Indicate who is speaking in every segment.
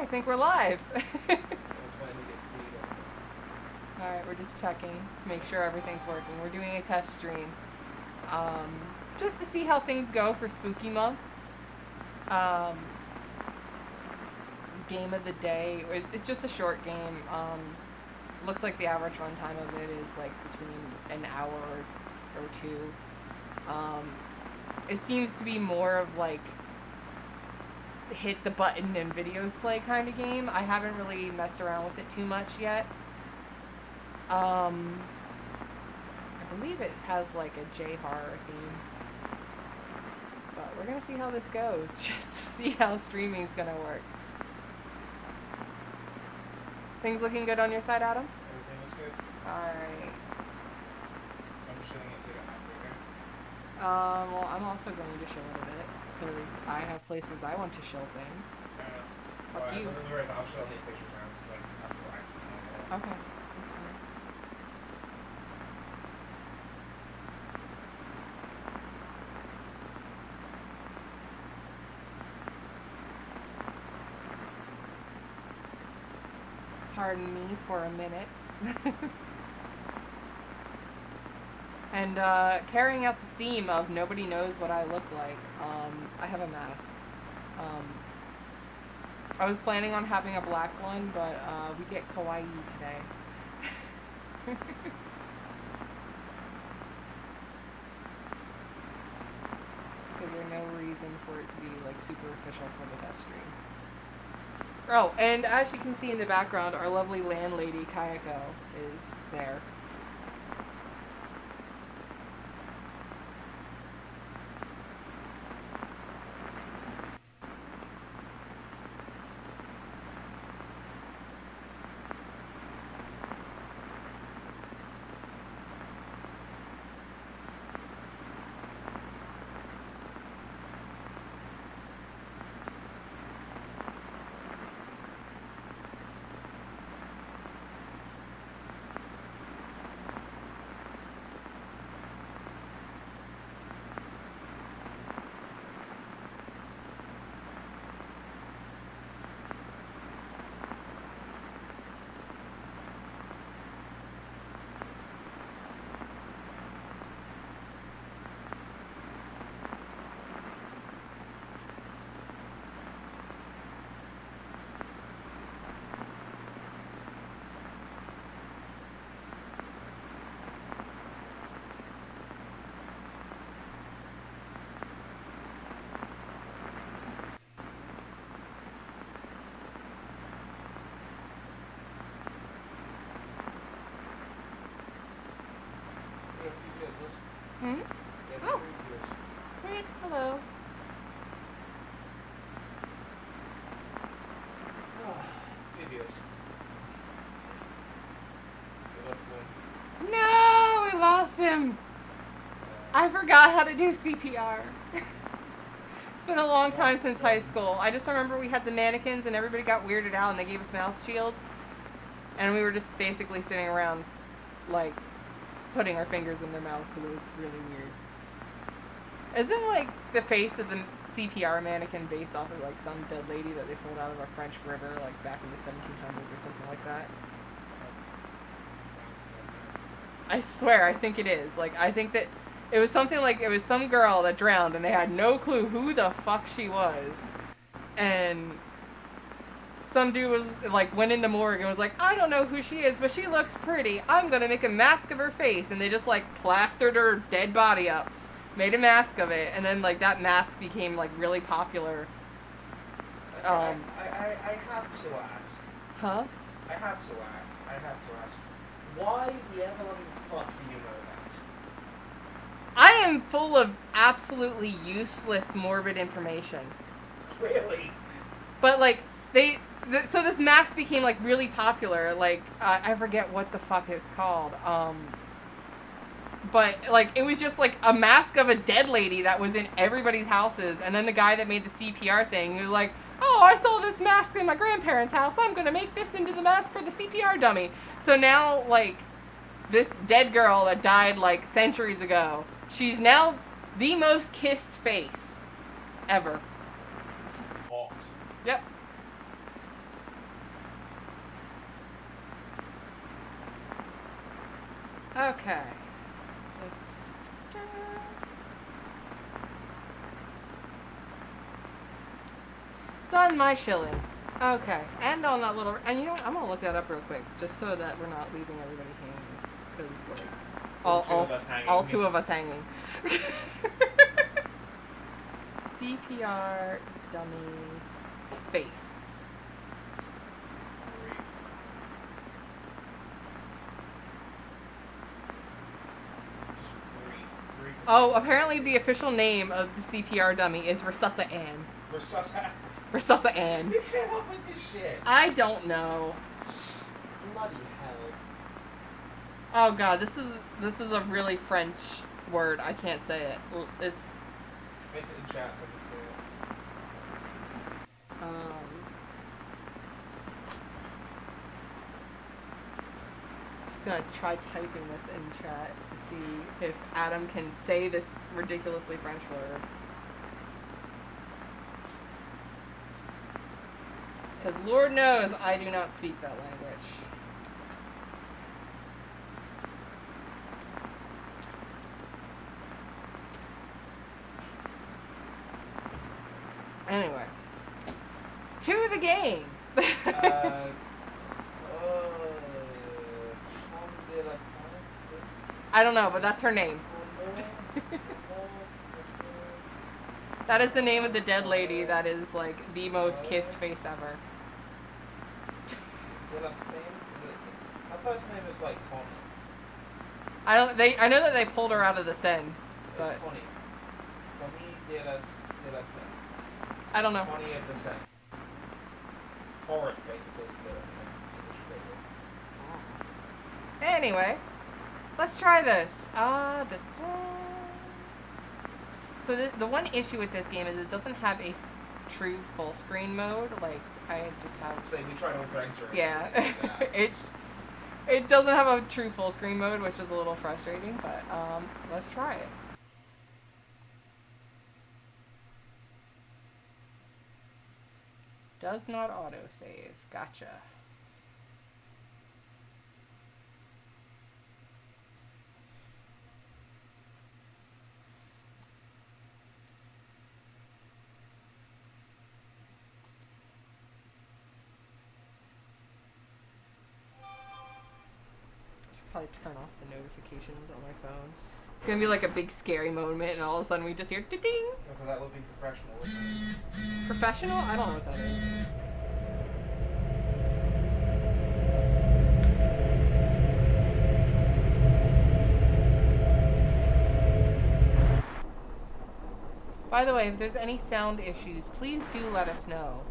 Speaker 1: I think we're live.
Speaker 2: That's when we get freedom.
Speaker 1: Alright, we're just checking to make sure everything's working. We're doing a test stream. Just to see how things go for Spooky Month. Game of the day. It's just a short game. Looks like the average runtime of it is like between an hour or two. It seems to be more of like hit the button and videos play kind of game. I haven't really messed around with it too much yet. I believe it has like a J-horror theme. But we're gonna see how this goes, just to see how streaming's gonna work. Things looking good on your side, Adam?
Speaker 2: Everything looks good.
Speaker 1: Alright.
Speaker 2: I'm just showing you so you don't have to, okay?
Speaker 1: Well, I'm also going to shill in a bit, because I have places I want to shill things.
Speaker 2: Fair enough.
Speaker 1: Fuck you.
Speaker 2: No worries, I'll show you picture terms, because I have to practice and all that.
Speaker 1: Okay. That's fine. Pardon me for a minute. And carrying out the theme of nobody knows what I look like, I have a mask. I was planning on having a black one, but we get kawaii today. So there's no reason for it to be like super official for the test stream. Oh, and as you can see in the background, our lovely landlady, Kayako, is there.
Speaker 2: We have a few videos, Liz.
Speaker 1: Hmm?
Speaker 2: We have
Speaker 1: Oh.
Speaker 2: 3 videos.
Speaker 1: Sweet. Hello.
Speaker 2: Videos. We lost one.
Speaker 1: No, we lost him. I forgot how to do CPR. It's been a long time since high school. I just remember we had the mannequins and everybody got weirded out and they gave us mouth shields. And we were just basically sitting around, like, putting our fingers in their mouths because it was really weird. Isn't, like, the face of the CPR mannequin based off of, like, some dead lady that they pulled out of a French river, like, back in the 1700s or something like that? I swear, I think it is. Like, I think that it was something like, it was some girl that drowned and they had no clue who the fuck she was. And some dude was, like, went in the morgue and was like, I don't know who she is, but she looks pretty. I'm gonna make a mask of her face. And they just, like, plastered her dead body up. Made a mask of it. And then, like, that mask became, like, really popular.
Speaker 2: I have to ask.
Speaker 1: Huh?
Speaker 2: I have to ask. Why the ever-loving fuck do you know that?
Speaker 1: I am full of absolutely useless, morbid information.
Speaker 2: Clearly.
Speaker 1: But, like, so this mask became, like, really popular. Like, I forget what the fuck it's called. But, like, it was just, like, a mask of a dead lady that was in everybody's houses. And then the guy that made the CPR thing was like, oh, I saw this mask in my grandparents' house. I'm going to make this into the mask for the CPR dummy. So now, like, this dead girl that died, like, centuries ago, she's now the most kissed face ever.
Speaker 2: Hot.
Speaker 1: Yep. Okay. Just... Done my shilling. Okay. And on that little... And you know what? I'm going to look that up real quick. Just so that we're not leaving everybody hanging. Because, like... All two of us hanging. CPR dummy face. Oh, apparently the official name of the CPR dummy is Resusci Ann. Resusci Ann.
Speaker 2: You came up with this shit.
Speaker 1: I don't know.
Speaker 2: Bloody hell.
Speaker 1: Oh god, this is a really French word. I can't say it. It's...
Speaker 2: Makes it in chat so I can say it.
Speaker 1: Just gonna try typing this in chat to see if Adam can say this ridiculously French word. Because Lord knows I do not speak that language. Anyway. To the game! I don't know, but that's her name. That is the name of the dead lady that is, like, the most kissed face ever.
Speaker 2: Her first name is, like, Connie.
Speaker 1: I know that they pulled her out of the Seine, but...
Speaker 2: Connie de la Seine.
Speaker 1: I don't know.
Speaker 2: Connie of the Seine. Correct, basically, is the English.
Speaker 1: Anyway, let's try this. So the one issue with this game is it doesn't have a true full screen mode. Like, I just have...
Speaker 2: Say, we tried on French.
Speaker 1: Yeah. It doesn't have a true full screen mode, which is a little frustrating, but let's try it. Does not autosave. Gotcha. Probably turn off the notifications on my phone. It's gonna be like a big scary moment, and all of a sudden we just hear ding.
Speaker 2: So that would be professional, wouldn't it?
Speaker 1: Professional? I don't know what that is. By the way, if there's any sound issues, please do let us know.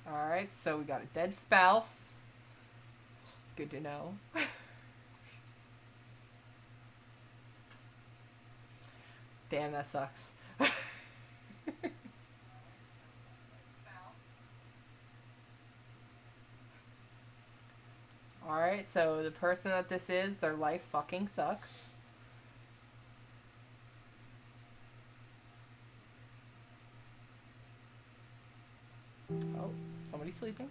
Speaker 1: Alright, so we got a dead spouse. It's good to know. Damn, that sucks. Alright, so the person that this is, their life fucking sucks. Oh, somebody's sleeping.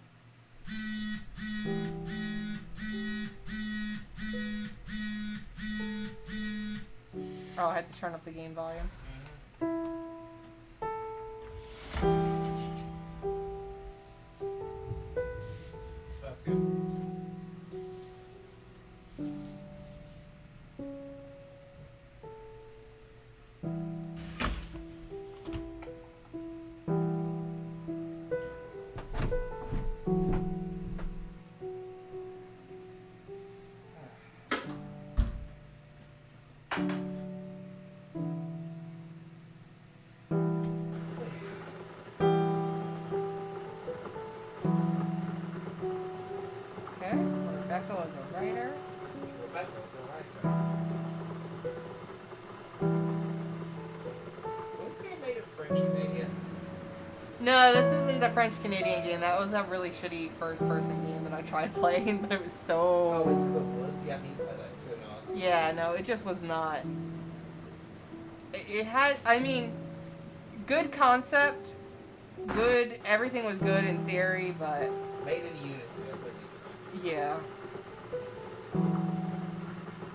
Speaker 1: Oh, I had to turn up the game volume.
Speaker 2: That's good.
Speaker 1: Okay, Rebecca was a writer.
Speaker 2: Rebecca was a writer. Was this game made in French Canadian?
Speaker 1: No, this isn't a French-Canadian game. That was a really shitty first-person game that I tried playing, but it was
Speaker 2: Oh,
Speaker 1: so...
Speaker 2: Into the Woods? Yeah, me play that too. No,
Speaker 1: Yeah, no, it just was not... It had, I mean, good concept, good, everything was good in theory, but...
Speaker 2: Made in Unity, that's what you
Speaker 1: Yeah.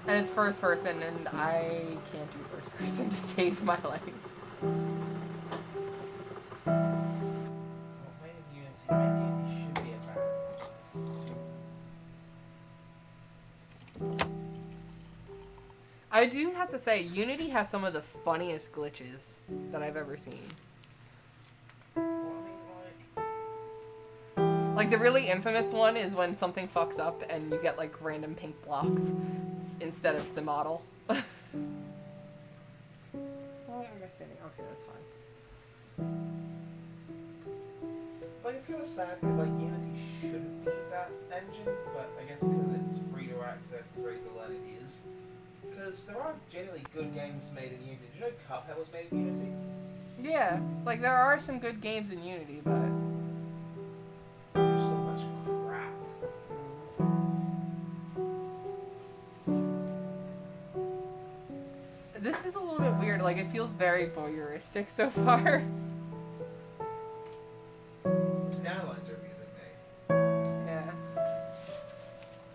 Speaker 1: And it's first person, and I can't do first person to save my life.
Speaker 2: Well, made in Unity. Made in Unity should be a bad place.
Speaker 1: I do have to say, Unity has some of the funniest glitches that I've ever seen.
Speaker 2: Well, I mean,
Speaker 1: Like, the really infamous one is when something fucks up and you get, like, random pink blocks instead of the model. Well, understanding. Okay, that's fine.
Speaker 2: like it's kind of sad because like Unity shouldn't be that engine, but I guess because it's free to access and free to learn, it is. Because there are generally good games made in Unity. Did you know Cuphead was made in Unity?
Speaker 1: Yeah, like, there are some good games in Unity, but...
Speaker 2: There's so much crap.
Speaker 1: This is a little bit weird. Like, it feels very voyeuristic so far.
Speaker 2: The skylines are amusing me.
Speaker 1: Yeah.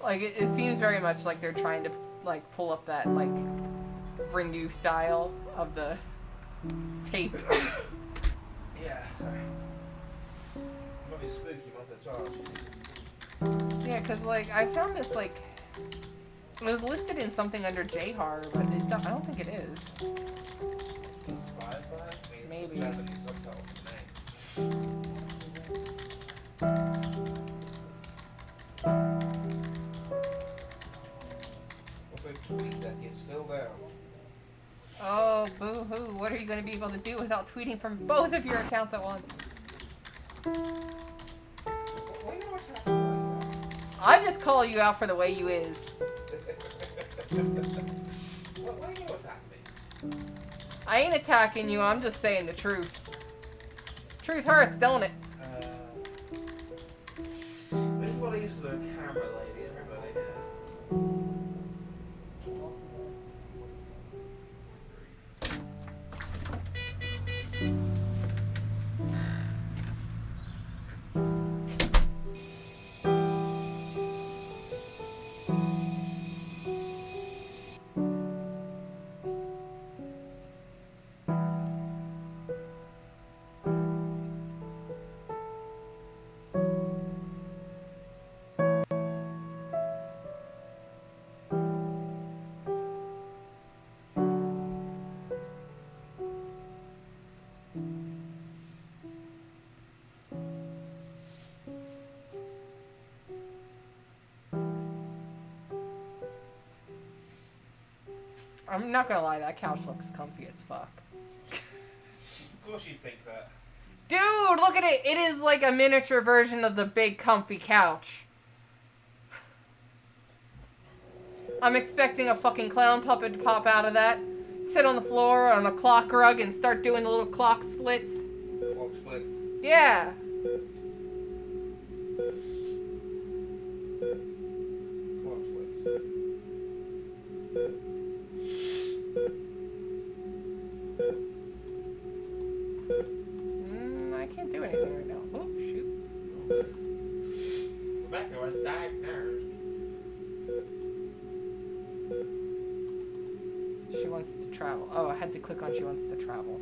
Speaker 1: Like, it seems very much like they're trying to, like, pull up that, like, Bring You style of the tape.
Speaker 2: Yeah, sorry. Might be spooky month as well.
Speaker 1: Yeah, because, like, I found this, like... It was listed in something under J-horror, but I don't think it is.
Speaker 2: Inspired by it? I mean, it's
Speaker 1: Maybe.
Speaker 2: the Japanese subtitle for the name. Also, tweet that he's still down.
Speaker 1: Oh, boo-hoo. What are you going to be able to do without tweeting from both of your accounts at once?
Speaker 2: Why are you always happening like that?
Speaker 1: I just call you out for the way you is.
Speaker 2: Why are you attacking me?
Speaker 1: I ain't attacking you, I'm just saying the truth. Truth hurts, don't it?
Speaker 2: This is what I use as a Cameralady, everybody.
Speaker 1: I'm not gonna lie, that couch looks comfy as fuck.
Speaker 2: Of course you'd think that.
Speaker 1: Dude, look at it! It is like a miniature version of the big comfy couch. I'm expecting a fucking clown puppet to pop out of that, sit on the floor on a clock rug and start doing the little clock splits.
Speaker 2: Clock splits.
Speaker 1: Yeah.
Speaker 2: Clock splits.
Speaker 1: I can't do anything right now. Oh, shoot.
Speaker 2: Rebecca was diagnosed.
Speaker 1: She wants to travel. Oh, I had to click on she wants to travel.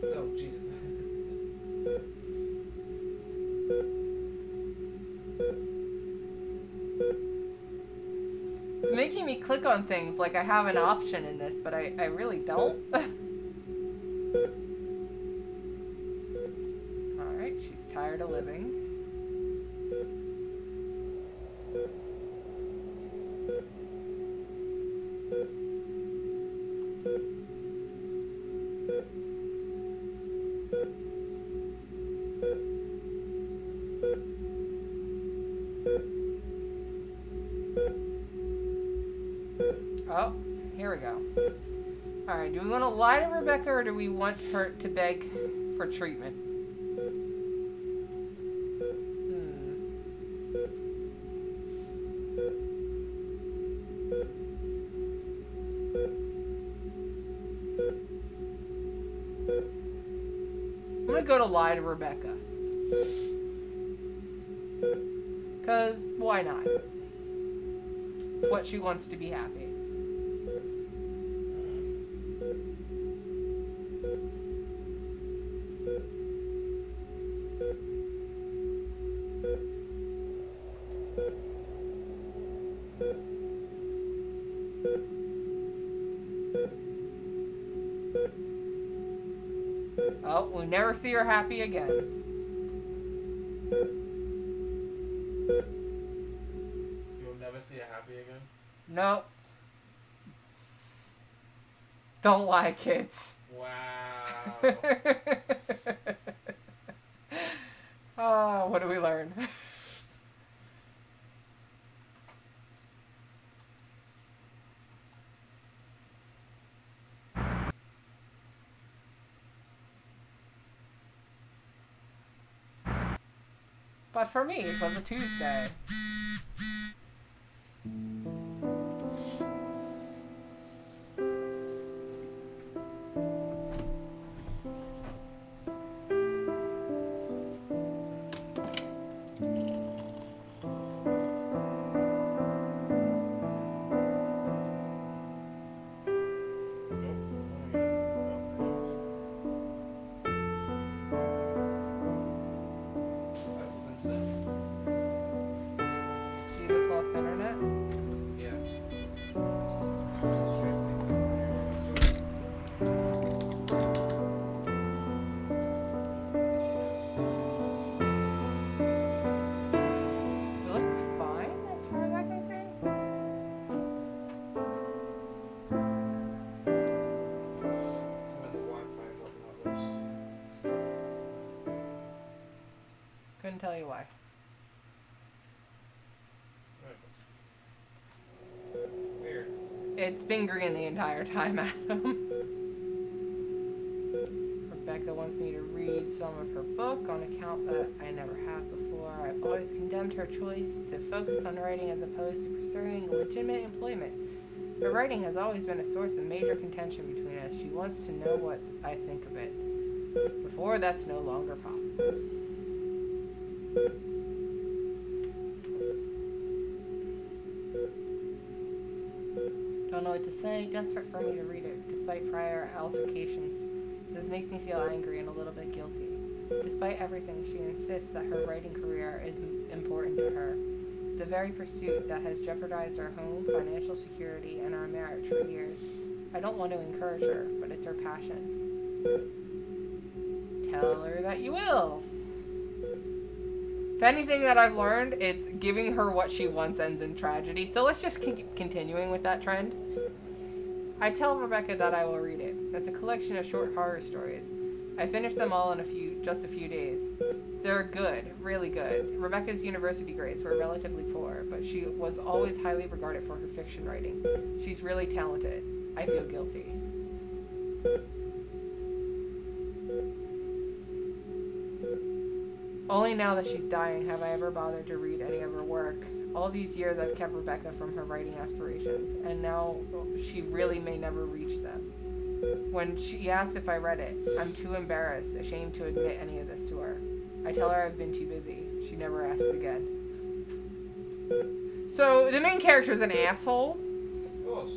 Speaker 2: Oh, Jesus.
Speaker 1: It's making me click on things like I have an option in this, but I really don't. Alright, she's tired of living. Oh, here we go. Alright, do we want to lie to Rebecca or do we want her to beg for treatment? gonna go to lie to Rebecca. Because why not? It's what she wants to be happy. Oh, we'll never see her happy again.
Speaker 2: You'll never see her happy again?
Speaker 1: Nope. Don't lie, kids.
Speaker 2: Wow.
Speaker 1: Oh, what do we learn? But for me, it was a Tuesday. Jesus lost internet?
Speaker 2: Yeah.
Speaker 1: It looks fine as far as I can see.
Speaker 2: When the Wi-Fi dropping out this.
Speaker 1: Couldn't tell you why.
Speaker 2: Weird.
Speaker 1: It's been green the entire time, Adam. Rebecca wants me to read some of her book on account that I never have before. I've always condemned her choice to focus on writing as opposed to pursuing legitimate employment. Her writing has always been a source of major contention between us. She wants to know what I think of it. Before, that's no longer possible. Don't know what to say, desperate for me to read it, despite prior altercations. This makes me feel angry and a little bit guilty. Despite everything, she insists that her writing career is important to her. The very pursuit that has jeopardized our home, financial security, and our marriage for years. I don't want to encourage her, but it's her passion. Tell her that you will. If anything that I've learned, it's giving her what she wants ends in tragedy. So let's just keep continuing with that trend. I tell Rebecca that I will read it. It's a collection of short horror stories. I finished them all in just a few days. They're good, really good. Rebecca's university grades were relatively poor, but she was always highly regarded for her fiction writing. She's really talented. I feel guilty. Only now that she's dying have I ever bothered to read any of her work. All these years I've kept Rebecca from her writing aspirations, and now she really may never reach them. When she asks if I read it, I'm too embarrassed, ashamed to admit any of this to her. I tell her I've been too busy. She never asks again. So, the main character is an asshole.
Speaker 2: Of course.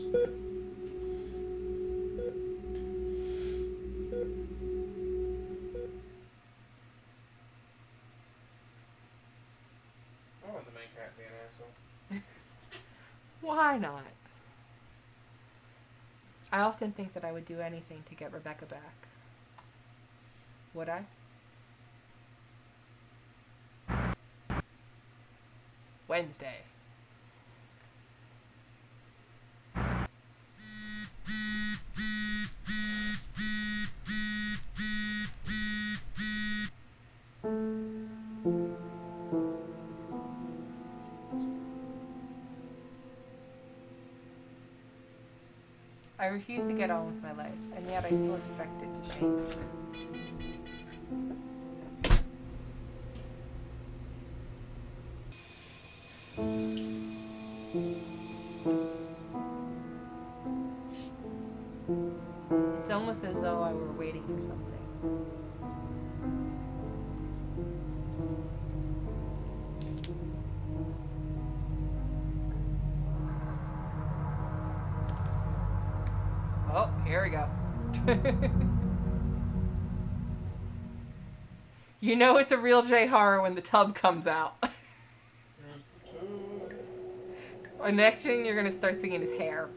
Speaker 2: I want the main character to be an asshole.
Speaker 1: Why not? I often think that I would do anything to get Rebecca back. Would I? Wednesday. I refuse to get on with my life, and yet I still expect it to change. It's almost as though I were waiting for something. Oh, here we go. You know it's a real J-horror when the tub comes out. The next thing you're going to start seeing is hair.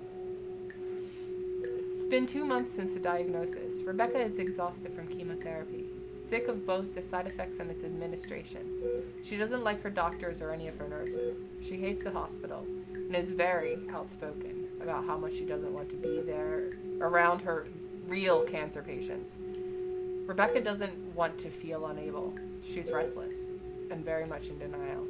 Speaker 1: It's been 2 months since the diagnosis. Rebecca is exhausted from chemotherapy, sick of both the side effects and its administration. She doesn't like her doctors or any of her nurses. She hates the hospital and is very outspoken about how much she doesn't want to be there around her real cancer patients. Rebecca doesn't want to feel unable. She's restless and very much in denial.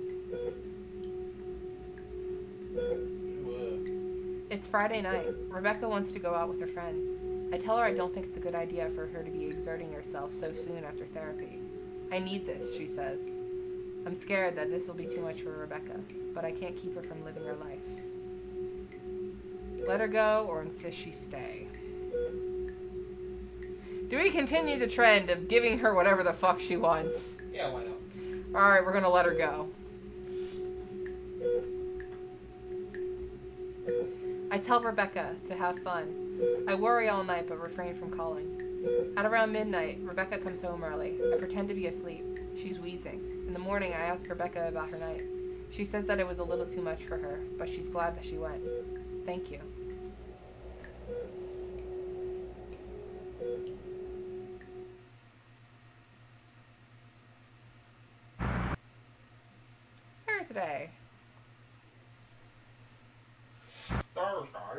Speaker 1: It's Friday night. Rebecca wants to go out with her friends. I tell her I don't think it's a good idea for her to be exerting herself so soon after therapy. I need this, she says. I'm scared that this will be too much for Rebecca, but I can't keep her from living her life. Let her go or insist she stay. Do we continue the trend of giving her whatever the fuck she wants?
Speaker 2: Yeah, why not?
Speaker 1: Alright, we're gonna let her go. I tell Rebecca to have fun. I worry all night but refrain from calling. At around midnight, Rebecca comes home early. I pretend to be asleep. She's wheezing. In the morning, I ask Rebecca about her night. She says that it was a little too much for her, but she's glad that she went. Thank you. Thursday.
Speaker 2: Thursday.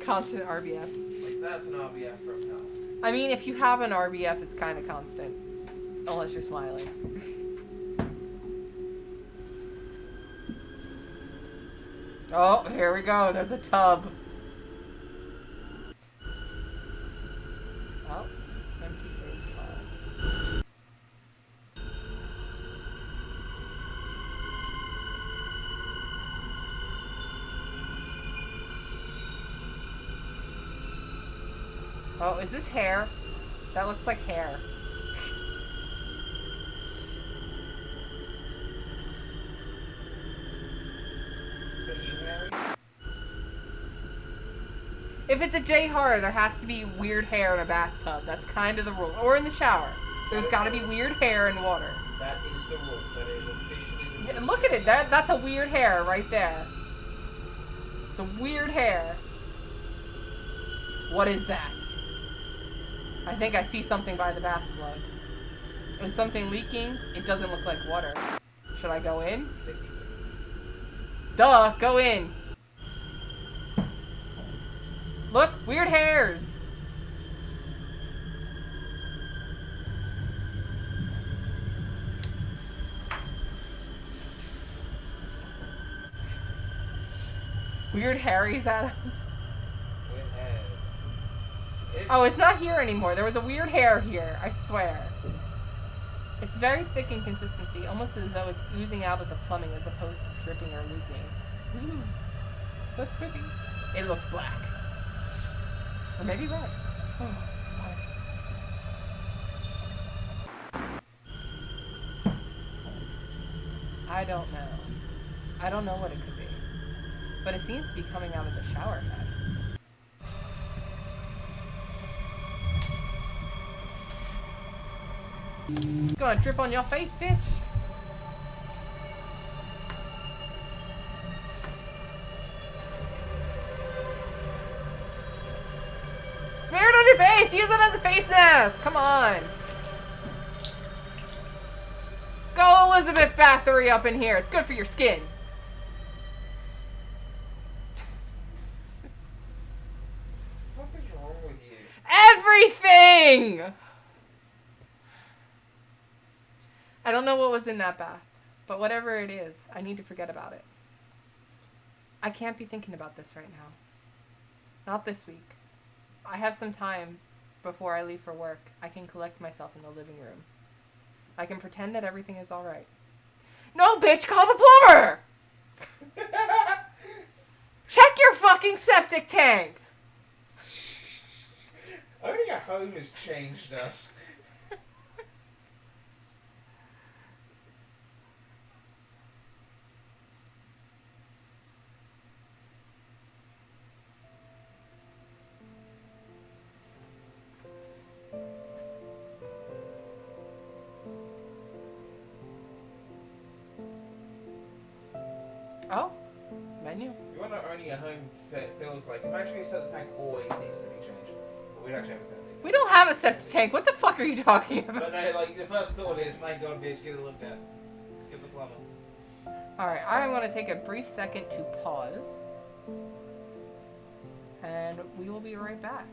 Speaker 1: Constant RBF.
Speaker 2: Like, that's an RBF from hell.
Speaker 1: I mean, if you have an RBF, it's kind of constant. Unless you're smiling. Oh, here we go. There's a tub. Oh, empty space file. Oh, is this hair? That looks like hair. If it's a J-horror, there has to be weird hair in a bathtub. That's kind of the rule. Or in the shower. There's got to be weird hair in water.
Speaker 2: That is the rule. That is officially the rule.
Speaker 1: Yeah, look at it. That's a weird hair right there. It's a weird hair. What is that? I think I see something by the bath plug. Is something leaking? It doesn't look like water. Should I go in? Duh, go in. Look, weird hairs. Weird Harry's at him. Oh, it's not here anymore. There was a weird hair here, I swear. It's very thick in consistency, almost as though it's oozing out of the plumbing as opposed to dripping or leaking. Ooh, so spooky. It looks black. Or maybe red. Oh, I don't know. I don't know what it could be. But it seems to be coming out of the shower head. It's gonna drip on your face, bitch. Smear it on your face! Use it as a face mask! Come on! Go Elizabeth Bathory up in here. It's good for your skin.
Speaker 2: What is wrong with you?
Speaker 1: Everything! I don't know what was in that bath, but whatever it is, I need to forget about it. I can't be thinking about this right now. Not this week. I have some time before I leave for work. I can collect myself in the living room. I can pretend that everything is alright. No, bitch, call the plumber! Check your fucking septic tank!
Speaker 2: Owning a home has changed us.
Speaker 1: Oh, menu.
Speaker 2: You want to owning a home feels like, imagine your septic tank always needs to be changed. But we don't actually have a septic tank.
Speaker 1: We don't have a septic tank. What the fuck are you talking about?
Speaker 2: But no, like, the first thought is, my god, bitch, get it looked at. Get the plumber.
Speaker 1: Alright, I'm going to take a brief second to pause. And we will be right back.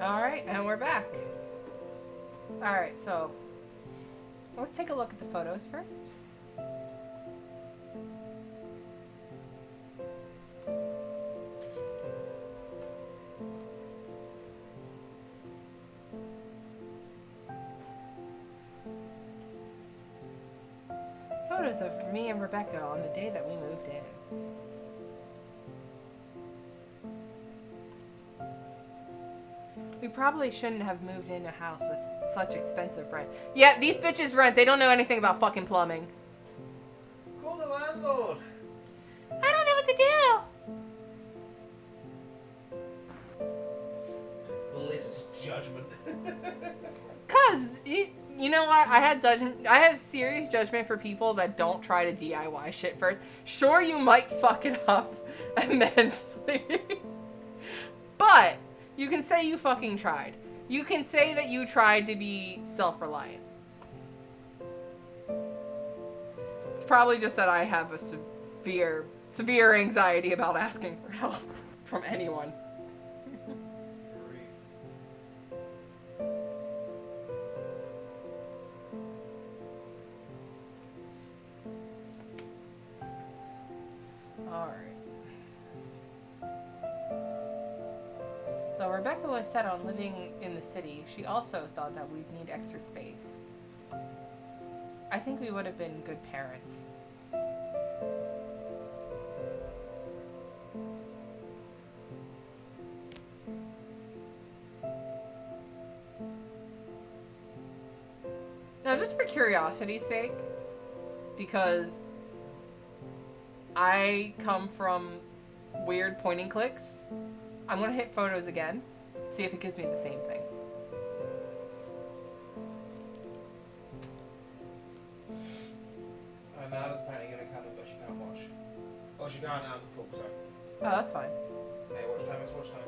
Speaker 1: Alright, and we're back. Alright, so let's take a look at the photos first. Photos of me and Rebecca on the day that we moved in. We probably shouldn't have moved in a house with such expensive rent. Yeah, these bitches rent. They don't know anything about fucking plumbing.
Speaker 2: Call the landlord.
Speaker 1: I don't know what to do.
Speaker 2: Liz's judgment.
Speaker 1: Cause you know what? I have serious judgment for people that don't try to DIY shit first. Sure, you might fuck it up immensely, but you can say you fucking tried. You can say that you tried to be self-reliant. It's probably just that I have a severe anxiety about asking for help from anyone. Alright. Though Rebecca was set on living in the city, she also thought that we'd need extra space. I think we would have been good parents. Now, just for curiosity's sake, because I come from weird pointing clicks, I'm gonna hit photos again, see if it gives me the same thing.
Speaker 2: Nada's apparently gonna come in, but she can't watch. Oh, she can't talk, sorry.
Speaker 1: Oh, that's fine.
Speaker 2: Hey, watch time, it's watch time.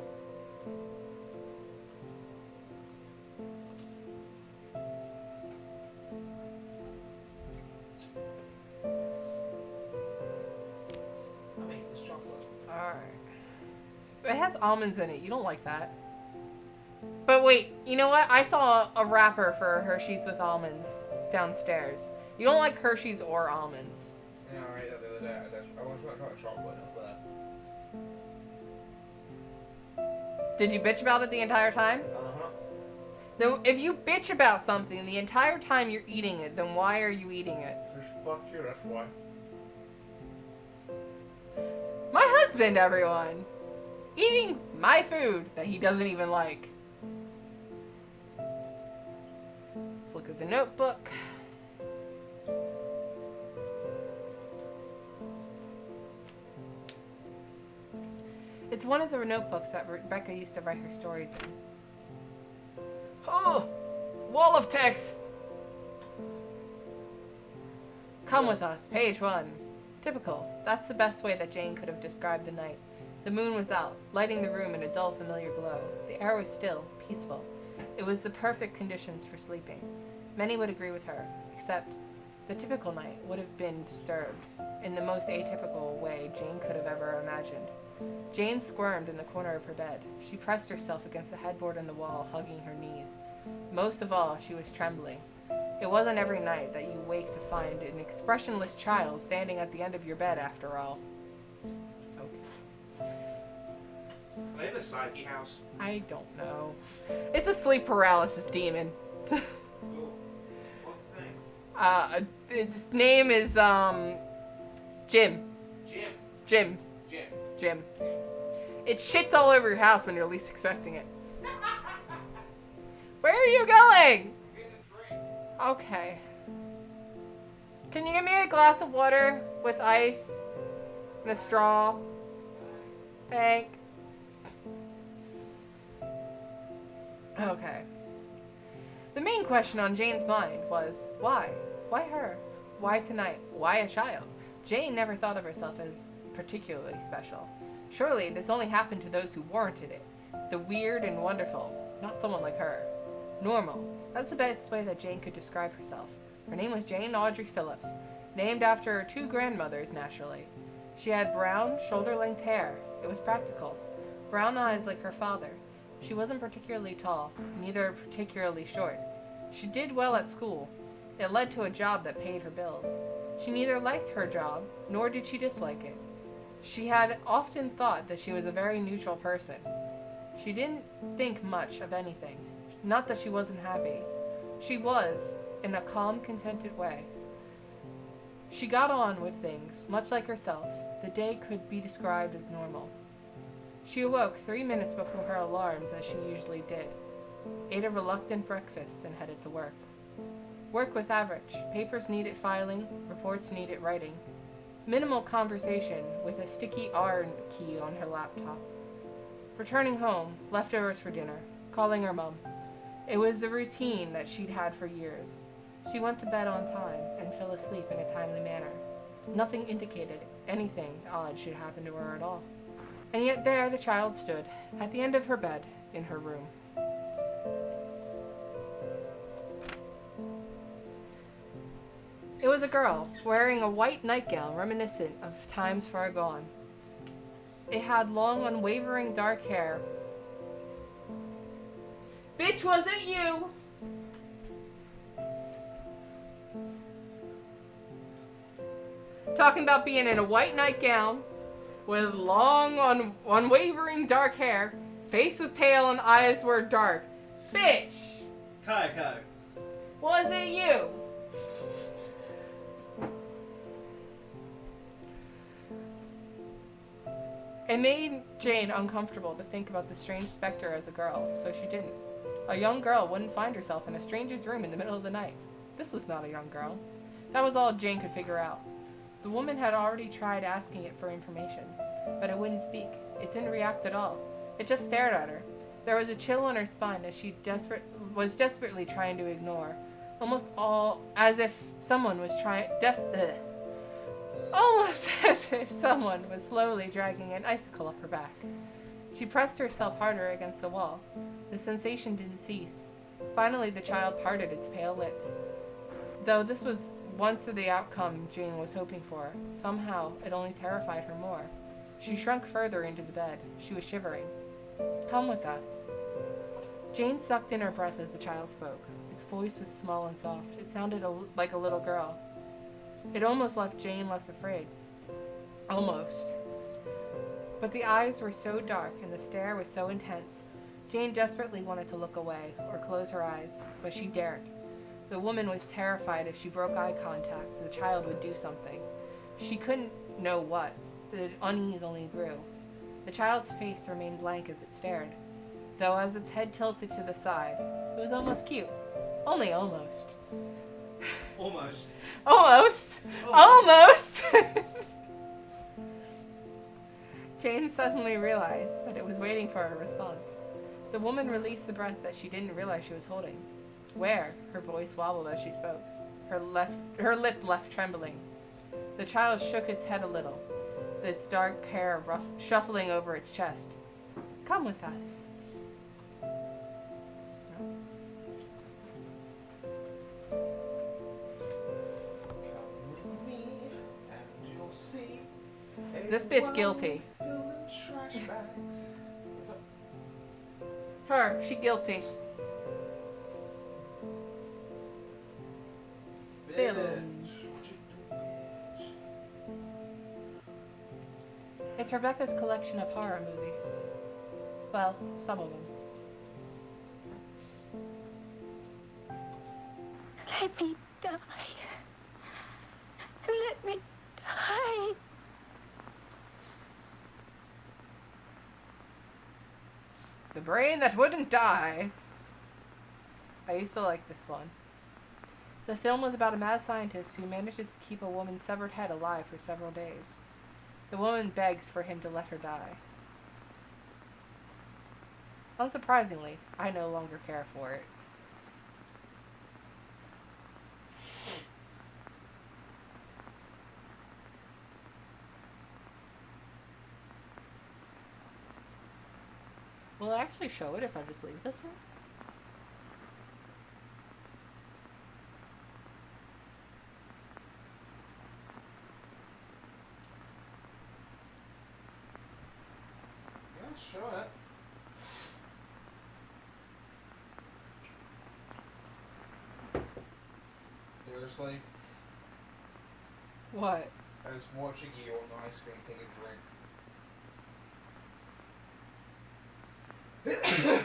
Speaker 2: I'm eating this chocolate.
Speaker 1: Alright. It has almonds in it. You don't like that. But wait, you know what? I saw a wrapper for Hershey's with almonds downstairs. You don't like Hershey's or almonds.
Speaker 2: Yeah, I read that the other day. I wanted to try chocolate and it was there.
Speaker 1: Did you bitch about it the entire time?
Speaker 2: Uh-huh.
Speaker 1: Then if you bitch about something the entire time you're eating it, then why are you eating it?
Speaker 2: Fuck you, that's why.
Speaker 1: My husband, everyone! Eating my food that he doesn't even like. Let's look at the notebook. It's one of the notebooks that Rebecca used to write her stories in. Oh! Wall of text! Come with us, page 1. Typical. That's the best way that Jane could have described the night. The moon was out, lighting the room in a dull, familiar glow. The air was still, peaceful. It was the perfect conditions for sleeping. Many would agree with her, except the typical night would have been disturbed in the most atypical way Jane could have ever imagined. Jane squirmed in the corner of her bed. She pressed herself against the headboard on the wall, hugging her knees. Most of all, she was trembling. It wasn't every night that you wake to find an expressionless child standing at the end of your bed, after all.
Speaker 2: Are they in the Psyche house?
Speaker 1: I don't know. It's a sleep paralysis demon.
Speaker 2: Cool. What's its name?
Speaker 1: Its name is, Jim.
Speaker 2: Jim.
Speaker 1: Jim. It shits all over your house when you're least expecting it. Where are you going?
Speaker 2: Get a drink.
Speaker 1: Okay. Can you give me a glass of water with ice and a straw? Thank. Okay. The main question on Jane's mind was, why? Why her? Why tonight? Why a child? Jane never thought of herself as particularly special. Surely this only happened to those who warranted it. The weird and wonderful, not someone like her. Normal. That's the best way that Jane could describe herself. Her name was Jane Audrey Phillips, named after her 2 grandmothers, naturally. She had brown, shoulder-length hair. It was practical. Brown eyes like her father. She wasn't particularly tall, neither particularly short. She did well at school. It led to a job that paid her bills. She neither liked her job, nor did she dislike it. She had often thought that she was a very neutral person. She didn't think much of anything. Not that she wasn't happy. She was, in a calm, contented way. She got on with things, much like herself. The day could be described as normal. She awoke 3 minutes before her alarms, as she usually did, ate a reluctant breakfast, and headed to work. Work was average. Papers needed filing, reports needed writing. Minimal conversation with a sticky R key on her laptop. Returning home, leftovers for dinner, calling her mom. It was the routine that she'd had for years. She went to bed on time and fell asleep in a timely manner. Nothing indicated anything odd should happen to her at all. And yet there the child stood, at the end of her bed, in her room. It was a girl, wearing a white nightgown reminiscent of times far gone. It had long, unwavering dark hair. Bitch, was it you? Talking about being in a white nightgown, with long, unwavering dark hair, face was pale and eyes were dark. Bitch!
Speaker 2: Kayako.
Speaker 1: Was it you? It made Jane uncomfortable to think about the strange specter as a girl, so she didn't. A young girl wouldn't find herself in a stranger's room in the middle of the night. This was not a young girl. That was all Jane could figure out. The woman had already tried asking it for information, but it wouldn't speak. It didn't react at all. It just stared at her. There was a chill on her spine as she was desperately trying to ignore, almost as if someone was slowly dragging an icicle up her back. She pressed herself harder against the wall. The sensation didn't cease. Finally, the child parted its pale lips. Though this was once the outcome Jane was hoping for, somehow it only terrified her more. She shrunk further into the bed. She was shivering. Come with us. Jane sucked in her breath as the child spoke. Its voice was small and soft. It sounded like a little girl. It almost left Jane less afraid. Almost. But the eyes were so dark and the stare was so intense. Jane desperately wanted to look away or close her eyes, but she daren't. The woman was terrified if she broke eye contact, the child would do something. She couldn't know what. The unease only grew. The child's face remained blank as it stared, though as its head tilted to the side, it was almost cute. Only almost.
Speaker 2: Almost.
Speaker 1: Almost! Almost! Jane suddenly realized that it was waiting for a response. The woman released the breath that she didn't realize she was holding. Where? Her voice wobbled as she spoke. her lip left trembling. The child shook its head a little, its dark hair shuffling over its chest. Come with us. This bitch guilty. Her, she guilty. Villains. It's Rebecca's collection of horror movies. Well, some of them.
Speaker 3: Let me die. Let me die.
Speaker 1: The brain that wouldn't die. I used to like this one. The film was about a mad scientist who manages to keep a woman's severed head alive for several days. The woman begs for him to let her die. Unsurprisingly, I no longer care for it. Will it actually show it if I just leave this one?
Speaker 2: Yeah, show it. Seriously?
Speaker 1: What?
Speaker 2: I was watching you on the ice cream take a drink.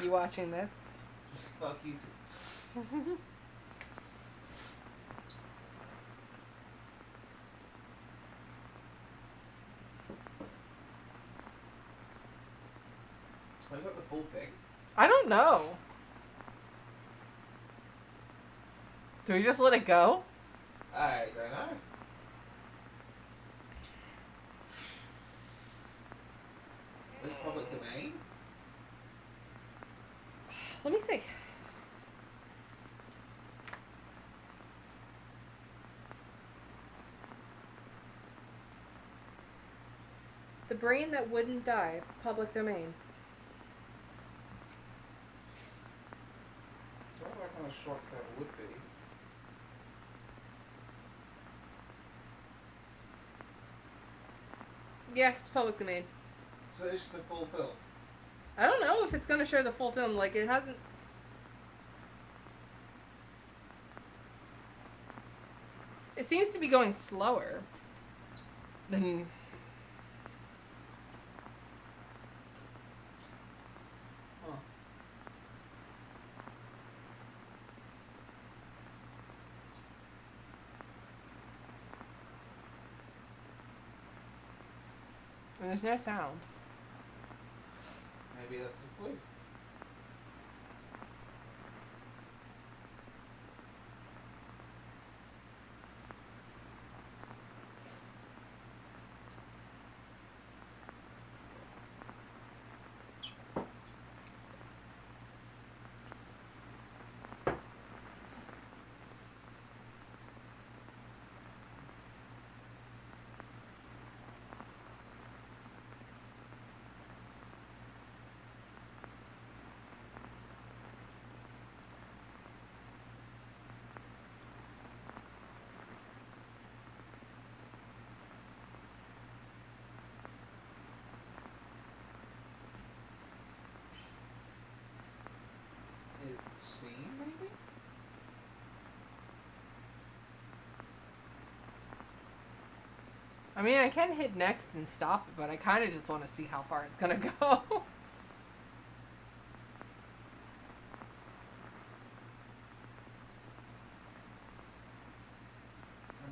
Speaker 1: You watching this?
Speaker 2: Fuck you too. Is that the full thing?
Speaker 1: I don't know. Do we just let it go?
Speaker 2: I don't know. Is it public domain?
Speaker 1: Let me see. The brain that wouldn't die. Public domain.
Speaker 2: Sounds like on a shortcut would be.
Speaker 1: Yeah, it's public domain.
Speaker 2: So it's the full film.
Speaker 1: I don't know if it's gonna show the full film. Like, it hasn't... It seems to be going slower than...
Speaker 2: Huh.
Speaker 1: And there's no sound.
Speaker 2: Maybe that's a clue. It's C, maybe?
Speaker 1: I mean, I can hit next and stop it, but I kind of just want to see how far it's gonna go.
Speaker 2: I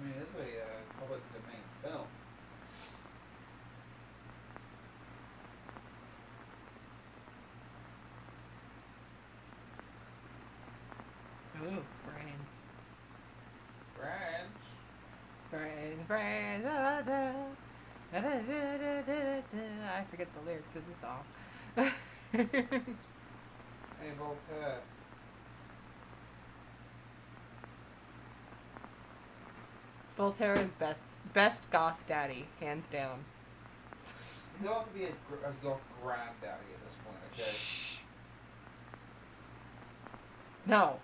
Speaker 2: mean, it's a public domain film.
Speaker 1: Ooh, brains.
Speaker 2: Ranch.
Speaker 1: Brains. Da, da, da, da, da, da, da, da. I forget the lyrics of the song.
Speaker 2: Hey, Voltaire.
Speaker 1: Voltaire is best goth daddy, hands down.
Speaker 2: He'll have to be a goth granddaddy at this point, okay?
Speaker 1: Shh. No.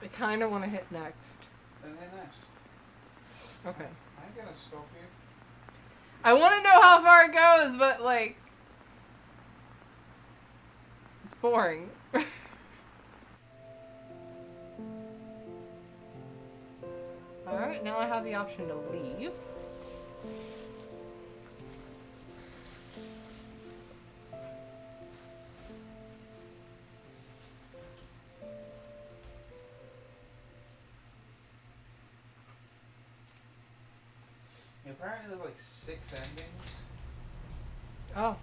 Speaker 1: I kind of want to hit next.
Speaker 2: And then next.
Speaker 1: Okay.
Speaker 2: I ain't gonna stop you.
Speaker 1: I want to know how far it goes, but like, it's boring. Alright, now I have the option to leave.
Speaker 2: Apparently there's like 6 endings.
Speaker 1: Oh.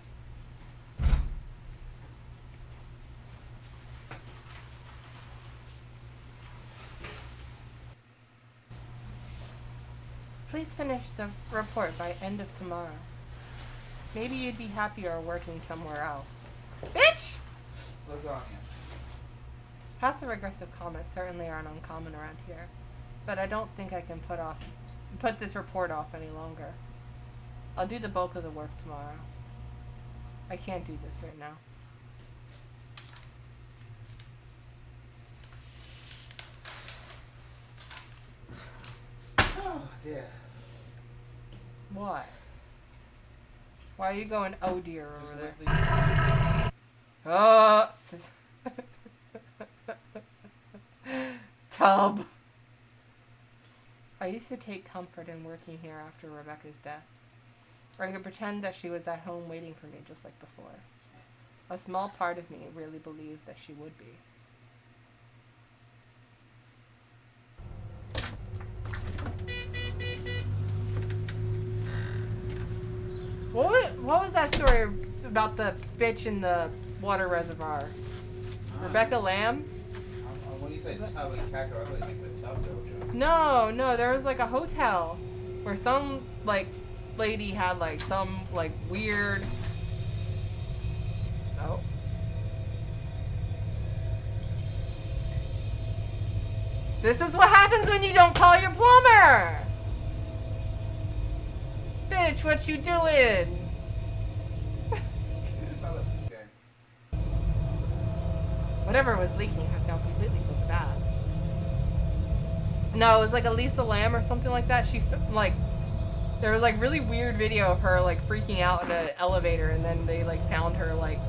Speaker 1: Please finish the report by end of tomorrow. Maybe you'd be happier working somewhere else. Bitch!
Speaker 2: Lasagna.
Speaker 1: Passive-aggressive comments certainly aren't uncommon around here, but I don't think I can put this report off any longer. I'll do the bulk of the work tomorrow. I can't do this right now.
Speaker 2: Oh dear.
Speaker 1: What? Why are you going oh dear
Speaker 2: Just
Speaker 1: over there?
Speaker 2: listening.
Speaker 1: Oh! Tub! I used to take comfort in working here after Rebecca's death. I could pretend that she was at home waiting for me just like before. A small part of me really believed that she would be. What was that story about the bitch in the water reservoir? Rebecca Lamb?
Speaker 2: When you say tub and cackle, I thought you meant the tub dojo.
Speaker 1: No, there was like a hotel where some like lady had like some like weird. Oh. This is what happens when you don't call your plumber! Bitch, what you doing?
Speaker 2: Who developed this game?
Speaker 1: Whatever was leaking has now completely filled the bath. No, it was like a Lisa Lamb or something like that. She like, there was like really weird video of her like freaking out in an elevator, and then they like found her like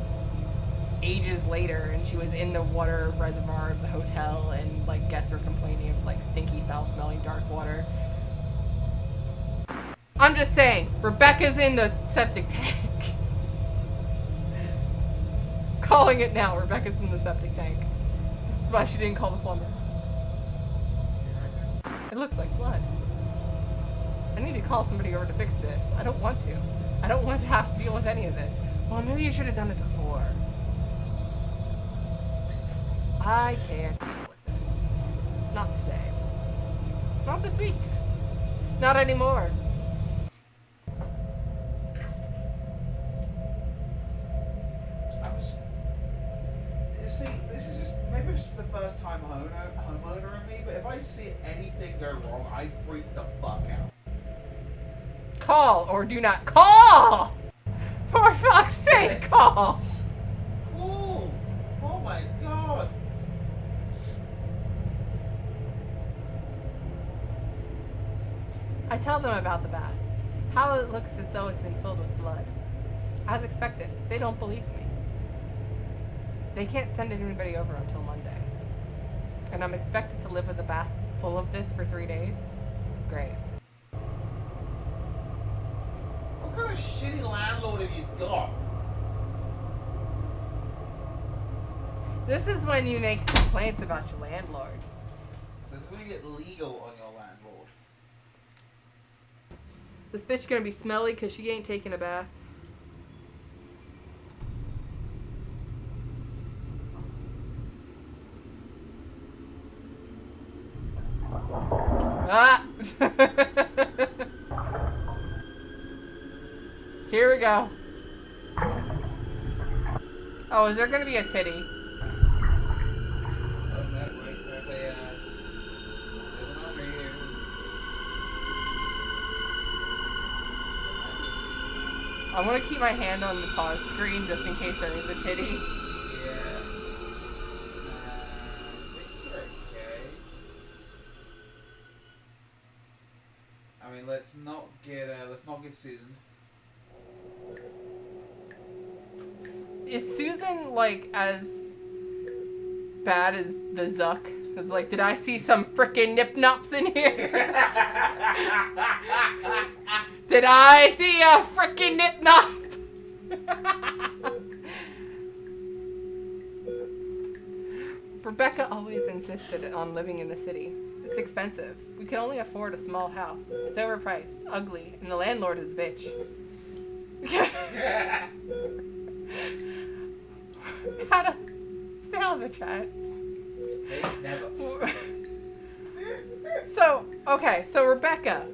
Speaker 1: ages later, and she was in the water reservoir of the hotel, and like guests were complaining of like stinky, foul-smelling dark water. I'm just saying, Rebecca's in the septic tank. Calling it now, Rebecca's in the septic tank. This is why she didn't call the plumber. It looks like blood. I need to call somebody over to fix this. I don't want to. I don't want to have to deal with any of this. Well, maybe you should have done it before. I can't deal with this. Not today. Not this week. Not anymore.
Speaker 2: See, this is just maybe it's the first time homeowner in me, but if I see anything go wrong, I freak the fuck out.
Speaker 1: Call or do not call! For fuck's sake, call!
Speaker 2: Cool. Oh my god.
Speaker 1: I tell them about the bath. How it looks as though it's been filled with blood. As expected, they don't believe me. They can't send anybody over until Monday. And I'm expected to live with a bath full of this for 3 days? Great.
Speaker 2: What kind of shitty landlord have you got?
Speaker 1: This is when you make complaints about your landlord.
Speaker 2: This is when you get legal on your landlord.
Speaker 1: This bitch gonna be smelly because she ain't taking a bath. Ah! Here we go. Oh, is there gonna be a titty?
Speaker 2: Oh, no, wait, there's a, there's an over here.
Speaker 1: I'm gonna keep my hand on the pause screen just in case there is a titty.
Speaker 2: Yeah. I think you're okay. I mean, let's not get Susan.
Speaker 1: Is Susan, like, as bad as the Zuck? It's like, did I see some frickin' nip-nops in here? Did I see a frickin' nip-nop? Rebecca always insisted on living in the city. It's expensive. We can only afford a small house. It's overpriced, ugly, and the landlord is a bitch. How to stay out of the chat.
Speaker 2: Hey, never.
Speaker 1: So Rebecca,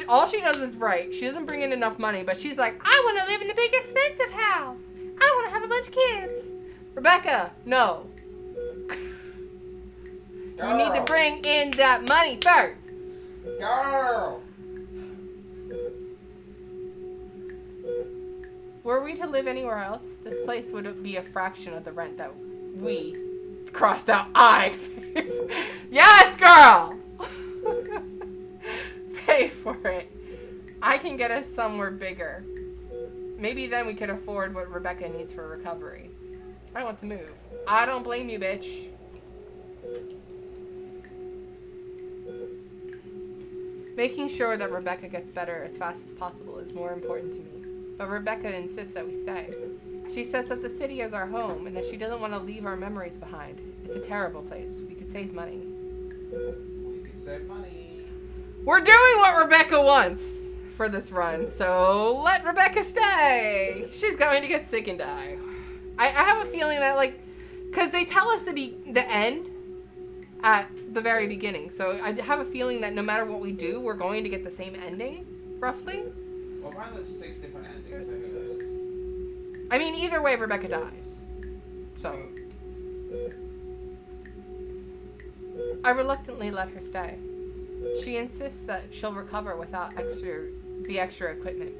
Speaker 1: all she does is write. She doesn't bring in enough money, but she's like, I want to live in the big expensive house. I want to have a bunch of kids. Rebecca, no. You need to bring in that money first.
Speaker 2: Girl.
Speaker 1: Were we to live anywhere else, this place would be a fraction of the rent that we crossed out. Yes, girl! Pay for it. I can get us somewhere bigger. Maybe then we could afford what Rebecca needs for recovery. I want to move. I don't blame you, bitch. Making sure that Rebecca gets better as fast as possible is more important to me. But Rebecca insists that we stay. She says that the city is our home and that she doesn't want to leave our memories behind. It's a terrible place. We could save money.
Speaker 2: We can save money.
Speaker 1: We're doing what Rebecca wants for this run, so let Rebecca stay. She's going to get sick and die. I have a feeling that, like, because they tell us to be the end at the very beginning, so I have a feeling that no matter what we do, we're going to get the same ending, roughly.
Speaker 2: Well, mine there's 6 different endings, so who knows?
Speaker 1: I mean, either way, Rebecca dies. So I reluctantly let her stay. She insists that she'll recover without the extra equipment.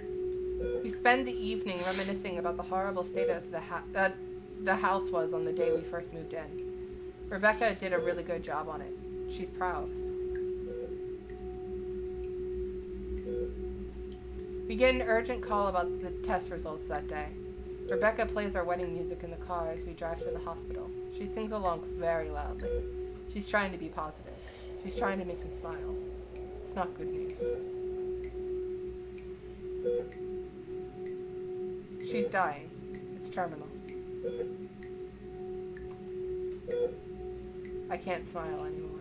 Speaker 1: We spend the evening reminiscing about the horrible state of the house was on the day we first moved in. Rebecca did a really good job on it. She's proud. We get an urgent call about the test results that day. Rebecca plays our wedding music in the car as we drive to the hospital. She sings along very loudly. She's trying to be positive. She's trying to make me smile. It's not good news. She's dying. It's terminal. I can't smile anymore.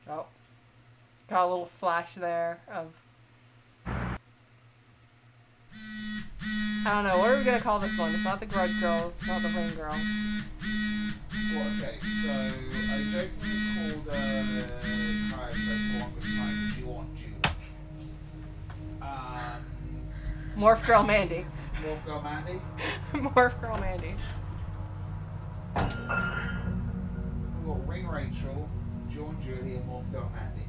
Speaker 1: Oh. Got a little flash there of... I don't know, what are we gonna call this one? It's not the Grudge Girl, it's not the Ring Girl.
Speaker 2: Well, okay, so I jokingly called Kai for the longest time
Speaker 1: Morph Girl Mandy.
Speaker 2: Morph Girl Mandy?
Speaker 1: Morph Girl Mandy.
Speaker 2: We've got Ring Rachel, John Julie, and Morph Girl Mandy.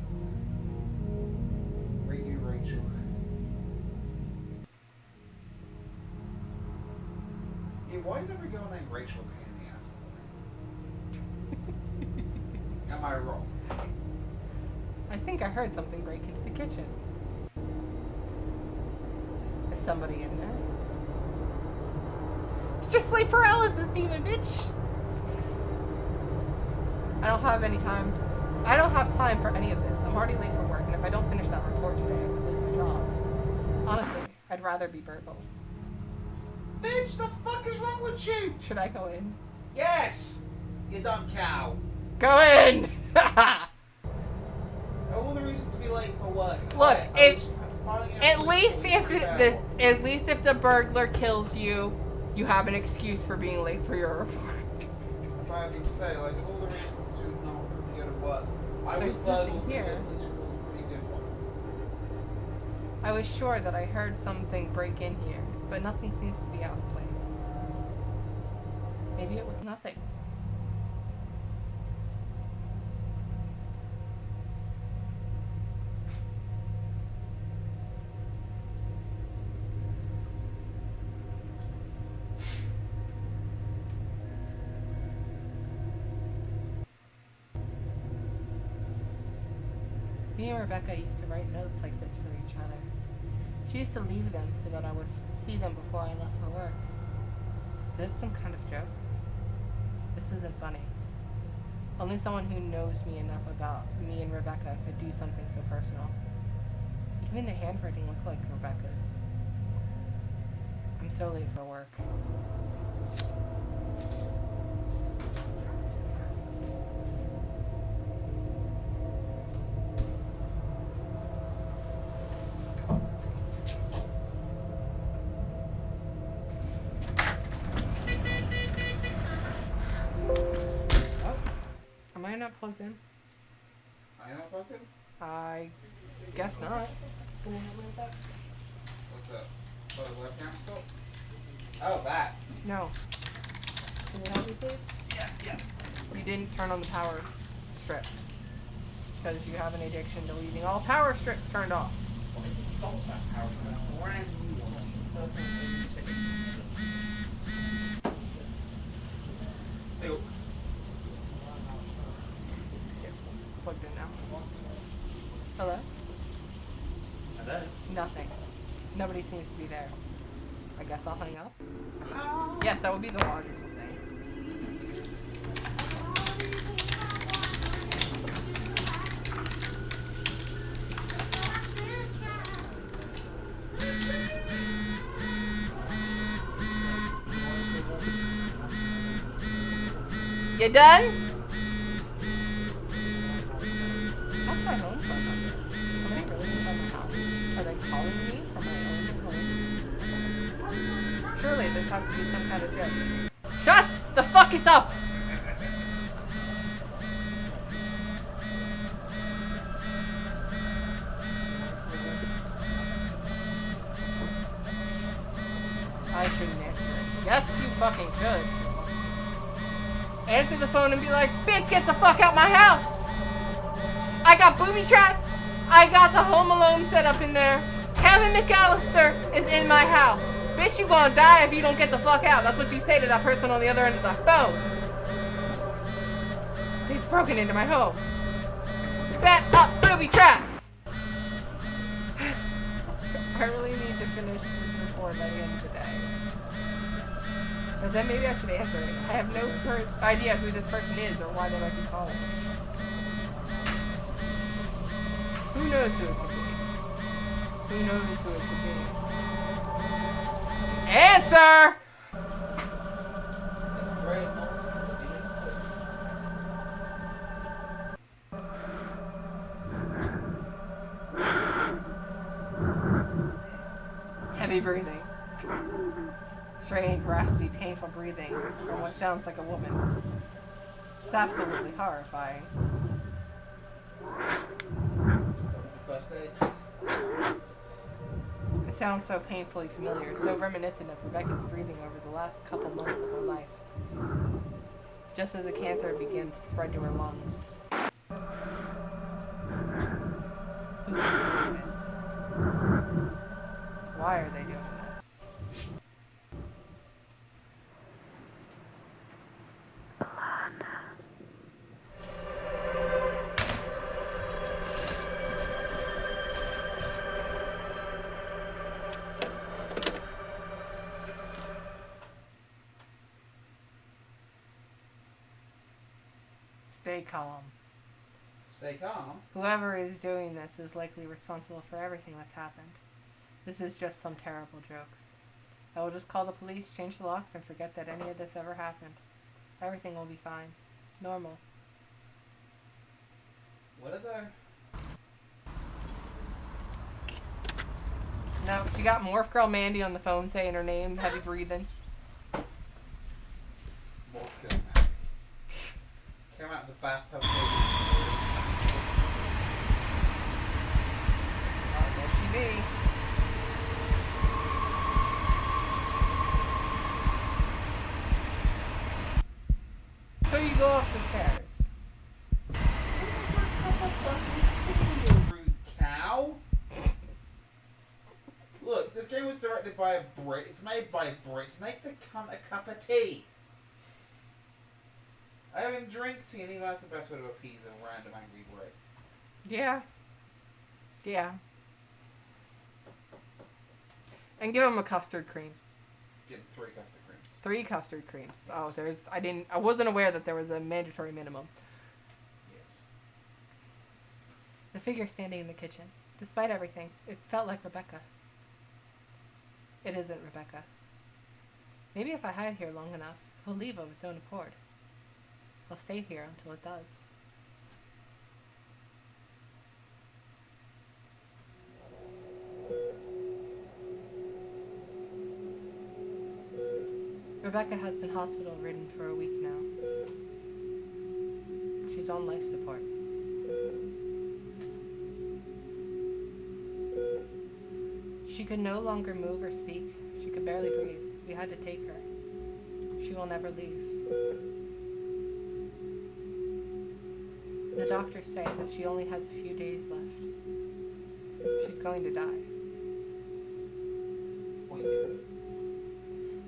Speaker 2: Ring you Rachel. Yeah, why is every girl named Rachel a pain in the ass? Am I wrong?
Speaker 1: I think I heard something break into the kitchen. Is somebody in there? It's just sleep paralysis, demon bitch! I don't have any time. I don't have time for any of this. I'm already late for work, and if I don't finish that report today, I could lose my job. Honestly, I'd rather be burgled.
Speaker 2: Bitch, the fuck is wrong with you?
Speaker 1: Should I go in?
Speaker 2: Yes! You dumb cow.
Speaker 1: Go in!
Speaker 2: All the reasons to be late for work.
Speaker 1: Look, at least
Speaker 2: At
Speaker 1: if the burglar kills you, you have an excuse for being late for your report.
Speaker 2: I'm about to say, like, all the reasons to not go to work. I
Speaker 1: There's
Speaker 2: was glad
Speaker 1: nothing here.
Speaker 2: Which was a pretty good one.
Speaker 1: I was sure that I heard something break in here, but nothing seems to be out of place. Maybe it was nothing. Me and Rebecca used to write notes like this for each other. She used to leave them so that I would see them before I left for work. Is this some kind of joke? This isn't funny. Only someone who knows me enough about me and Rebecca could do something so personal. Even the handwriting looked like Rebecca's. I'm so late for work. Am I not plugged in?
Speaker 2: Are you not plugged in?
Speaker 1: I guess not.
Speaker 2: What's up? Oh, the webcam still? Oh, that.
Speaker 1: No. Can you help me, please?
Speaker 2: Yeah.
Speaker 1: You didn't turn on the power strip. Because you have an addiction to leaving all power strips turned off.
Speaker 2: Well, I just thought that power brand new ones. First time Hey,
Speaker 1: It's plugged in now. Hello?
Speaker 2: hello?
Speaker 1: Nothing. Nobody seems to be there. I guess I'll hang up. Yes, that would be the logical thing. You done? That's my home phone number. Somebody really inside my house. Are they calling me from my own home? Surely this has to be some kind of joke. Shut the fuck it up! I shouldn't answer it. Yes, you fucking should. Answer the phone and be like, bitch, get the fuck out my house! I got booby traps. I got the Home Alone set up in there. Kevin McAllister is in my house. Bitch, you gonna die if you don't get the fuck out. That's what you say to that person on the other end of the phone. They've broken into my home. Set up booby traps. I really need to finish this report by the end of the day. But then maybe I should answer it. I have no idea who this person is or why they might be calling. Who knows who it could be? Who knows who it could be? Answer!
Speaker 2: It's great. Almost like a
Speaker 1: Heavy breathing. Strained, raspy, painful breathing from what sounds like a woman. It's absolutely horrifying.
Speaker 2: Sounds like the first day.
Speaker 1: It sounds so painfully familiar, so reminiscent of Rebecca's breathing over the last couple months of her life. Just as the cancer began to spread to her lungs. Who could be doing this? Why are they doing this? Stay calm.
Speaker 2: Stay calm.
Speaker 1: Whoever is doing this is likely responsible for everything that's happened. This is just some terrible joke. I will just call the police, change the locks, and forget that any of this ever happened. Everything will be fine. Normal.
Speaker 2: What are they?
Speaker 1: No, she got Morph Girl Mandy on the phone saying her name, heavy breathing.
Speaker 2: Morph Girl. Came out of the bathtub.
Speaker 1: Oh, there she be. So you go up the stairs.
Speaker 2: You rude cow. Look, this game was directed by a Brit. It's made by Brits. Make the cunt a cup of tea. I haven't drank tea, and even that's the best way to appease a random angry Brit.
Speaker 1: Yeah. Yeah. And give him a custard cream.
Speaker 2: Give him 3 custard creams.
Speaker 1: 3 custard creams. Oh, I wasn't aware that there was a mandatory minimum.
Speaker 2: Yes.
Speaker 1: The figure standing in the kitchen. Despite everything, it felt like Rebecca. It isn't Rebecca. Maybe if I hide here long enough, he'll leave of its own accord. I'll stay here until it does. Rebecca has been hospital-ridden for a week now. She's on life support. She could no longer move or speak. She could barely breathe. We had to take her. She will never leave. The doctors say that she only has a few days left. She's going to die.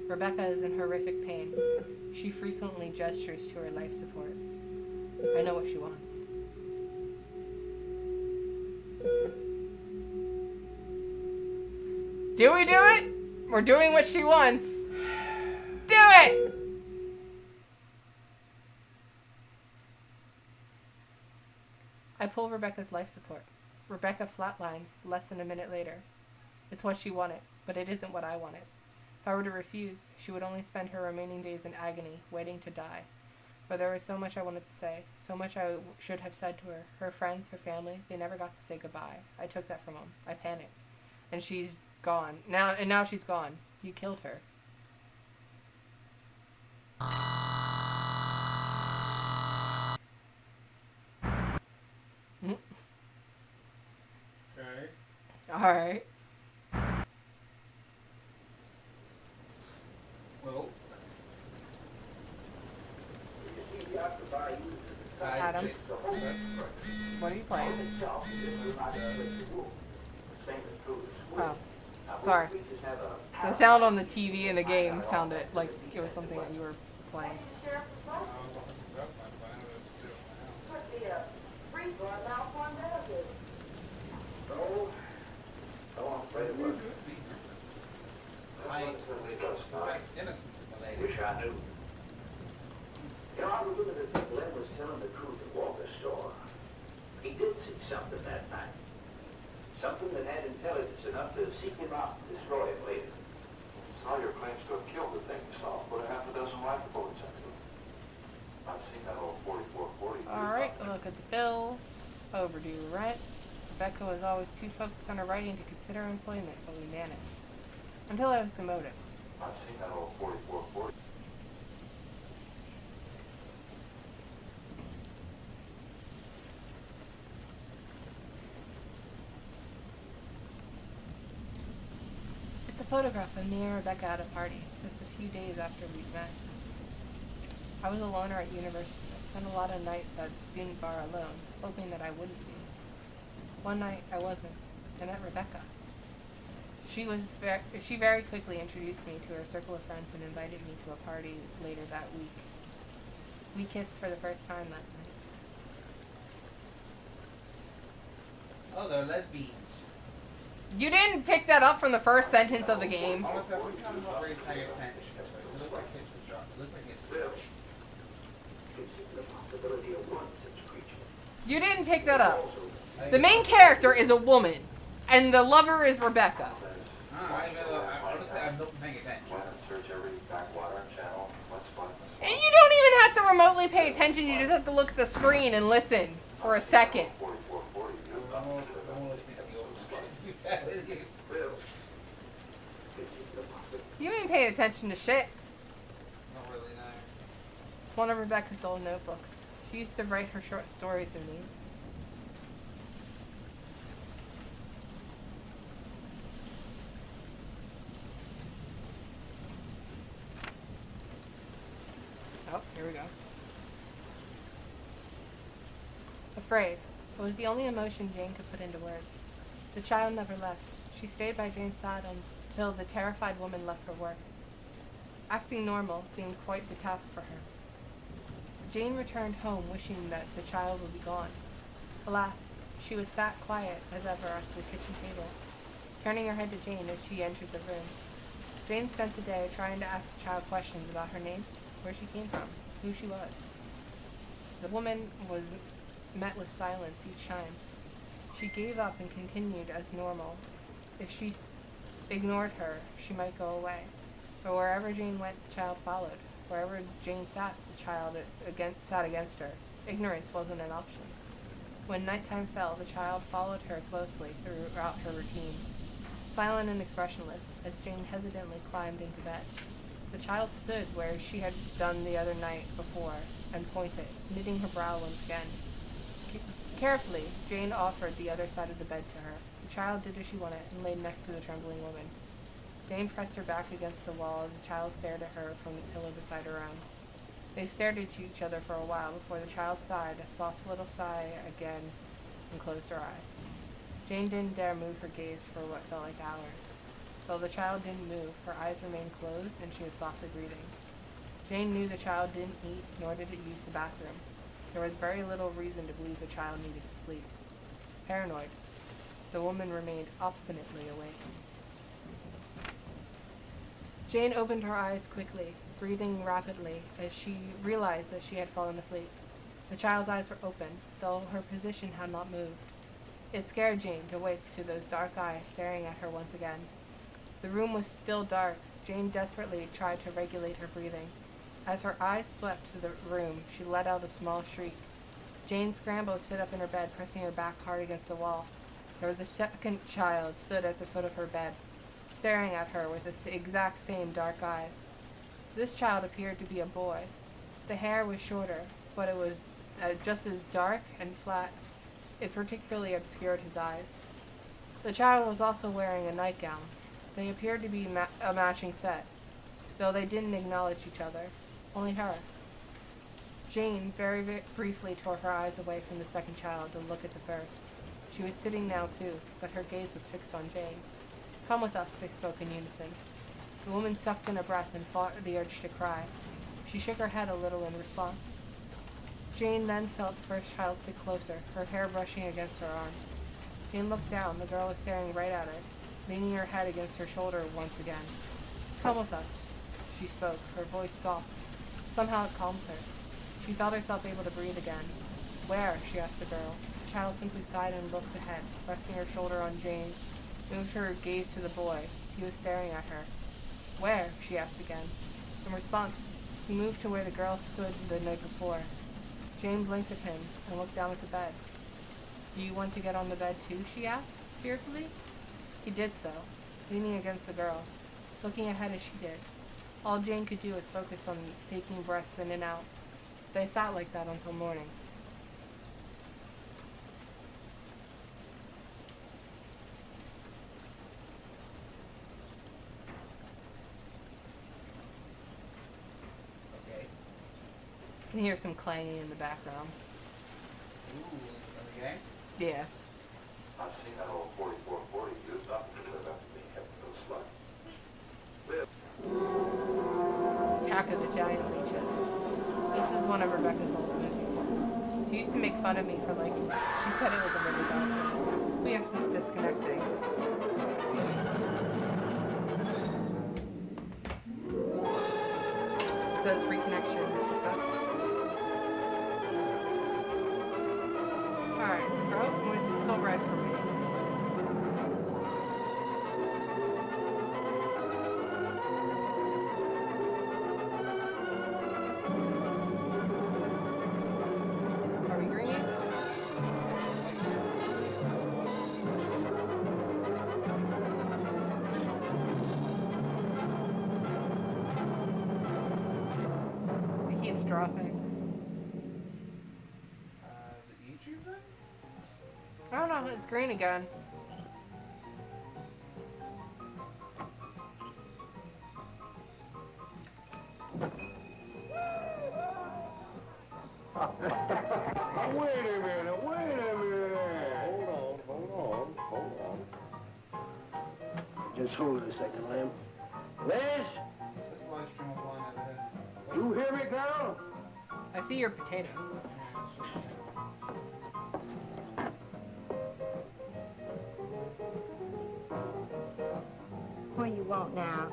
Speaker 1: Rebecca is in horrific pain. She frequently gestures to her life support. I know what she wants. Do we do it? We're doing what she wants. Do it! I pull Rebecca's life support. Rebecca flatlines less than a minute later. It's what she wanted, but it isn't what I wanted. If I were to refuse, she would only spend her remaining days in agony, waiting to die. But there was so much I wanted to say, so much I should have said to her. Her friends, her family, they never got to say goodbye. I took that from them. I panicked. And she's gone. Now she's gone. You killed her.
Speaker 2: Okay.
Speaker 1: Alright.
Speaker 2: Well.
Speaker 1: Adam, what are you playing? Oh, sorry. The sound on the TV in the game sounded like it was something that you were playing.
Speaker 2: Innocence, my lady.
Speaker 4: Wish I knew. You know, I was looking at Glenn was telling the truth at Walker's store. He did see something that night. Something that had intelligence enough to seek him out and destroy him later.
Speaker 5: Sawyer claims to have killed the thing himself, put a half a dozen rifle bullets into it. I've seen that old 4440.
Speaker 1: Alright, look at the bills. Overdue rent. Rebecca was always too focused on her writing to consider employment, but we managed. Until I was demoted.
Speaker 5: I've seen that old 4440.
Speaker 1: It's a photograph of me and Rebecca at a party, just a few days after we'd met. I was a loner at university. I spent a lot of nights at the student bar alone, hoping that I wouldn't be. One night, I wasn't. I met Rebecca. She very quickly introduced me to her circle of friends and invited me to a party later that week. We kissed for the first time that night.
Speaker 2: Oh, they're lesbians.
Speaker 1: You didn't pick that up from the first sentence of the game.
Speaker 2: Honestly, I'm kind of not really paying attention. It looks like hips the job. It looks like hips the job.
Speaker 4: Consider the possibility of one such creature.
Speaker 1: You didn't pick that up. The main character is a woman, and the lover is Rebecca.
Speaker 2: Honestly, I'm not paying attention.
Speaker 5: Why not search every backwater and channel? Let's find this.
Speaker 1: And you don't even have really pay attention, you just have to look at the screen and listen for a second.
Speaker 5: 4440 used
Speaker 2: I'm
Speaker 5: up
Speaker 2: more
Speaker 5: to
Speaker 2: I'm more listening to yours. To be fair with you.
Speaker 1: You ain't paying attention to shit.
Speaker 2: Not really, no.
Speaker 1: It's one of Rebecca's old notebooks. She used to write her short stories in these. Oh, here we go. Afraid. It was the only emotion Jane could put into words. The child never left. She stayed by Jane's side until the terrified woman left for work. Acting normal seemed quite the task for her. Jane returned home wishing that the child would be gone. Alas, she was sat quiet as ever at the kitchen table, turning her head to Jane as she entered the room. Jane spent the day trying to ask the child questions about her name, where she came from, who she was. The woman was met with silence each time. She gave up and continued as normal. If she ignored her, she might go away. But wherever Jane went, the child followed. Wherever Jane sat, the child sat against her. Ignorance wasn't an option. When nighttime fell, the child followed her closely throughout her routine. Silent and expressionless, as Jane hesitantly climbed into bed. The child stood where she had done the other night before and pointed, knitting her brow once again. Carefully, Jane offered the other side of the bed to her. The child did as she wanted and laid next to the trembling woman. Jane pressed her back against the wall as the child stared at her from the pillow beside her own. They stared at each other for a while before the child sighed a soft little sigh again and closed her eyes. Jane didn't dare move her gaze for what felt like hours. Though the child didn't move, her eyes remained closed and she was softly breathing. Jane knew the child didn't eat, nor did it use the bathroom. There was very little reason to believe the child needed to sleep. Paranoid, the woman remained obstinately awake. Jane opened her eyes quickly, breathing rapidly as she realized that she had fallen asleep. The child's eyes were open, though her position had not moved. It scared Jane to wake to those dark eyes staring at her once again. The room was still dark. Jane desperately tried to regulate her breathing. As her eyes swept to the room, she let out a small shriek. Jane scrambled to sit up in her bed, pressing her back hard against the wall. There was a second child stood at the foot of her bed, staring at her with the exact same dark eyes. This child appeared to be a boy. The hair was shorter, but it was just as dark and flat. It particularly obscured his eyes. The child was also wearing a nightgown. They appeared to be a matching set, though they didn't acknowledge each other. Only her. Jane very briefly tore her eyes away from the second child to look at the first. She was sitting now too, but her gaze was fixed on Jane. "Come with us," they spoke in unison. The woman sucked in a breath and fought the urge to cry. She shook her head a little in response. Jane then felt the first child sit closer, her hair brushing against her arm. Jane looked down. The girl was staring right at her, leaning her head against her shoulder once again. "Come with us," she spoke, her voice soft. Somehow it calmed her. She felt herself able to breathe again. "Where?" she asked the girl. The child simply sighed and looked ahead, resting her shoulder on Jane, moved her gaze to the boy. He was staring at her. "Where?" she asked again. In response, he moved to where the girl stood the night before. Jane blinked at him and looked down at the bed. "Do you want to get on the bed too?" she asked, fearfully. He did so, leaning against the girl, looking ahead as she did. All Jane could do was focus on taking breaths in and out. They sat like that until morning.
Speaker 2: Okay.
Speaker 1: You can hear some clanging in the background.
Speaker 2: Ooh, okay.
Speaker 1: Yeah.
Speaker 5: I've seen that old 4440 used up to live after being kept in those slugs.
Speaker 1: Attack of the Giant Leeches. This is one of Rebecca's old movies. She used to make fun of me for liking it. She said it was a really bad film. Oh yes, it's disconnecting. It says free connection successful. Alright. Oh, it's still red for me. dropping.
Speaker 2: Is it YouTube then?
Speaker 1: I don't know, it's green again.
Speaker 6: Wait a minute. Hold on. Just hold it a second, Lamb. Liz,
Speaker 2: Says live stream offline over here.
Speaker 6: you hear me, girl?
Speaker 1: I see your potato.
Speaker 2: Yeah, it's just-
Speaker 3: What do you want now?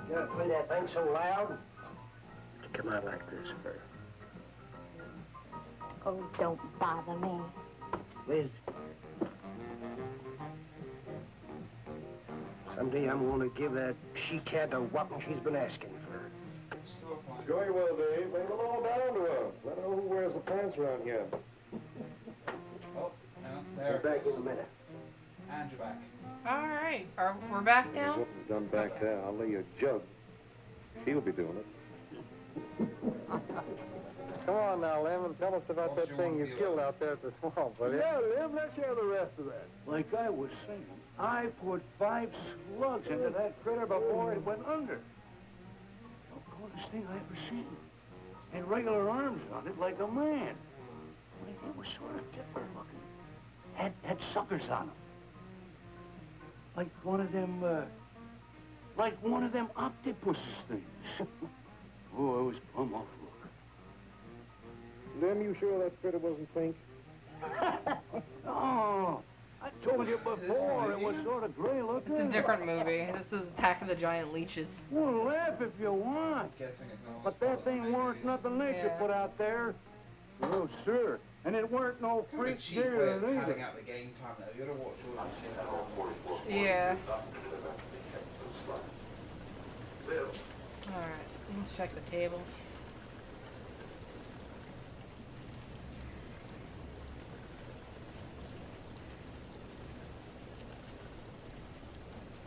Speaker 6: You gotta play that thing so loud to come out like this, Bert.
Speaker 3: Oh, don't bother me.
Speaker 6: Liz, someday I'm gonna give that she-cat the whopping she's been asking for.
Speaker 2: Still offline.
Speaker 7: Very well, Dave. Bring them all down to her. Let her know who wears the pants around here.
Speaker 2: Oh, no, there
Speaker 6: Be back
Speaker 2: it
Speaker 6: in
Speaker 2: is.
Speaker 6: a minute.
Speaker 2: And you're back.
Speaker 1: Alright, we're back now?
Speaker 7: Whooping's done back there. I'll lay you a jug. She'll be doing it. Come on now, Lemon. Tell us about
Speaker 2: What's
Speaker 7: that
Speaker 2: your
Speaker 7: thing
Speaker 2: one
Speaker 7: you
Speaker 2: deal?
Speaker 7: killed out there at the swamp, buddy.
Speaker 6: Yeah, Liv, let's hear the rest of that.
Speaker 7: Like I was saying, I put 5 slugs into that critter before it went under. The coolest thing I ever seen. And regular arms on it like a man. It was sort of different looking. Had suckers on them. Like one of them octopuses things. Oh, it was plumb off look.
Speaker 6: Lim, you sure that critter wasn't pink?
Speaker 7: Oh, I told you before it was sort of gray looking.
Speaker 1: It's a different movie. This is Attack of the Giant Leeches.
Speaker 7: Well, laugh if you want.
Speaker 2: I'm guessing it's not.
Speaker 7: But that thing weren't nothing nature
Speaker 1: Yeah.
Speaker 7: put out there. No, sir. And it weren't no
Speaker 2: It's a
Speaker 7: freak
Speaker 2: cheap way
Speaker 7: deer
Speaker 2: of padding
Speaker 7: either.
Speaker 2: out the game time though. You gotta watch all
Speaker 5: I've
Speaker 2: that
Speaker 5: seen
Speaker 2: shit.
Speaker 5: that old 44.
Speaker 1: Yeah.
Speaker 5: Nothing could have actually kept those slugs. Liv,
Speaker 1: Alright, let's check the table.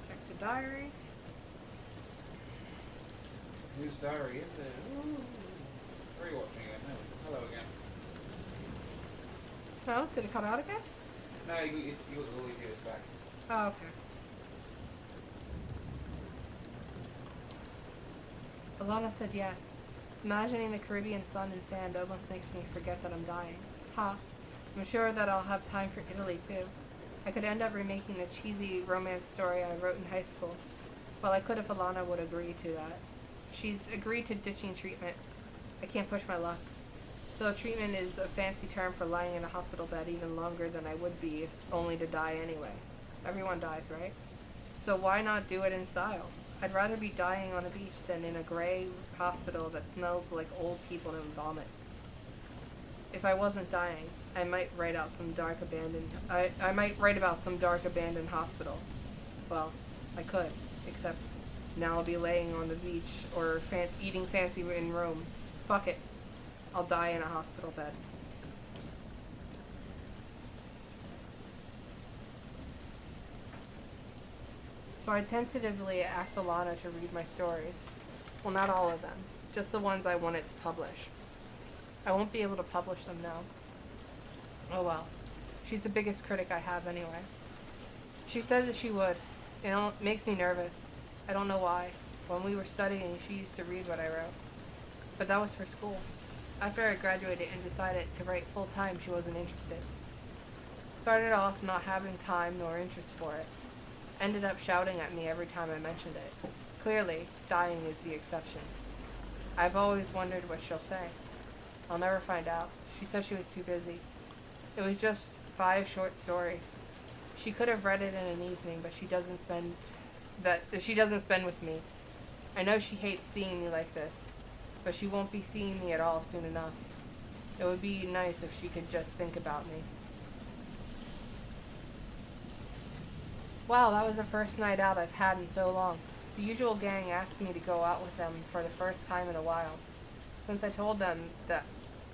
Speaker 1: Check the diary.
Speaker 2: Whose diary is it? Ooh. Rewatching it. No. Hello again.
Speaker 1: Oh, did it cut out again?
Speaker 2: No, you all you do is back.
Speaker 1: Oh, okay. Alana said yes. Imagining the Caribbean sun and sand almost makes me forget that I'm dying. Ha. I'm sure that I'll have time for Italy too. I could end up remaking the cheesy romance story I wrote in high school. Well, I could if Alana would agree to that. She's agreed to ditching treatment. I can't push my luck. Though treatment is a fancy term for lying in a hospital bed even longer than I would be, if only to die anyway. Everyone dies, right? So why not do it in style? I'd rather be dying on a beach than in a gray hospital that smells like old people and vomit. If I wasn't dying, I might write out some dark abandoned. I might write about some dark abandoned hospital. Well, I could, except now I'll be laying on the beach or eating fancy in Rome. Fuck it. I'll die in a hospital bed. So I tentatively asked Alana to read my stories. Well, not all of them, just the ones I wanted to publish. I won't be able to publish them now. Oh well. She's the biggest critic I have anyway. She said that she would. It makes me nervous. I don't know why. When we were studying, she used to read what I wrote. But that was for school. After I graduated and decided to write full-time, she wasn't interested. Started off not having time nor interest for it. Ended up shouting at me every time I mentioned it. Clearly, dying is the exception. I've always wondered what she'll say. I'll never find out. She said she was too busy. It was just 5 short stories. She could have read it in an evening, but she doesn't spend with me. I know she hates seeing me like this, but she won't be seeing me at all soon enough. It would be nice if she could just think about me. Wow, that was the first night out I've had in so long. The usual gang asked me to go out with them for the first time in a while. Since I told them that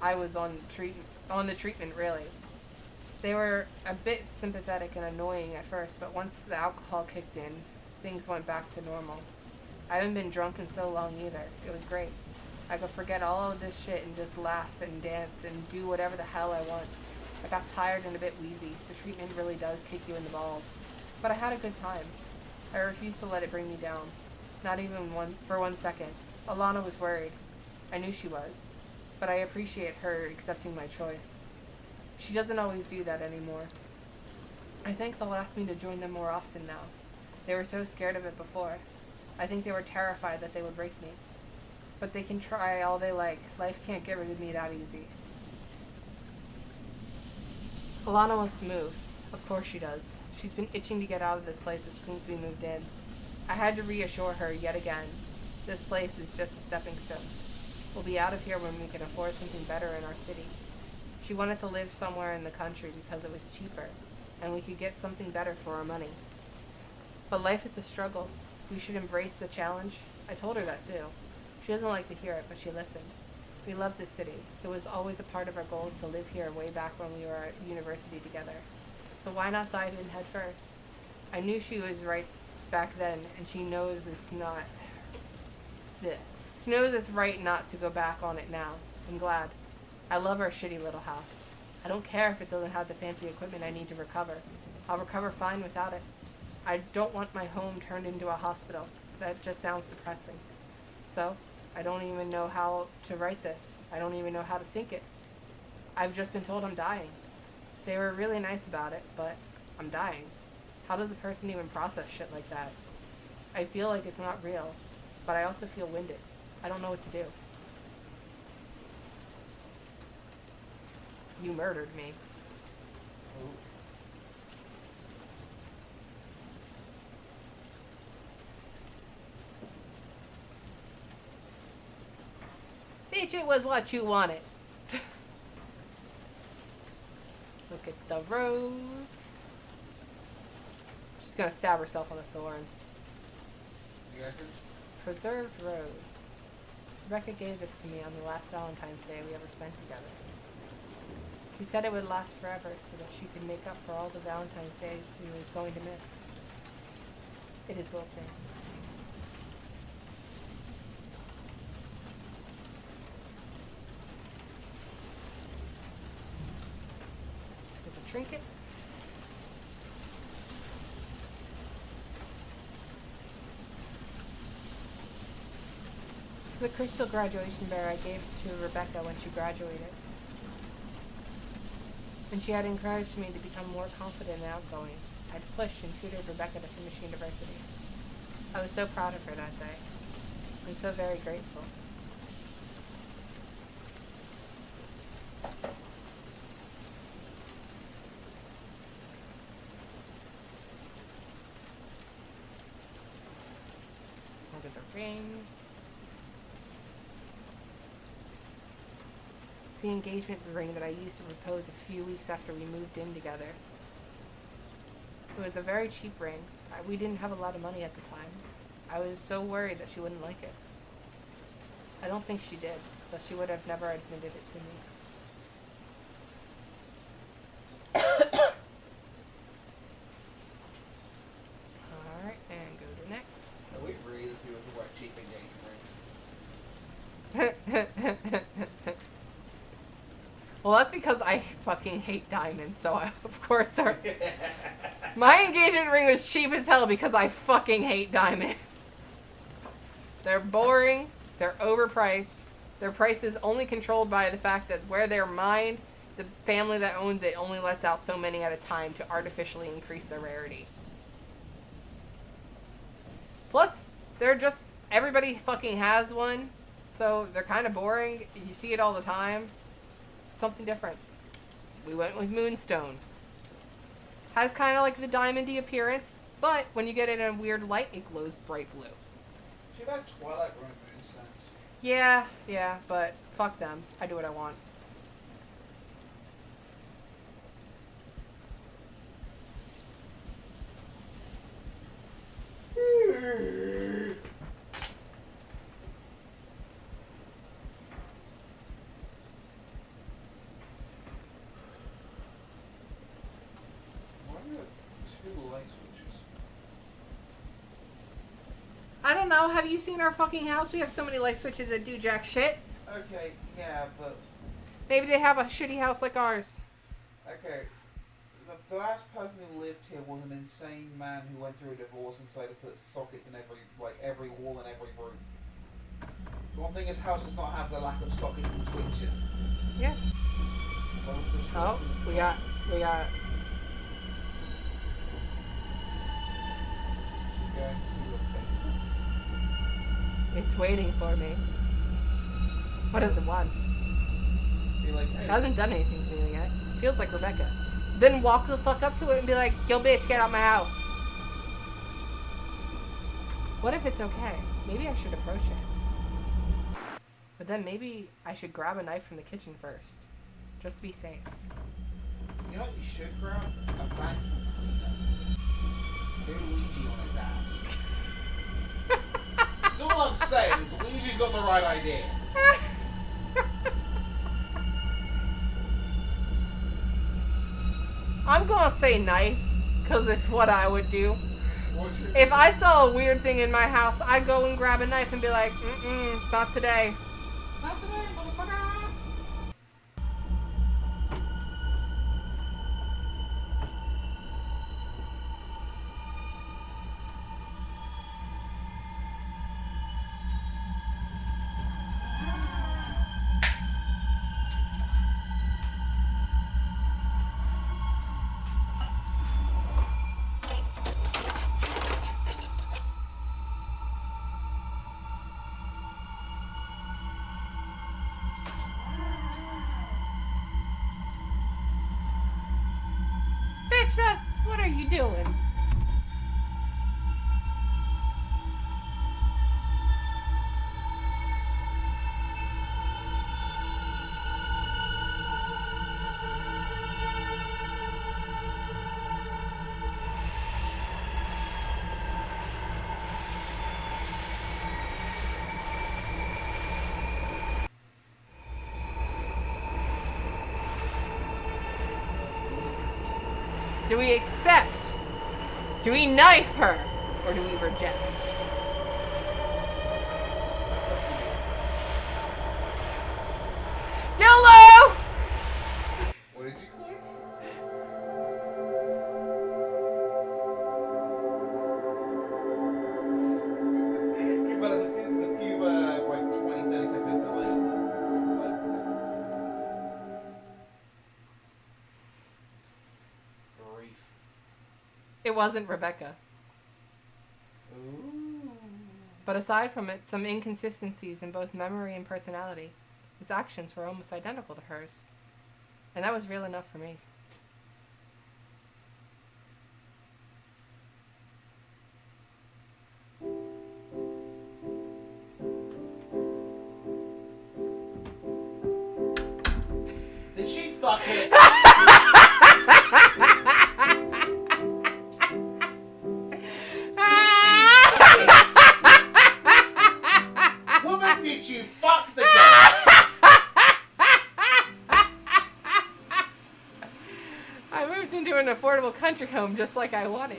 Speaker 1: I was on the treatment, really. They were a bit sympathetic and annoying at first, but once the alcohol kicked in, things went back to normal. I haven't been drunk in so long either. It was great. I could forget all of this shit and just laugh and dance and do whatever the hell I want. I got tired and a bit wheezy. The treatment really does kick you in the balls. But I had a good time. I refused to let it bring me down. Not even for 1 second. Alana was worried. I knew she was. But I appreciate her accepting my choice. She doesn't always do that anymore. I think they'll ask me to join them more often now. They were so scared of it before. I think they were terrified that they would break me. But they can try all they like. Life can't get rid of me that easy. Alana wants to move. Of course she does. She's been itching to get out of this place since we moved in. I had to reassure her yet again. This place is just a stepping stone. We'll be out of here when we can afford something better in our city. She wanted to live somewhere in the country because it was cheaper, and we could get something better for our money. But life is a struggle. We should embrace the challenge. I told her that too. She doesn't like to hear it, but she listened. We love this city. It was always a part of our goals to live here way back when we were at university together. So why not dive in head first? I knew she was right back then, and she knows it's not... Blech. She knows it's right not to go back on it now. I'm glad. I love our shitty little house. I don't care if it doesn't have the fancy equipment I need to recover. I'll recover fine without it. I don't want my home turned into a hospital. That just sounds depressing. So, I don't even know how to write this. I don't even know how to think it. I've just been told I'm dying. They were really nice about it, but I'm dying. How does a person even process shit like that? I feel like it's not real, but I also feel winded. I don't know what to do. You murdered me.
Speaker 2: Oh.
Speaker 1: Bitch, it was what you wanted. Look at the rose. She's gonna stab herself on a thorn.
Speaker 2: You reckon?
Speaker 1: Preserved rose. Rebecca gave this to me on the last Valentine's Day we ever spent together. She said it would last forever so that she could make up for all the Valentine's Days she was going to miss. It is wilting. With a trinket. It's the crystal graduation bear I gave to Rebecca when she graduated. And she had encouraged me to become more confident and outgoing. I'd pushed and tutored Rebecca to finish university. I was so proud of her that day, and so very grateful. Look at the ring. The engagement ring that I used to propose a few weeks after we moved in together. It was a very cheap ring. We didn't have a lot of money at the time. I was so worried that she wouldn't like it. I don't think she did, but she would have never admitted it to me. Alright, and go to next.
Speaker 2: Are we really people who wear cheap engagement rings?
Speaker 1: Well, that's because I fucking hate diamonds, so of course my engagement ring was cheap as hell because I fucking hate diamonds. They're boring, they're overpriced, their price is only controlled by the fact that where they're mined, the family that owns it only lets out so many at a time to artificially increase their rarity. Plus, they're just, everybody fucking has one, so they're kind of boring. You see it all the time. Something different. We went with Moonstone. Has kind of like the diamondy appearance, but when you get it in a weird light, it glows bright blue.
Speaker 2: She about Twilight Room moonstones.
Speaker 1: Yeah, but fuck them. I do what I want.
Speaker 2: Why do you have two light switches?
Speaker 1: I don't know. Have you seen our fucking house? We have so many light switches that do jack shit.
Speaker 2: Okay, yeah, but
Speaker 1: Maybe they have a shitty house like ours.
Speaker 2: okay. The last person who lived here was an insane man who went through a divorce and decided to put sockets in every wall and every room. The one thing his house does not have the lack of sockets and switches.
Speaker 1: Yes.
Speaker 2: Well, the switch
Speaker 1: Oh, we got.
Speaker 2: Going to the basement.
Speaker 1: It's waiting for me. What does it want?
Speaker 2: Be like,
Speaker 1: It
Speaker 2: hey,
Speaker 1: hasn't done anything to me yet. Feels like Rebecca. Then walk the fuck up to it and be like, yo bitch, get out my house. What if it's okay? Maybe I should approach it. But then maybe I should grab a knife from the kitchen first. Just to be safe.
Speaker 2: you know what you should grab? A vacuum cleaner. Get Luigi on his ass. That's all I'm saying is Luigi's got the right idea.
Speaker 1: I'm gonna say knife, because it's what I would do. If I saw a weird thing in my house, I'd go and grab a knife and be like, not today.
Speaker 2: Not today, motherfucker!
Speaker 1: Bitch, what are you doing? Do we accept? Do we knife her? Or do we reject? YOLO!
Speaker 2: What did you click? Okay, but there's a few, like 20, 30 seconds delay on this. Grief.
Speaker 1: It wasn't Rebecca.
Speaker 2: Ooh.
Speaker 1: But aside from it, some inconsistencies in both memory and personality. His actions were almost identical to hers. And that was real enough for me.
Speaker 2: Did she fuck it? Woman, did you fuck the ghost?
Speaker 1: I moved into an affordable country home just like I wanted.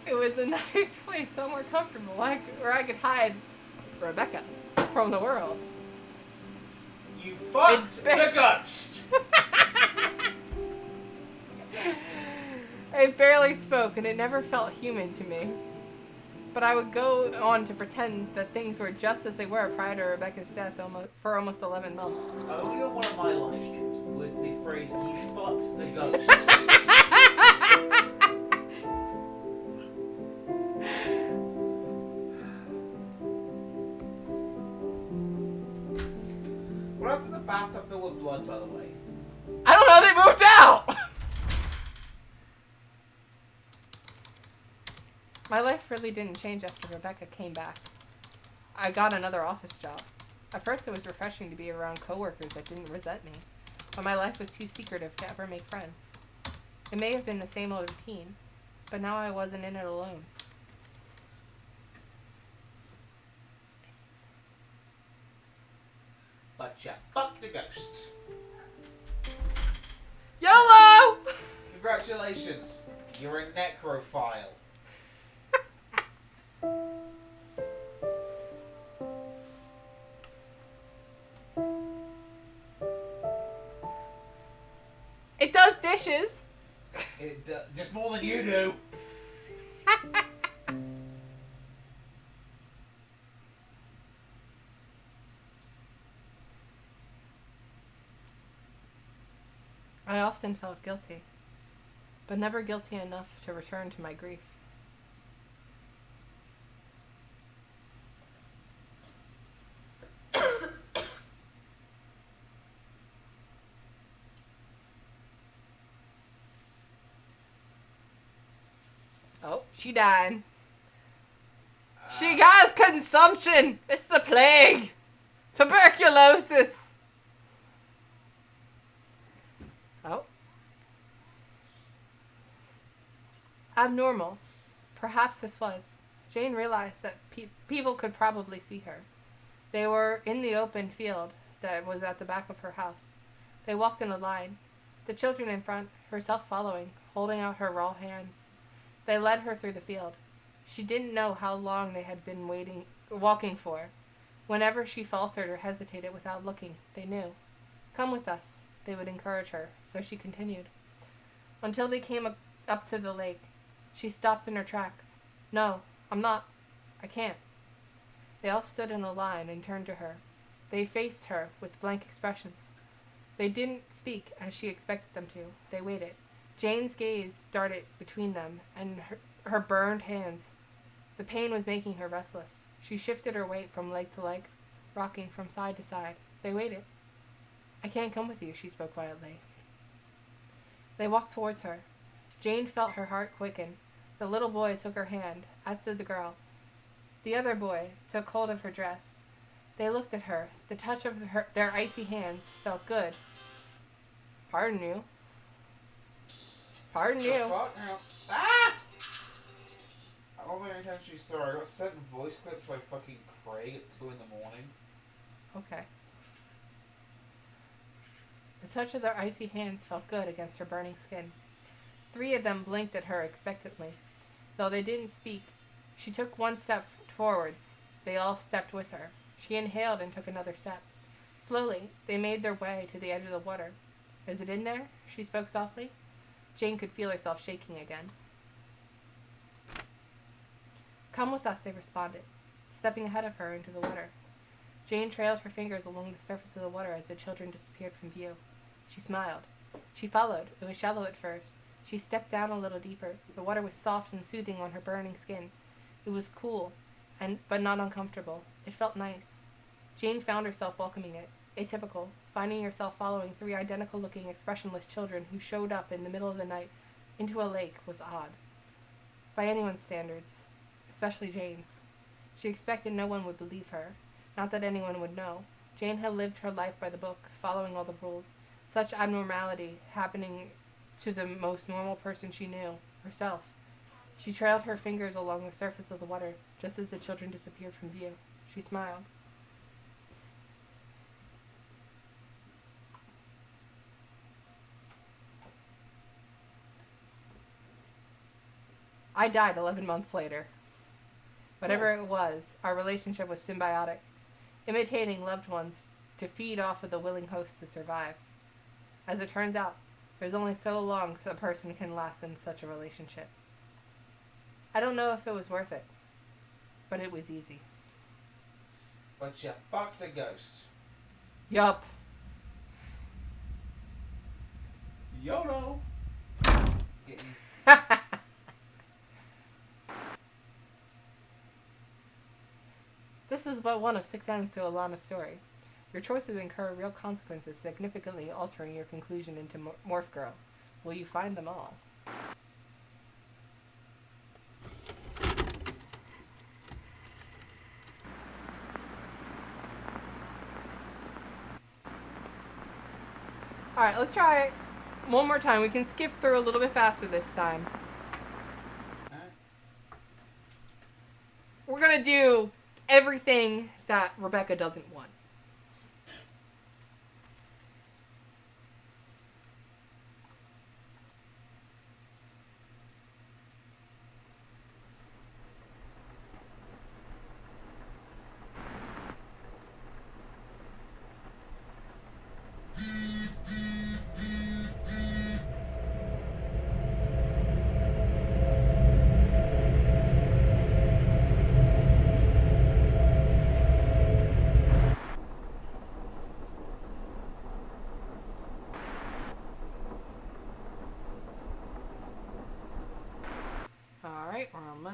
Speaker 1: It was a nice place, somewhere comfortable, where I could hide Rebecca from the world.
Speaker 2: You fucked the ghost.
Speaker 1: It barely spoke, and it never felt human to me. But I would go on to pretend that things were just as they were prior to Rebecca's death for almost 11 months.
Speaker 2: Only on one of my live streams with the phrase, you fucked the ghost. What happened to the bathtub filled with blood, by the way?
Speaker 1: I don't know, they moved out! My life really didn't change after Rebecca came back. I got another office job. At first it was refreshing to be around coworkers that didn't resent me, but my life was too secretive to ever make friends. It may have been the same old routine, but now I wasn't in it alone.
Speaker 2: But you fucked the ghost.
Speaker 1: YOLO!
Speaker 2: Congratulations, you're a necrophile.
Speaker 1: It does dishes.
Speaker 2: Just more than you do.
Speaker 1: I often felt guilty, but never guilty enough to return to my grief. Oh, she died. She has consumption! It's the plague! Tuberculosis! Oh. Abnormal. Perhaps this was. Jane realized that people could probably see her. They were in the open field that was at the back of her house. They walked in a line. The children in front, herself following, holding out her raw hands. They led her through the field. She didn't know how long they had been walking for. Whenever she faltered or hesitated without looking, they knew. Come with us, they would encourage her, so she continued. Until they came up to the lake. She stopped in her tracks. No, I'm not. I can't. They all stood in a line and turned to her. They faced her with blank expressions. They didn't speak as she expected them to. They waited. Jane's gaze darted between them and her burned hands. The pain was making her restless. She shifted her weight from leg to leg, rocking from side to side. They waited. I can't come with you, she spoke quietly. They walked towards her. Jane felt her heart quicken. The little boy took her hand, as did the girl. The other boy took hold of her dress. They looked at her. The touch of their icy hands felt good. Pardon you. Pardon you.
Speaker 2: Fuck now. Ah! I don't think anytime she's sorry. I got sent voice clips by fucking Craig at 2 in the morning.
Speaker 1: Okay. The touch of their icy hands felt good against her burning skin. 3 of them blinked at her expectantly. Though they didn't speak, she took one step forwards. They all stepped with her. She inhaled and took another step. Slowly, they made their way to the edge of the water. Is it in there? She spoke softly. Jane could feel herself shaking again. Come with us, they responded, stepping ahead of her into the water. Jane trailed her fingers along the surface of the water as the children disappeared from view. She smiled. She followed. It was shallow at first. She stepped down a little deeper. The water was soft and soothing on her burning skin. It was cool, but not uncomfortable. It felt nice. Jane found herself welcoming it. Atypical, finding yourself following 3 identical-looking, expressionless children who showed up in the middle of the night into a lake was odd. By anyone's standards, especially Jane's. She expected no one would believe her, not that anyone would know. Jane had lived her life by the book, following all the rules. Such abnormality happening to the most normal person she knew, herself. She trailed her fingers along the surface of the water, just as the children disappeared from view. She smiled. I died 11 months later. Whatever it was, our relationship was symbiotic, imitating loved ones to feed off of the willing host to survive. As it turns out, there's only so long a person can last in such a relationship. I don't know if it was worth it, but it was easy.
Speaker 2: But you fucked a ghost.
Speaker 1: Yup.
Speaker 2: YOLO. Get you.
Speaker 1: This is but one of 6 ends to Alana's story. Your choices incur real consequences, significantly altering your conclusion into Morph Girl. Will you find them all? Alright, let's try it one more time. We can skip through a little bit faster this time. We're gonna do everything that Rebecca doesn't want.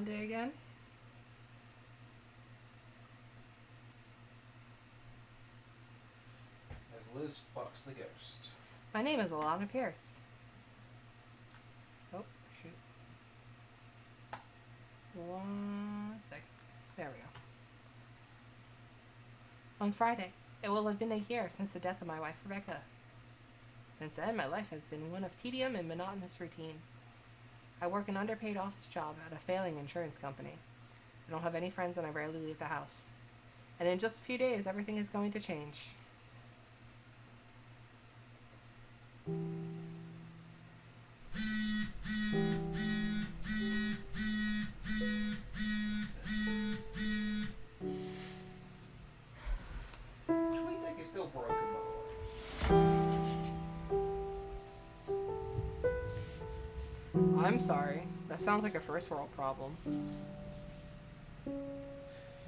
Speaker 1: Monday again.
Speaker 2: As Liz fucks the ghost.
Speaker 1: My name is Alana Pierce. Oh, shoot. 1 second. There we go. On Friday, it will have been a year since the death of my wife, Rebecca. Since then, my life has been one of tedium and monotonous routine. I work an underpaid office job at a failing insurance company. I don't have any friends and I rarely leave the house. And in just a few days, everything is going to change.
Speaker 2: Tweet deck is still broken, by the way.
Speaker 1: I'm sorry. That sounds like a first world problem.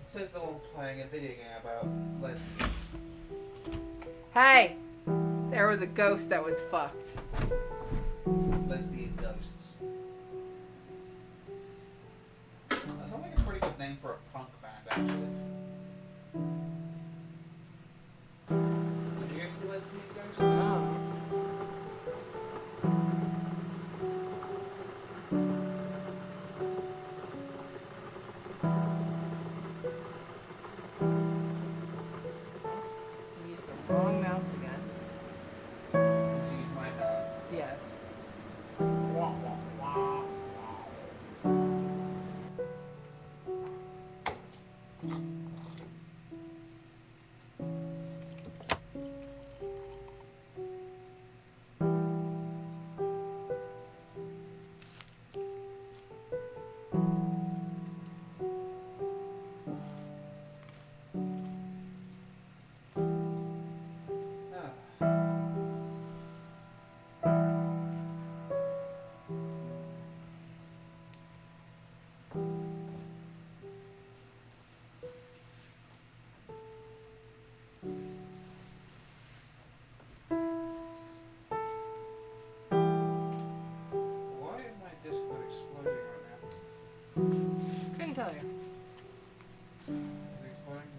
Speaker 2: Says the one playing a video game about lesbians.
Speaker 1: Hey! There was a ghost that was fucked.
Speaker 2: Lesbian ghosts. That sounds like a pretty good name for a punk band, actually. Would you guys see lesbian ghosts?
Speaker 1: Oh. We used the wrong mouse again.
Speaker 2: Just use my mouse.
Speaker 1: Yes.
Speaker 2: Wah, wah, wah, wah. Why is my Discord exploding right now?
Speaker 1: Couldn't tell you.
Speaker 2: Is it exploding?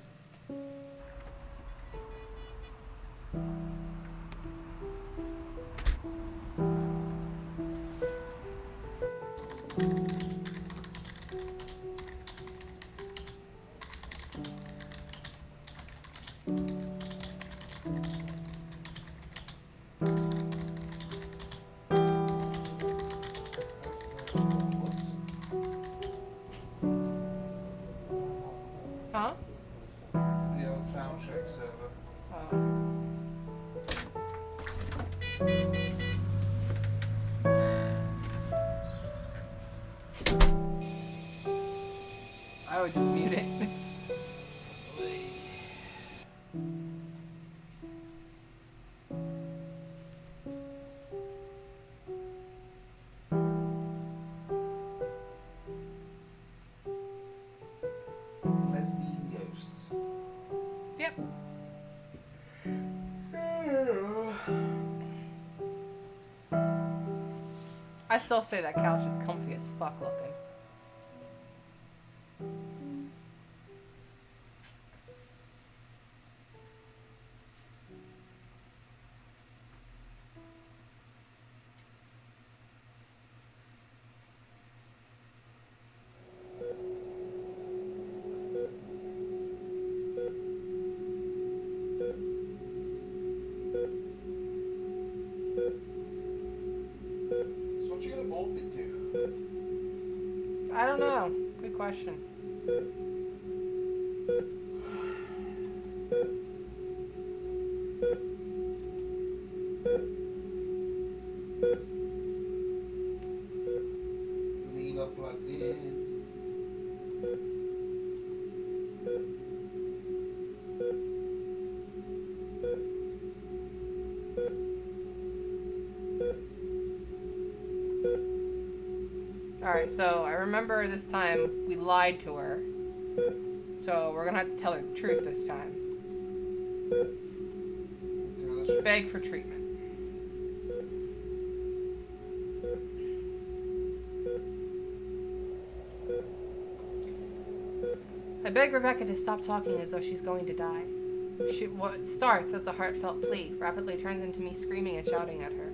Speaker 1: Huh?
Speaker 2: It's the old soundcheck server.
Speaker 1: I would just mute it.
Speaker 2: Lesbian ghosts.
Speaker 1: Yep. I still say that couch is comfy as fuck looking.
Speaker 2: So what you gonna morph into?
Speaker 1: I don't know. Good question.
Speaker 2: Leave her plugged in.
Speaker 1: Alright, so I remember this time we lied to her. So we're gonna have to tell her the truth this time. Beg for treatment. I beg Rebecca to stop talking as though she's going to die. What starts as a heartfelt plea rapidly turns into me screaming and shouting at her.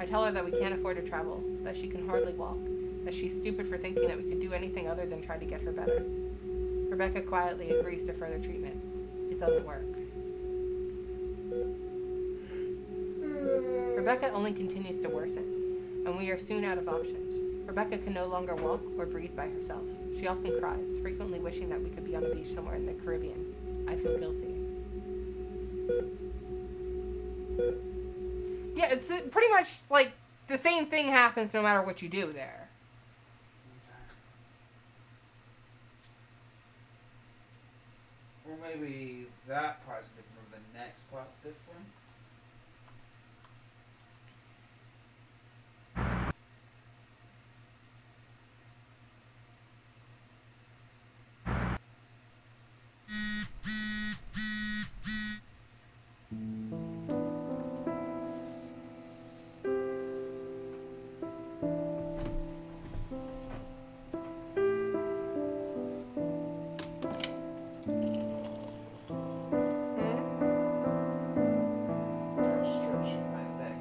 Speaker 1: I tell her that we can't afford to travel, that she can hardly walk, that she's stupid for thinking that we could do anything other than try to get her better. Rebecca quietly agrees to further treatment. It doesn't work. Rebecca only continues to worsen, and we are soon out of options. Rebecca can no longer walk or breathe by herself. She often cries, frequently wishing that we could be on a beach somewhere in the Caribbean. I feel guilty. Yeah, it's pretty much like the same thing happens no matter what you do there.
Speaker 2: Or maybe that part's different, or the next part's different. Stretching my leg.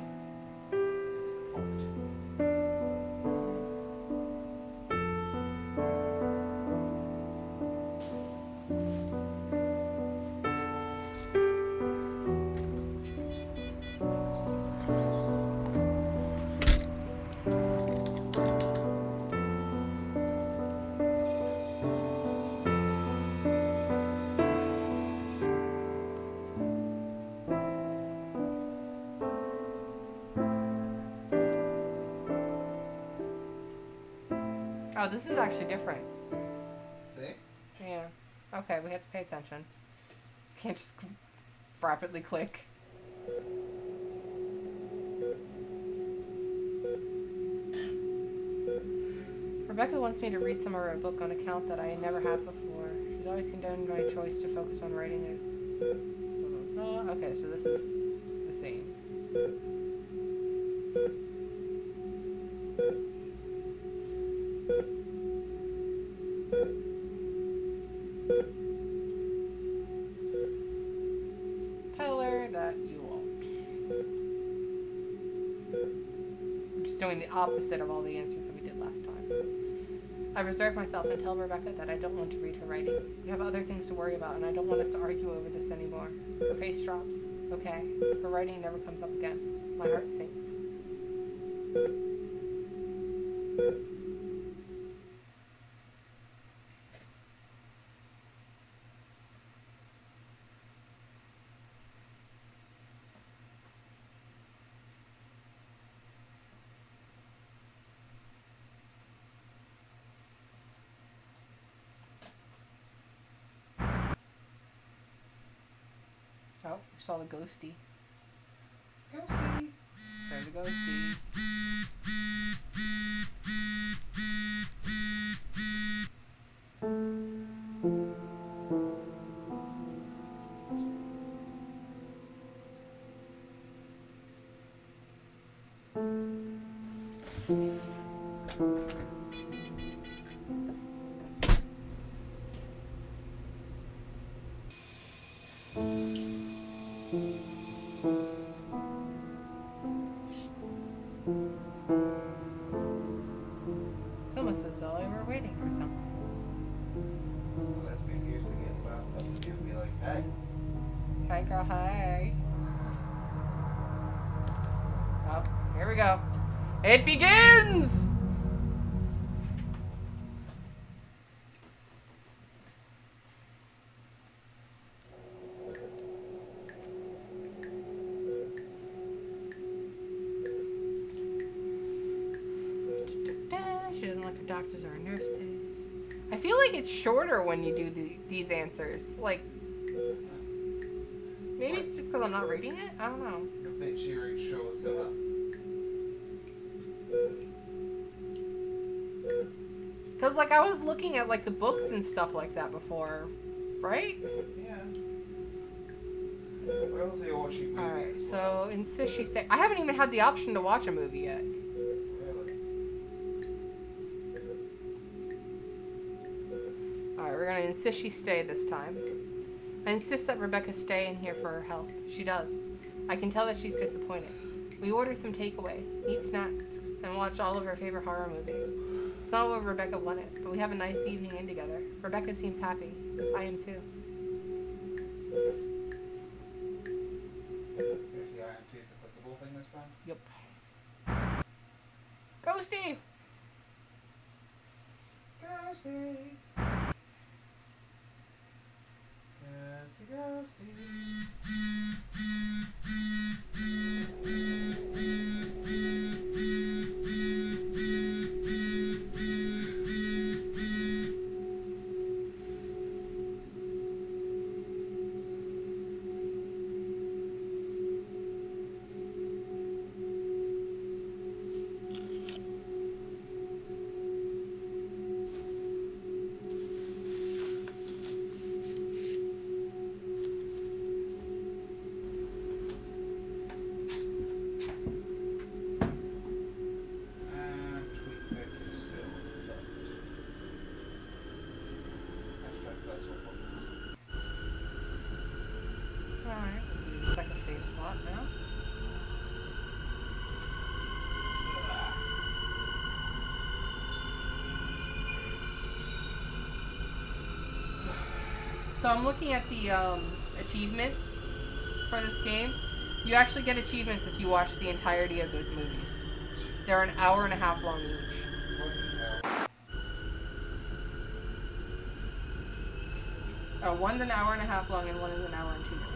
Speaker 1: Oh, this is actually different.
Speaker 2: See?
Speaker 1: Yeah. Okay, we have to pay attention. Can't just rapidly click. Rebecca wants me to read some of her book on account that I never have before. She's always condemned my choice to focus on writing it. Okay, so this is the same. Tell her that you won't. I'm just doing the opposite of all the answers that we did last time. I reserve myself and tell Rebecca that I don't want to read her writing. We have other things to worry about, and I don't want us to argue over this anymore. Her face drops. Okay. Her writing never comes up again. My heart sinks. Oh, we saw the ghosty.
Speaker 2: Ghosty.
Speaker 1: There's the ghosty. It's almost as though I were waiting for something.
Speaker 2: Well, that's been years to get about. Give me like, hey.
Speaker 1: Hey girl, hey. Oh, here we go. It begins! She doesn't like her doctors or her nurse days. I feel like it's shorter when you do these answers. Like, maybe it's just because I'm not reading it? I don't know.
Speaker 2: The bit she wrote shows so up.
Speaker 1: Because, like, I was looking at, like, the books and stuff like that before, right?
Speaker 2: Yeah. Where else are you watching movies?
Speaker 1: Alright,
Speaker 2: as
Speaker 1: so
Speaker 2: well?
Speaker 1: insist she say. I haven't even had the option to watch a movie yet.
Speaker 2: Really?
Speaker 1: Alright, we're gonna insist she stay this time. I insist that Rebecca stay in here for her health. She does. I can tell that she's disappointed. We order some takeaway, eat snacks, and watch all of her favorite horror movies. It's not what Rebecca wanted, but we have a nice evening in together. Rebecca seems happy. I am too.
Speaker 2: Here's the item to use the clickable thing this time.
Speaker 1: Yep. Ghosty!
Speaker 2: Ghosty! Ghosty, ghosty.
Speaker 1: So I'm looking at the achievements for this game. You actually get achievements if you watch the entirety of those movies. They're an hour and a half long each. One's an hour and a half long and one is an hour and 2 minutes.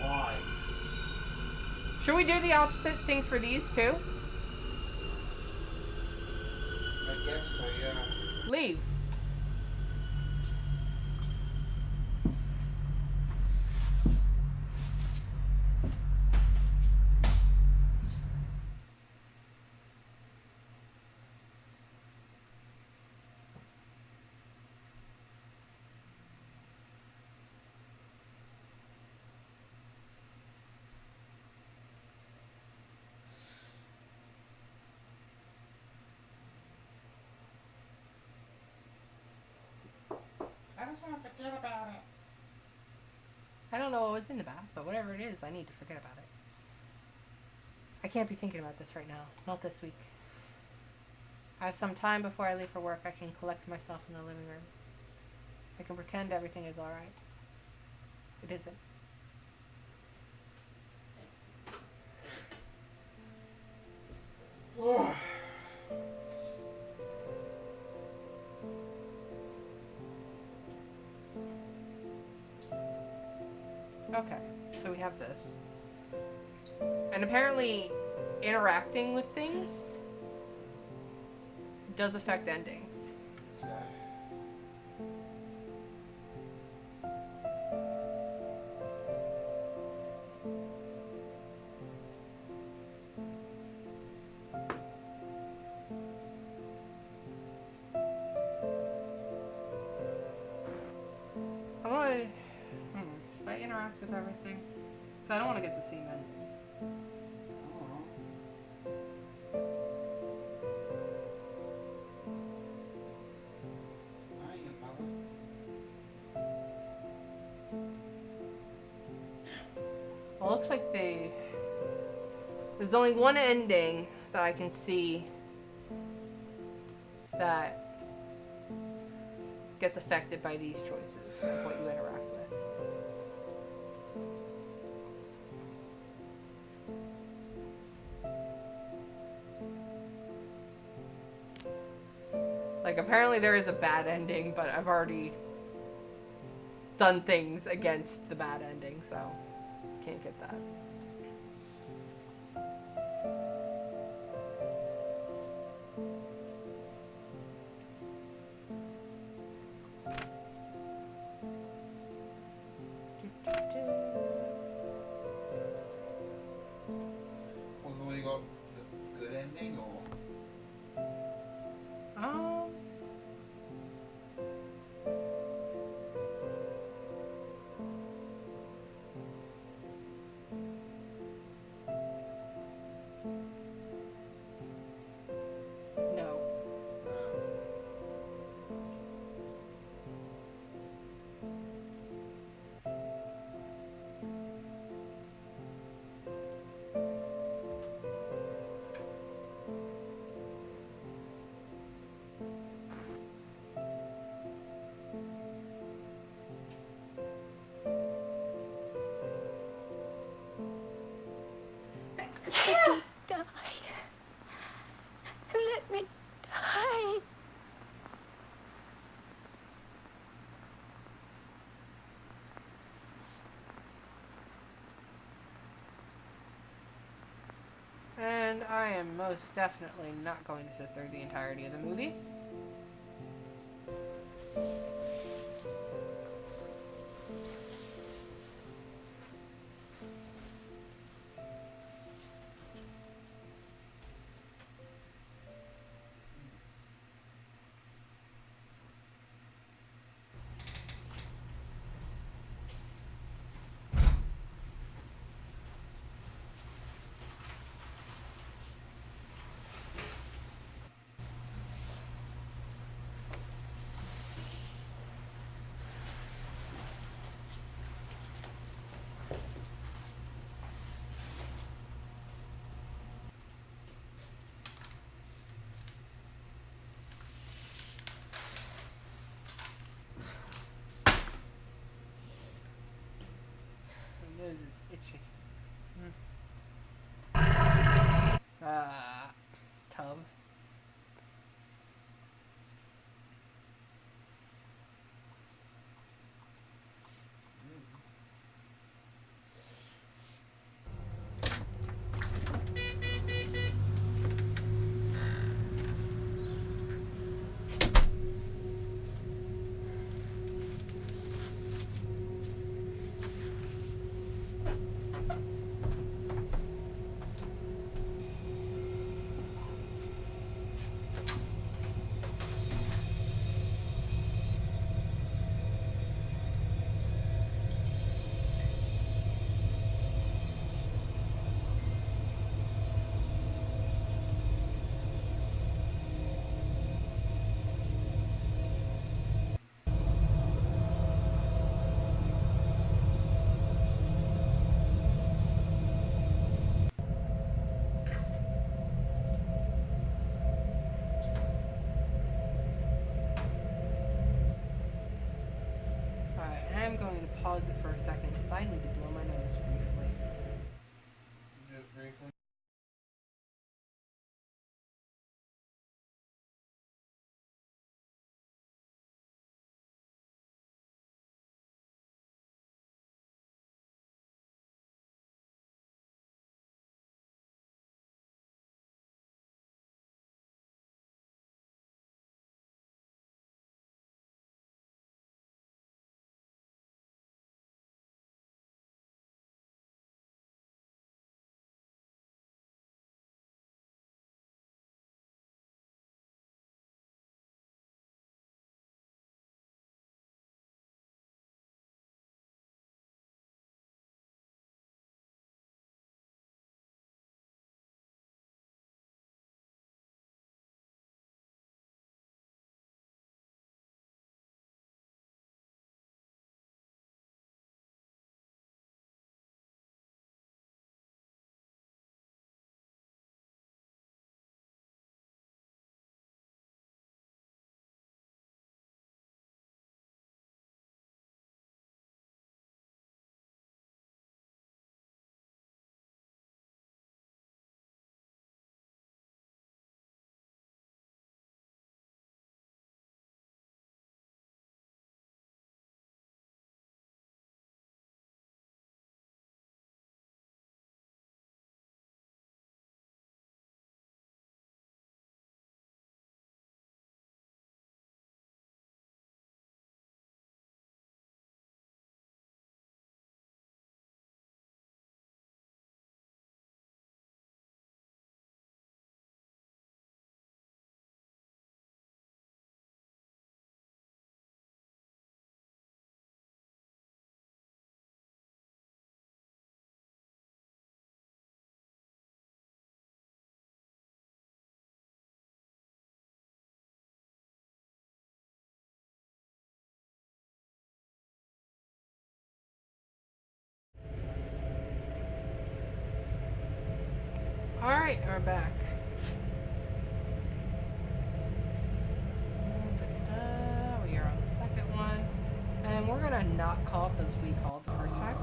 Speaker 2: Why?
Speaker 1: Should we do the opposite things for these too?
Speaker 2: I guess so, yeah.
Speaker 1: Leave.
Speaker 2: I just want to forget about it.
Speaker 1: I don't know what was in the bath, but whatever it is, I need to forget about it. I can't be thinking about this right now. Not this week. I have some time before I leave for work. I can collect myself in the living room. I can pretend everything is alright. It isn't. Okay, so we have this. And apparently, interacting with things does affect endings.
Speaker 2: Okay.
Speaker 1: I want to... Should I interact with everything? 'Cause I don't want to get the same ending. Well, it looks like there's only one ending that I can see that gets affected by these choices of what you interact with. Like, apparently there is a bad ending, but I've already done things against the bad ending, so can't get that.
Speaker 2: Was the one you got the good ending, or?
Speaker 1: And I am most definitely not going to sit through the entirety of the movie. My nose is itchy. Tub. Alright, I'm going to pause it for a second because I need to blow my nose briefly.
Speaker 2: Just briefly.
Speaker 1: Alright, we're back. We are on the second one. And we're gonna not call it as we called the first time.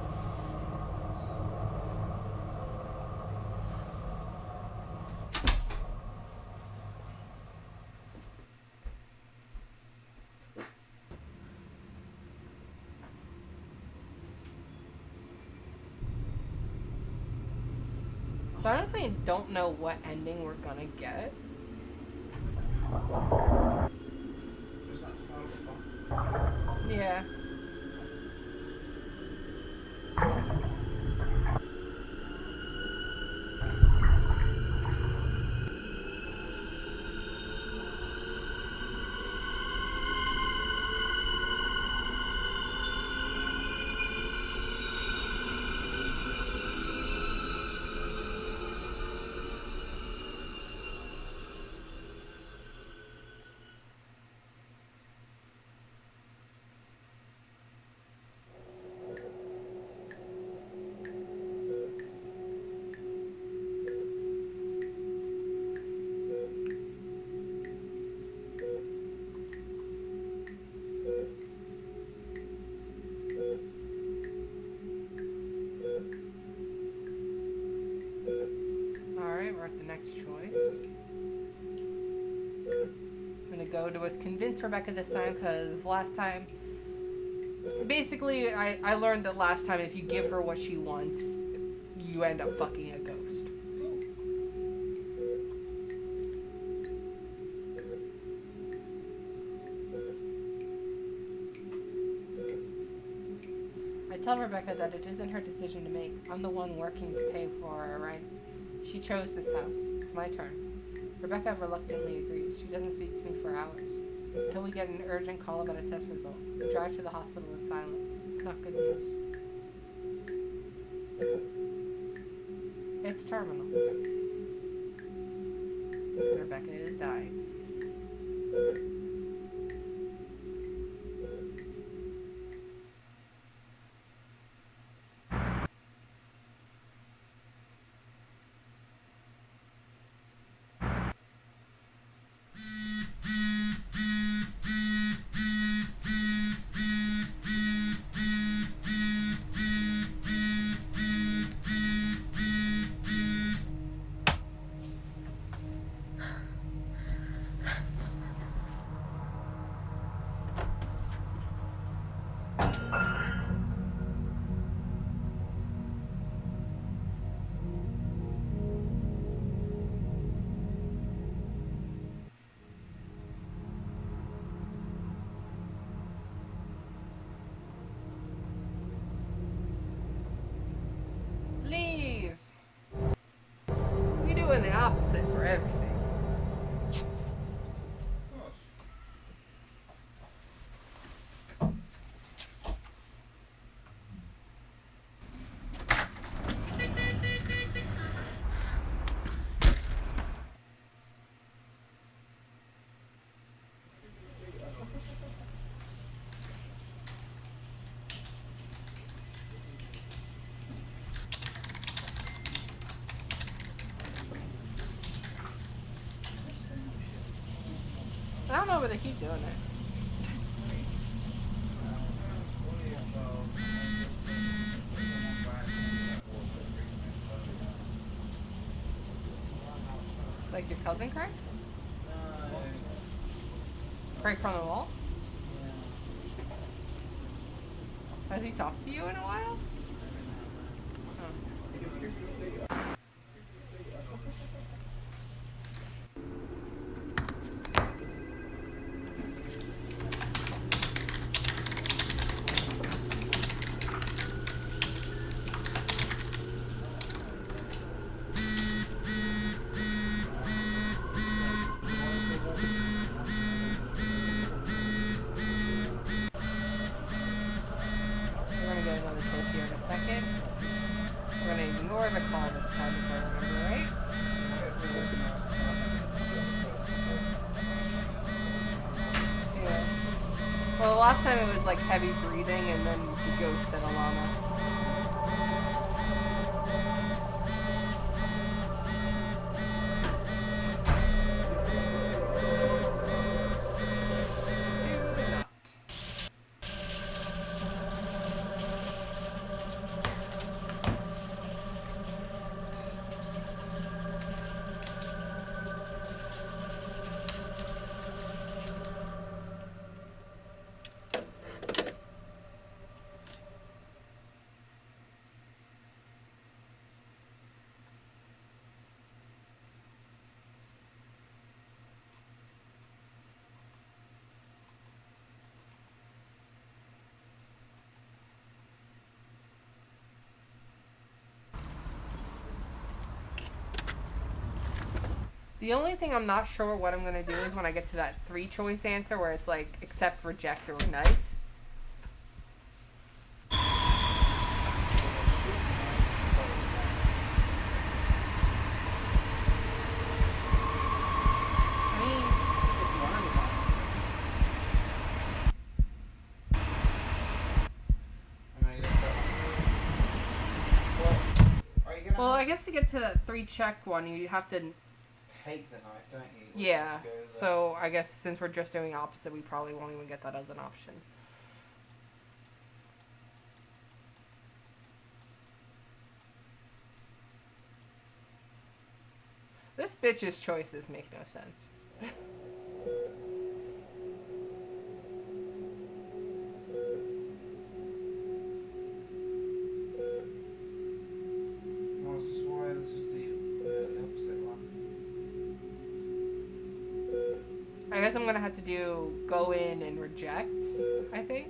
Speaker 1: So honestly, I don't know what ending we're gonna get.
Speaker 2: Just that's part of the fun.
Speaker 1: Yeah. Alright, we're at the next choice. I'm gonna go to with convince Rebecca this time because last time, basically, I learned that last time if you give her what she wants, you end up fucking a ghost. I tell Rebecca that it isn't her decision to make. I'm the one working to pay for her rent. She chose this house. It's my turn. Rebecca reluctantly agrees. She doesn't speak to me for hours. Until we get an urgent call about a test result. We drive to the hospital in silence. It's not good news. It's terminal. Rebecca is dying. Leave! We doing the opposite for everything. I don't know, but they keep doing it. Like your cousin Craig? Craig from the wall? Has he talked to you in a while? We're gonna get another choice here in a second. We're gonna ignore the call this time if I remember right. Yeah. Well, the last time it was like heavy breathing and then the ghost said Alana. The only thing I'm not sure what I'm going to do is when I get to that 3-choice answer where it's like accept, reject, or knife. I mean,
Speaker 2: It's one of them. And I guess that one. Well, are you gonna
Speaker 1: well, I guess to get to that 3-check one, you have to.
Speaker 2: take the knife, don't you? Or
Speaker 1: Yeah.
Speaker 2: just go there?
Speaker 1: So I guess since we're just doing opposite, we probably won't even get that as an option. This bitch's choices make no sense.
Speaker 2: No, this is why this is the opposite one.
Speaker 1: I guess I'm gonna have to do go in and reject, I think.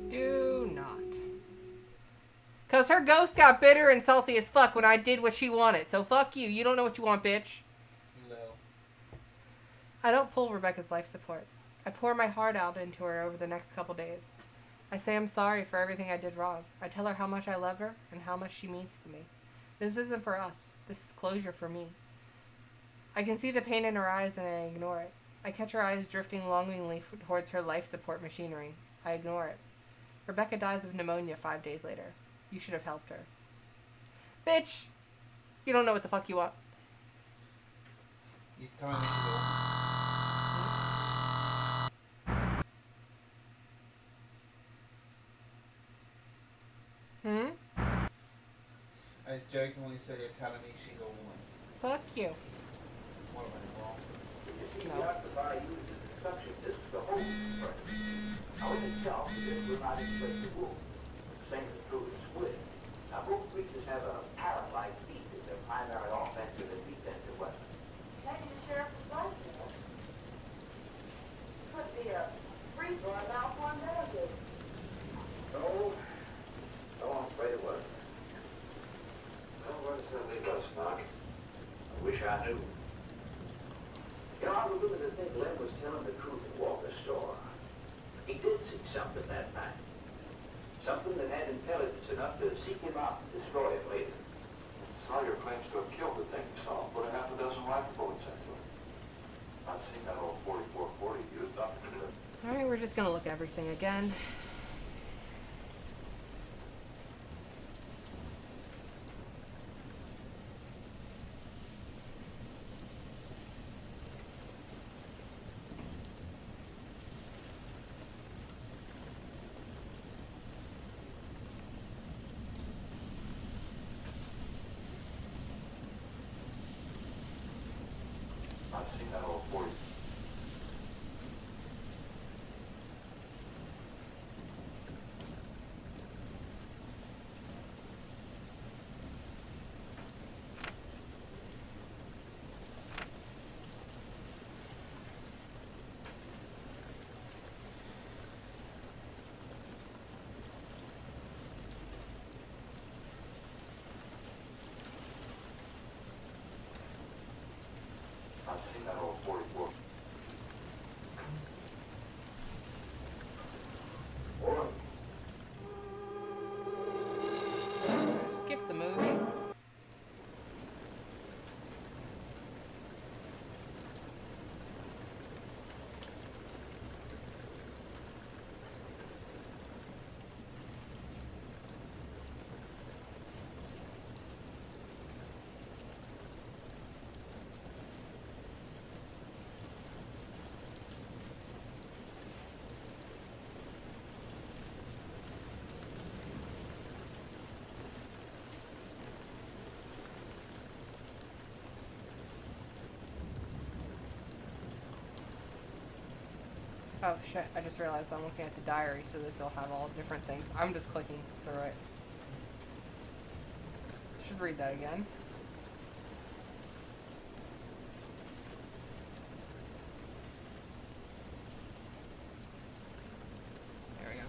Speaker 1: Do not. Because her ghost got bitter and salty as fuck when I did what she wanted. So fuck you. You don't know what you want, bitch.
Speaker 2: No.
Speaker 1: I don't pull Rebecca's life support. I pour my heart out into her over the next couple days. I say I'm sorry for everything I did wrong. I tell her how much I love her and how much she means to me. This isn't for us. This is closure for me. I can see the pain in her eyes and I ignore it. I catch her eyes drifting longingly towards her life support machinery. I ignore it. Rebecca dies of pneumonia 5 days later. You should have helped her. Bitch! You don't know what the fuck you want.
Speaker 2: You telling me to go? I was joking when you said you're telling me she's a woman.
Speaker 1: Fuck you.
Speaker 2: What am I wrong?
Speaker 4: You see,
Speaker 1: No.
Speaker 4: we have to buy you the suction disc to hold it first. Now, in itself, the disc will not inflate the wound. The same is true with squid. Now, both creatures have a parrot-like beak as their primary offensive and defensive weapon.
Speaker 8: Maybe the sheriff would like that. Could be a freezer or a malformed relative.
Speaker 4: No, I'm afraid it wasn't.
Speaker 5: Well, where does that leave us, Knock?
Speaker 4: I wish I knew. You know, I was looking to think Len was telling the truth at Walker's store. He did see something that night. Something that had intelligence enough to seek him out and destroy him later.
Speaker 5: Sawyer claims to have killed the thing he saw, put a half a dozen rifle bullets into it. I've seen that old 4440 used up to the...
Speaker 1: Alright, we're just gonna look at everything again.
Speaker 5: I've seen that old 40. I've seen that old 44.
Speaker 1: Skip the movie. Oh shit, I just realized I'm looking at the diary, so this will have all different things. I'm just clicking through it. Should read that again. There we go.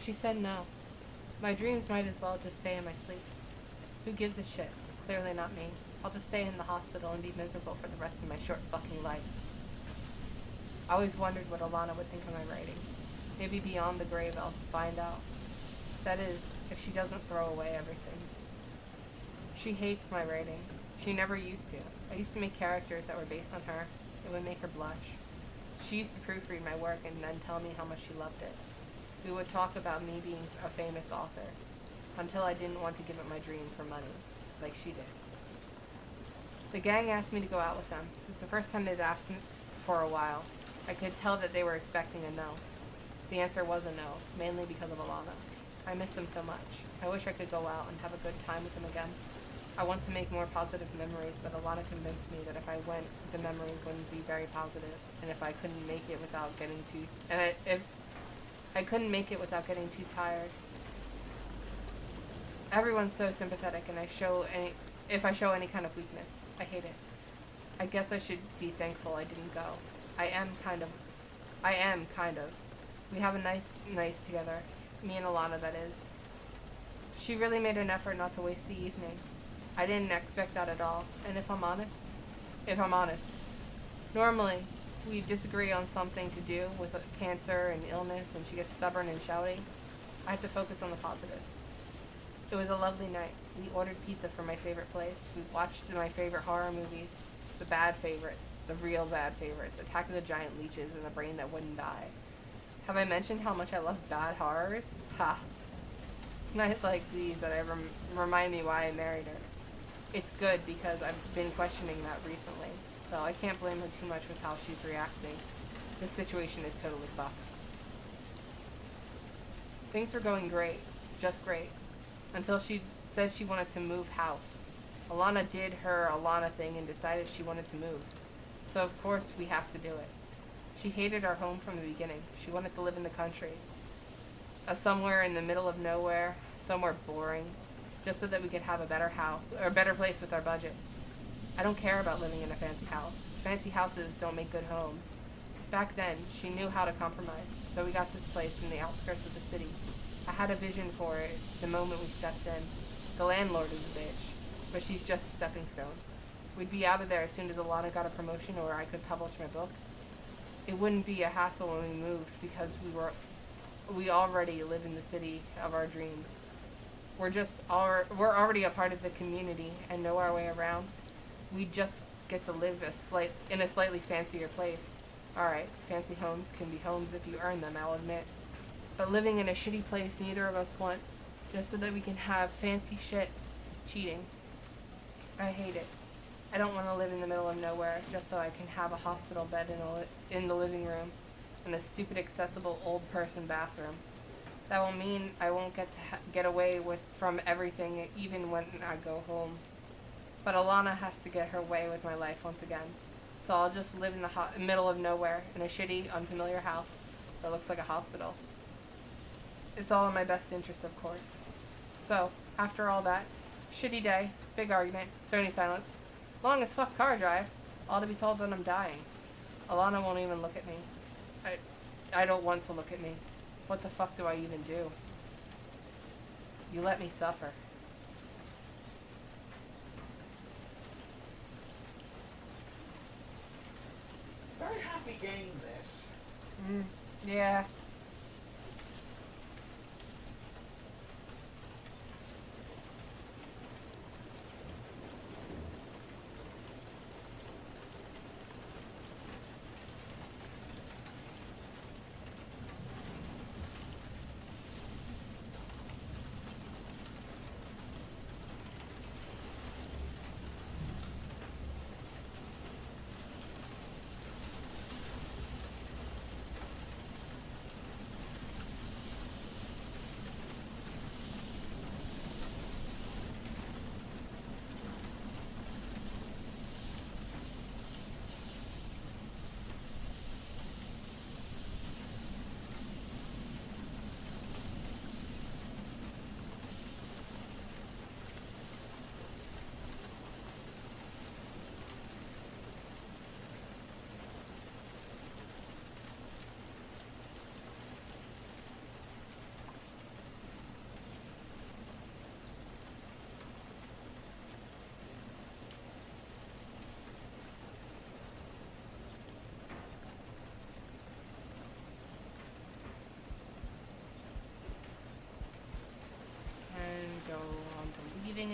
Speaker 1: She said no. My dreams might as well just stay in my sleep. Who gives a shit? Clearly not me. I'll just stay in the hospital and be miserable for the rest of my short fucking life. I always wondered what Alana would think of my writing. Maybe beyond the grave I'll find out. That is, if she doesn't throw away everything. She hates my writing. She never used to. I used to make characters that were based on her. It would make her blush. She used to proofread my work and then tell me how much she loved it. We would talk about me being a famous author, until I didn't want to give up my dream for money, like she did. The gang asked me to go out with them. It's the first time they'd asked me for a while. I could tell that they were expecting a no. The answer was a no, mainly because of Alana. I miss them so much. I wish I could go out and have a good time with them again. I want to make more positive memories, but Alana convinced me that if I went, the memories wouldn't be very positive, and if I couldn't make it without getting too... I couldn't make it without getting too tired. Everyone's so sympathetic, and if I show any kind of weakness, I hate it. I guess I should be thankful I didn't go. I am kind of. We have a nice night together. Me and Alana, that is. She really made an effort not to waste the evening. I didn't expect that at all, and if I'm honest, normally, we disagree on something to do with cancer and illness, and she gets stubborn and shouty. I have to focus on the positives. It was a lovely night. We ordered pizza from my favorite place. We watched my favorite horror movies. The bad favorites. The real bad favorites. Attack of the Giant Leeches and The Brain That Wouldn't Die. Have I mentioned how much I love bad horrors? Ha! It's nights like these that remind me why I married her. It's good because I've been questioning that recently. Though I can't blame her too much with how she's reacting. This situation is totally fucked. Things were going great. Just great. Until she said she wanted to move house. Alana did her Alana thing and decided she wanted to move. So of course we have to do it. She hated our home from the beginning. She wanted to live in the country. Somewhere in the middle of nowhere. Somewhere boring. Just so that we could have a better house. Or a better place with our budget. I don't care about living in a fancy house. Fancy houses don't make good homes. Back then, she knew how to compromise, so we got this place in the outskirts of the city. I had a vision for it the moment we stepped in. The landlord is a bitch, but she's just a stepping stone. We'd be out of there as soon as Alana got a promotion or I could publish my book. It wouldn't be a hassle when we moved because we already live in the city of our dreams. We're already a part of the community and know our way around. We just get to live in a slightly fancier place. Alright, fancy homes can be homes if you earn them, I'll admit. But living in a shitty place neither of us want, just so that we can have fancy shit, is cheating. I hate it. I don't want to live in the middle of nowhere just so I can have a hospital bed in the living room and a stupid accessible old person bathroom. That will mean I won't get away from everything even when I go home. But Alana has to get her way with my life once again. So I'll just live in the middle of nowhere in a shitty, unfamiliar house that looks like a hospital. It's all in my best interest, of course. So, after all that, shitty day, big argument, stony silence, long as fuck car drive, all to be told that I'm dying. Alana won't even look at me. I don't want to look at me. What the fuck do I even do? You let me suffer.
Speaker 2: Very happy game, this.
Speaker 1: Yeah.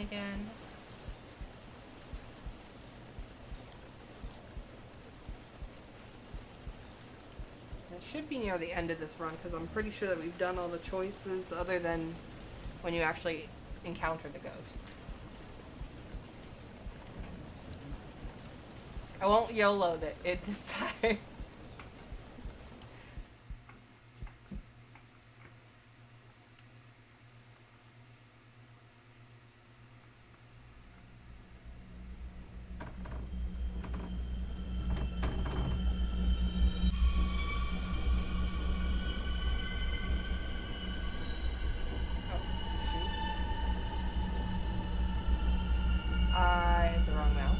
Speaker 1: again. It should be near the end of this run because I'm pretty sure that we've done all the choices other than when you actually encounter the ghost. I won't YOLO it this time. I hit the wrong mouse.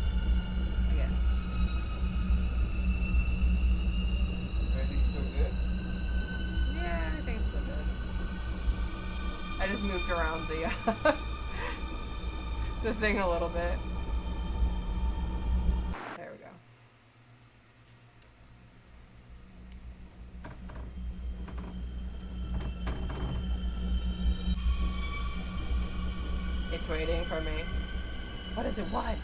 Speaker 1: Again.
Speaker 2: Everything's still good?
Speaker 1: Yeah, everything's still good. I just moved around the the thing a little bit. There we go. It's waiting for me. What is it? What?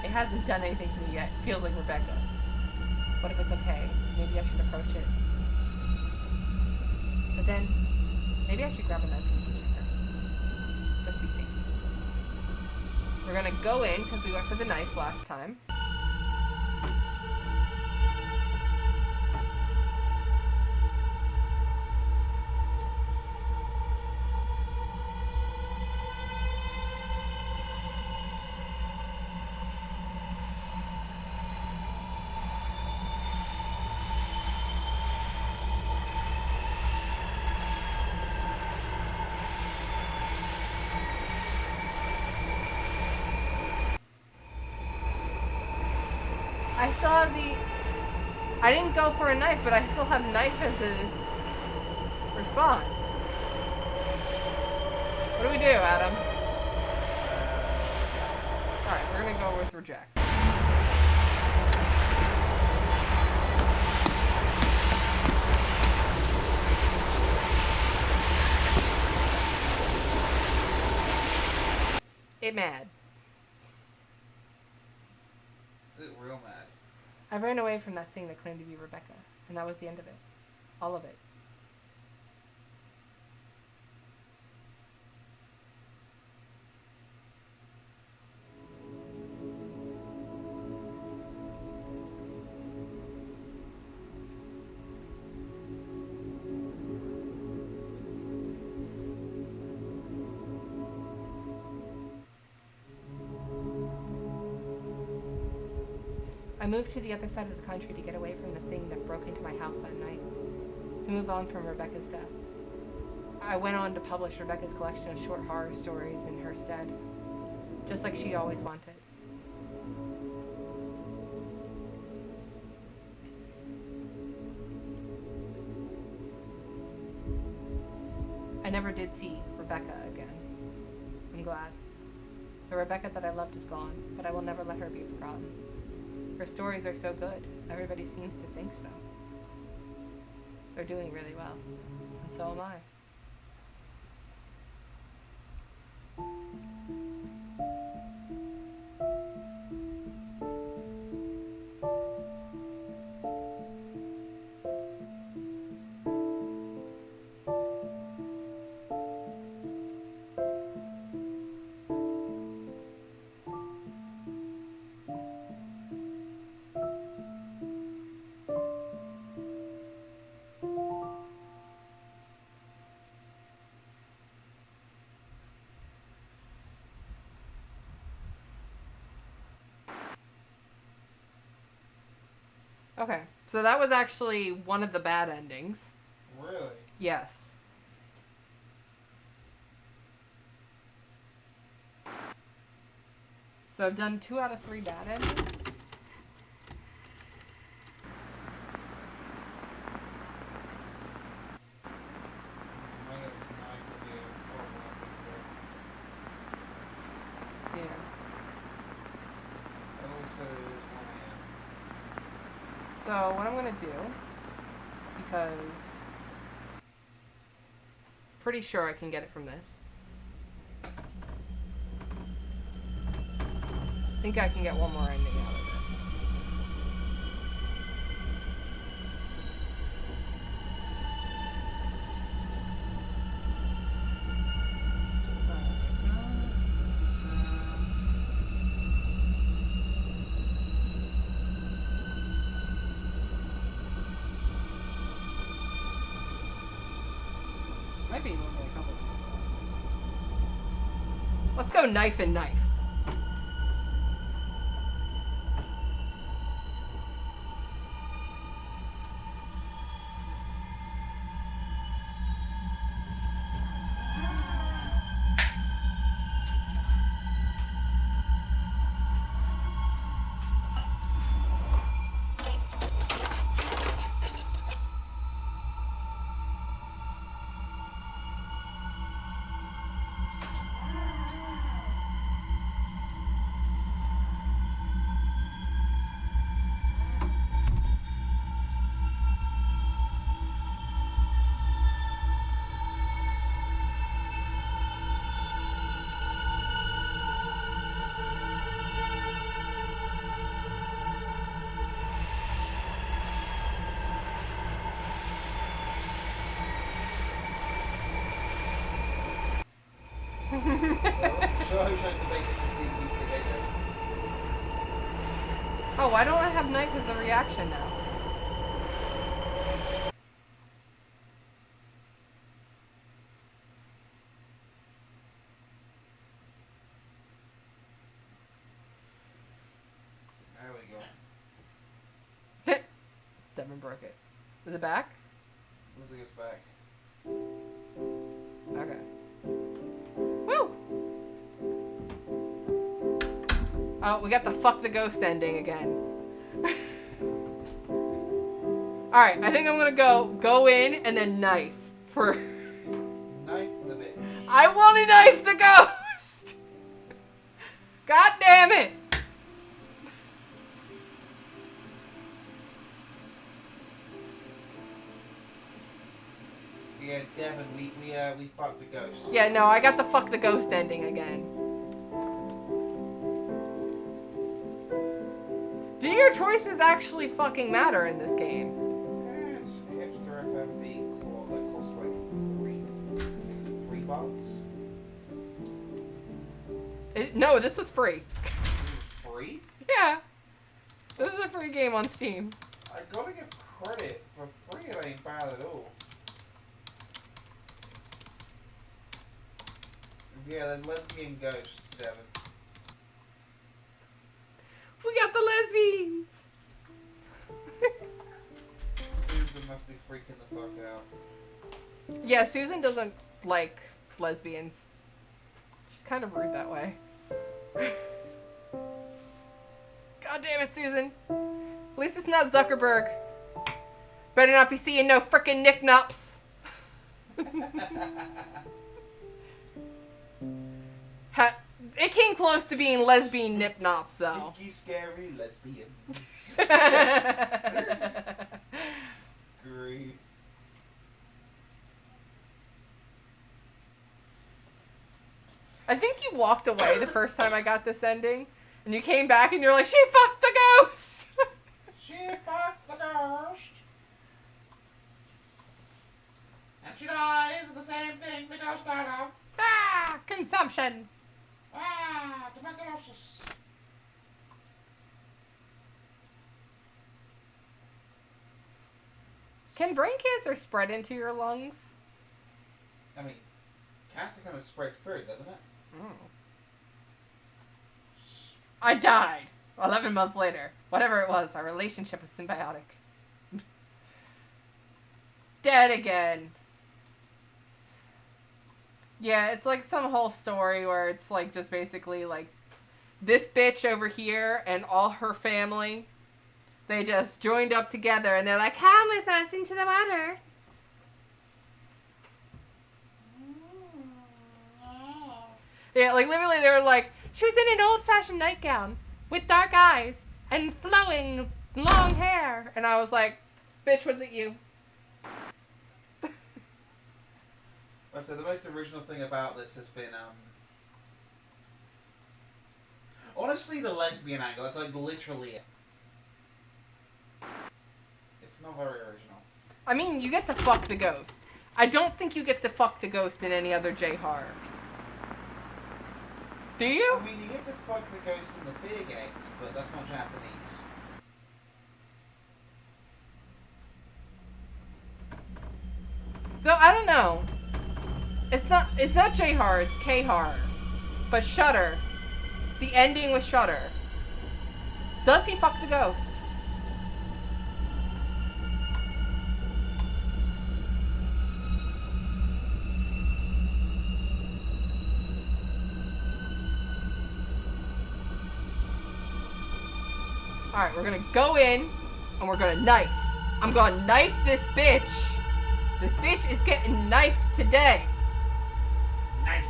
Speaker 1: It hasn't done anything to me yet. Feels like Rebecca. What if it's okay? Maybe I should approach it. But then, maybe I should grab a knife from the kitchen first. Just be safe. We're gonna go in, because we went for the knife last time. I still have the... I didn't go for a knife, but I still have knife as a response. What do we do, Adam? Alright, we're gonna go with reject. It mad.
Speaker 2: Real mad.
Speaker 1: I ran away from that thing that claimed to be Rebecca, and that was the end of it. All of it. I moved to the other side of the country to get away from the thing that broke into my house that night, to move on from Rebecca's death. I went on to publish Rebecca's collection of short horror stories in her stead, just like she always wanted. I never did see Rebecca again. I'm glad. The Rebecca that I loved is gone, but I will never let her be forgotten. Her stories are so good. Everybody seems to think so. They're doing really well. And so am I. Okay, so that was actually one of the bad endings.
Speaker 2: Really?
Speaker 1: Yes. So I've done 2 out of 3 bad endings. Yeah. So what I'm gonna do, because pretty sure I can get it from this. think I can get one more ending out of this. Might be only a couple. Let's go knife and knife.
Speaker 2: Sure, who shows the basics of CPC, AJ?
Speaker 1: Oh, why don't I have knife as a reaction now?
Speaker 2: There we go.
Speaker 1: Devin broke it. Is it back?
Speaker 2: Looks like it's back.
Speaker 1: Okay. Woo! Oh, we got the fuck the ghost ending again. Alright, I think I'm gonna go in and then knife for...
Speaker 2: Knife the bitch.
Speaker 1: I want to knife the ghost! God damn it!
Speaker 2: Yeah, Devin, we fucked the ghost.
Speaker 1: Yeah, no, I got the fuck the ghost ending again. Do your choices actually fucking matter in this game?
Speaker 2: It's hipster FMV claw that costs like $3
Speaker 1: No, this was free.
Speaker 2: Free?
Speaker 1: Yeah. This is a free game on Steam.
Speaker 2: I gotta give credit for free. It ain't bad at all. Yeah, there's lesbian ghosts, Devin.
Speaker 1: We got the lesbians!
Speaker 2: Susan must be freaking the fuck out.
Speaker 1: Yeah, Susan doesn't like lesbians. She's kind of rude that way. God damn it, Susan. At least it's not Zuckerberg. Better not be seeing no frickin' nicknops. It came close to being lesbian nipnops, though.
Speaker 2: Spooky, scary lesbians. Great.
Speaker 1: I think you walked away the first time I got this ending, and you came back and you're like, she fucked the ghost!
Speaker 2: She fucked the ghost. And she dies of the same thing the ghost died of.
Speaker 1: Ah! Consumption!
Speaker 2: Ah, tuberculosis.
Speaker 1: Can brain cancer spread into your lungs?
Speaker 2: I mean, cancer kind of spreads period, doesn't it?
Speaker 1: I died 11 months later. Whatever it was, our relationship was symbiotic. Dead again. Yeah, it's like some whole story where it's like just basically like this bitch over here and all her family. They just joined up together and they're like, come with us into the water. Yeah, like literally they were like, she was in an old-fashioned nightgown with dark eyes and flowing long hair. And I was like, bitch, was it you?
Speaker 2: So the most original thing about this has been, Honestly, the lesbian angle, it's like literally it. It's not very original.
Speaker 1: I mean, you get to fuck the ghost. I don't think you get to fuck the ghost in any other J-horror. Do you?
Speaker 2: I mean, you get to fuck the ghost in the Fear games, but that's not Japanese.
Speaker 1: Though, I don't know. It's not J-horror, it's K-horror. But Shudder, the ending with Shudder. Does he fuck the ghost? Alright, we're gonna go in and we're gonna knife. I'm gonna knife this bitch. This bitch is getting knifed today.
Speaker 2: Knife.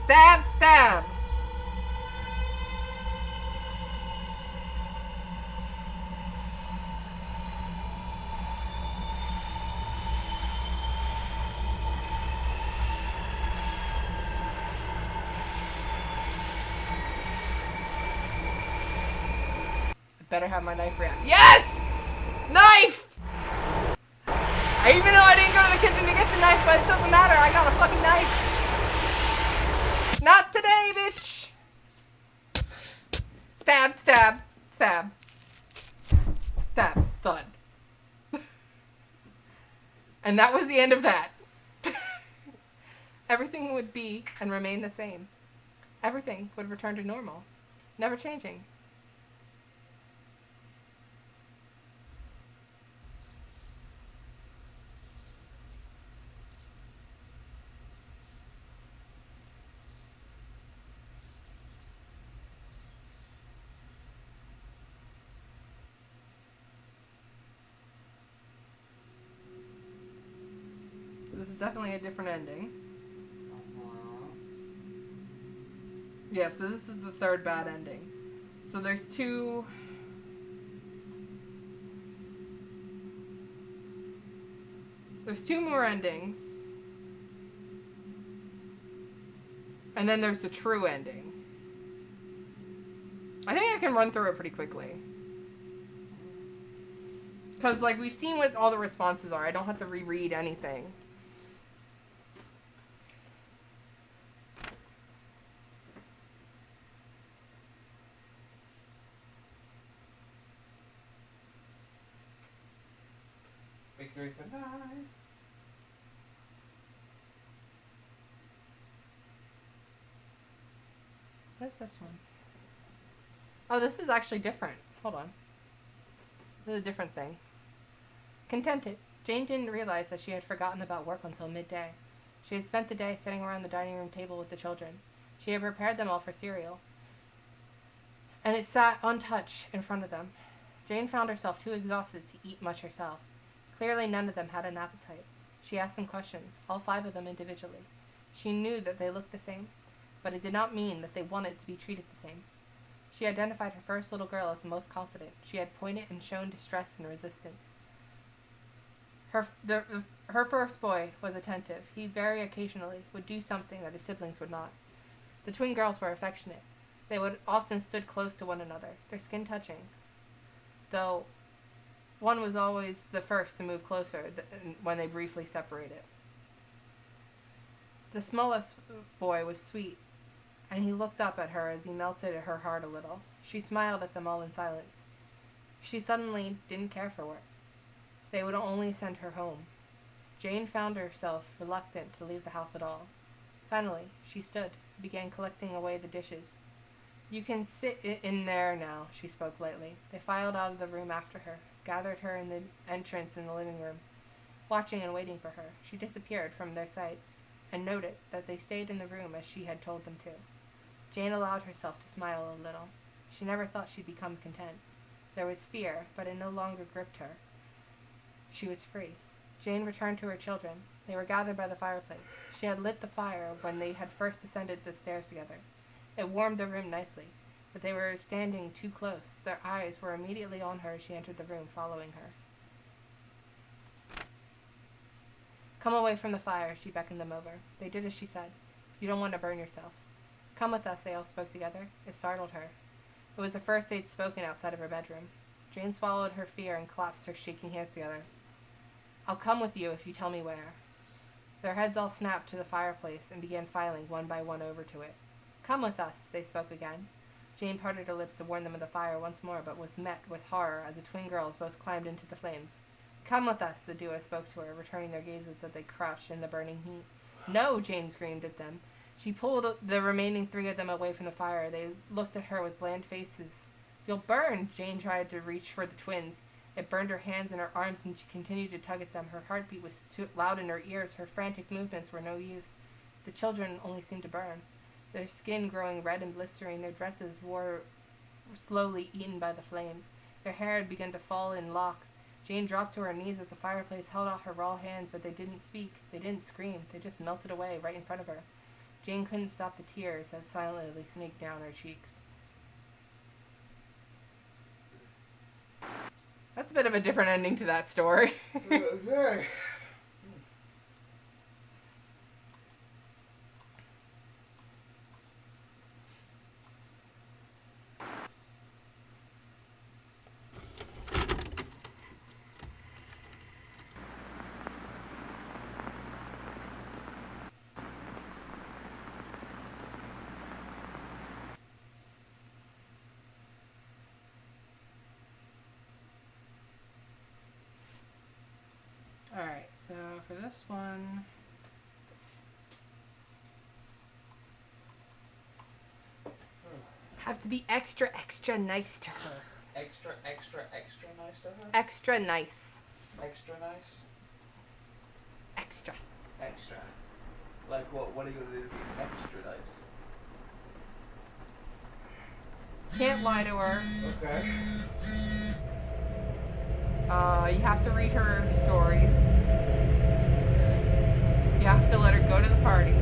Speaker 1: Stab, stab. Better have my knife react. Yes! Knife! Even though I didn't go to the kitchen to get the knife, but it doesn't matter. I got a fucking knife. Not today, bitch. Stab, stab, stab. Stab, thud. And that was the end of that. Everything would be and remain the same. Everything would return to normal. Never changing. This is definitely a different ending. Yeah, so this is the third bad ending. So there's two... There's two more endings. And then there's the true ending. I think I can run through it pretty quickly. Because, like, we've seen what all the responses are. I don't have to reread anything.
Speaker 2: Victory for 9.
Speaker 1: What is this one? Oh, this is actually different. Hold on. This is a different thing. Contented, Jane didn't realize that she had forgotten about work until midday. She had spent the day sitting around the dining room table with the children. She had prepared them all for cereal, and it sat untouched in front of them. Jane found herself too exhausted to eat much herself. Clearly none of them had an appetite. She asked them questions, all 5 of them individually. She knew that they looked the same, but it did not mean that they wanted to be treated the same. She identified her first little girl as the most confident. She had pointed and shown distress and resistance. Her first boy was attentive. He very occasionally would do something that his siblings would not. The twin girls were affectionate. They would often stood close to one another, their skin touching, though one was always the first to move closer when they briefly separated. The smallest boy was sweet, and he looked up at her as he melted her heart a little. She smiled at them all in silence. She suddenly didn't care for work. They would only send her home. Jane found herself reluctant to leave the house at all. Finally, she stood, began collecting away the dishes. "You can sit in there now," she spoke lightly. They filed out of the room after her, gathered her in the entrance in the living room, watching and waiting for her. She disappeared from their sight, and noted that they stayed in the room as she had told them to. Jane allowed herself to smile a little. She never thought she'd become content. There was fear, but it no longer gripped her. She was free. Jane returned to her children. They were gathered by the fireplace. She had lit the fire when they had first ascended the stairs together. It warmed the room nicely, but they were standing too close. Their eyes were immediately on her as she entered the room, following her. "Come away from the fire," she beckoned them over. They did as she said. "You don't want to burn yourself." Come with us, they all spoke together. It startled her. It was the first they'd spoken outside of her bedroom. Jane swallowed her fear and clasped her shaking hands together. I'll come with you if you tell me where. Their heads all snapped to the fireplace and began filing one by one over to it. Come with us, they spoke again. Jane parted her lips to warn them of the fire once more, but was met with horror as the twin girls both climbed into the flames. Come with us, the duo spoke to her, returning their gazes as they crouched in the burning heat. No, Jane screamed at them. She pulled the remaining three of them away from the fire. They looked at her with bland faces. You'll burn! Jane tried to reach for the twins. It burned her hands and her arms when she continued to tug at them. Her heartbeat was too loud in her ears. Her frantic movements were no use. The children only seemed to burn. Their skin growing red and blistering, their dresses were slowly eaten by the flames. Their hair had begun to fall in locks. Jane dropped to her knees at the fireplace, held out her raw hands, but they didn't speak. They didn't scream. They just melted away right in front of her. Jane couldn't stop the tears that silently snaked down her cheeks. That's a bit of a different ending to that story.
Speaker 2: Okay.
Speaker 1: Alright, so for this one... have to be extra nice to her.
Speaker 2: Extra nice to her?
Speaker 1: Extra nice.
Speaker 2: Extra nice?
Speaker 1: Extra.
Speaker 2: Extra. Like what? What are you going to do to be extra nice?
Speaker 1: Can't lie to her.
Speaker 2: Okay.
Speaker 1: You have to read her stories. You have to let her go to the party.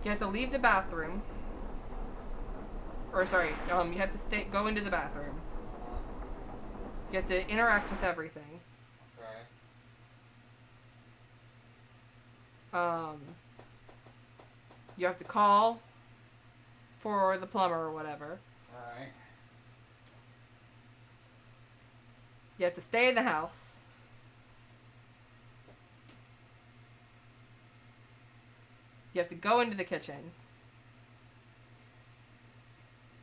Speaker 1: You have to leave the bathroom. Or sorry, you have to go into the bathroom. You have to interact with everything.
Speaker 2: Right.
Speaker 1: You have to call for the plumber or whatever.
Speaker 2: Alright.
Speaker 1: You have to stay in the house. You have to go into the kitchen.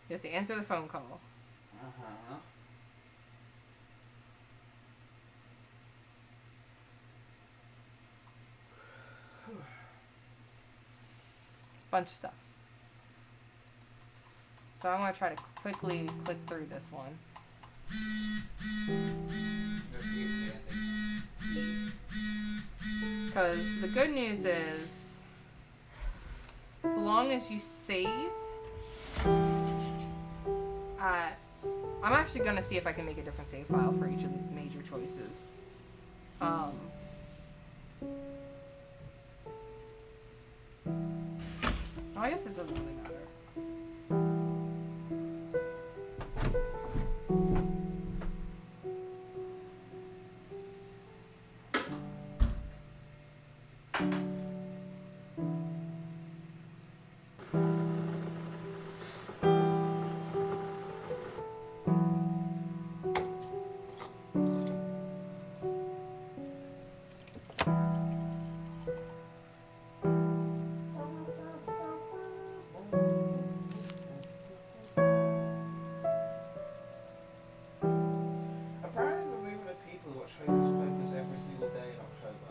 Speaker 1: You have to answer the phone call.
Speaker 2: Uh-huh.
Speaker 1: Bunch of stuff. So I'm going to try to quickly click through this one. Because the good news is, as long as you save, I'm actually going to see if I can make a different save file for each of the major choices. I guess it doesn't really matter.
Speaker 2: Apparently the movement of people who watch Hocus Pocus every single day in October.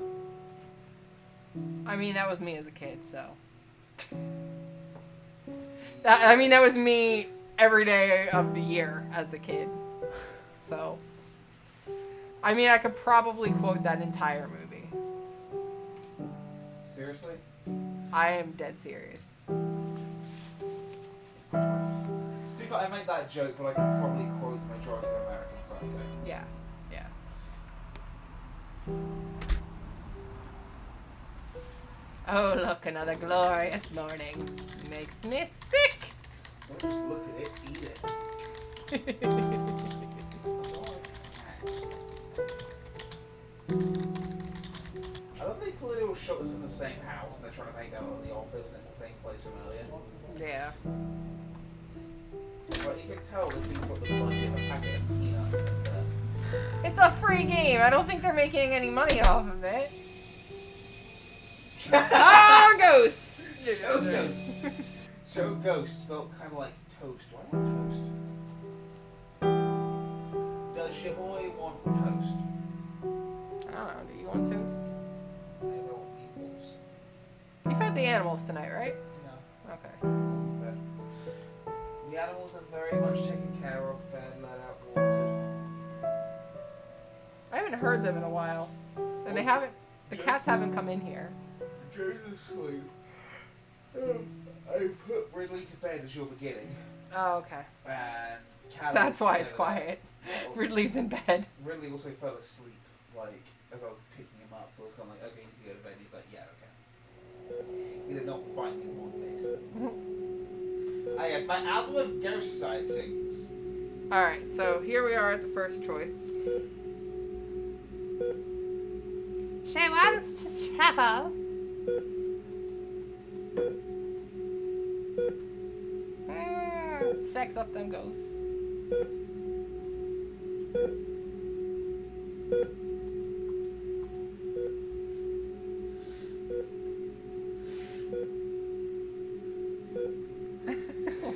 Speaker 1: I mean, that was me as a kid, so. That was me every day of the year as a kid. So. I mean, I could probably quote that entire movie.
Speaker 2: Seriously?
Speaker 1: I am dead serious.
Speaker 2: I made that joke, but I could probably quote the majority of American Psycho.
Speaker 1: Yeah, yeah. Oh, look, another glorious morning. Makes me sick.
Speaker 2: Don't just look at it, eat it. I love they put a little shot this in the same house and they're trying to make that on the office and it's the same place from earlier.
Speaker 1: Yeah.
Speaker 2: But you can tell this people put the budget of a packet of peanuts in there.
Speaker 1: It's a free game. I don't think they're making any money off of it. Ah, ghosts!
Speaker 2: Show ghost. Show ghost spelled kind of like toast. Do I want toast? Does your boy want toast?
Speaker 1: I don't know. Do you want toast?
Speaker 2: They don't equals.
Speaker 1: You fed the animals tonight, right?
Speaker 2: No.
Speaker 1: Okay.
Speaker 2: But the animals are very much taken care of, fed, let out, watered.
Speaker 1: I haven't heard them in a while. And they haven't. The cats haven't come in here.
Speaker 2: During the sleep, I put Ridley to bed as you're beginning.
Speaker 1: Oh, okay.
Speaker 2: And Callum
Speaker 1: That's
Speaker 2: was
Speaker 1: why it's
Speaker 2: together.
Speaker 1: quiet.
Speaker 2: Well,
Speaker 1: Ridley's in bed.
Speaker 2: Ridley also fell asleep, like, as I was picking him up, so I was kind of like, okay, you can go to bed. And he's like, yeah, okay. He did not find me one bit. Ah, yes, my album of ghost sightings.
Speaker 1: Alright, so here we are at the first choice. She wants to travel. Sex up them ghosts.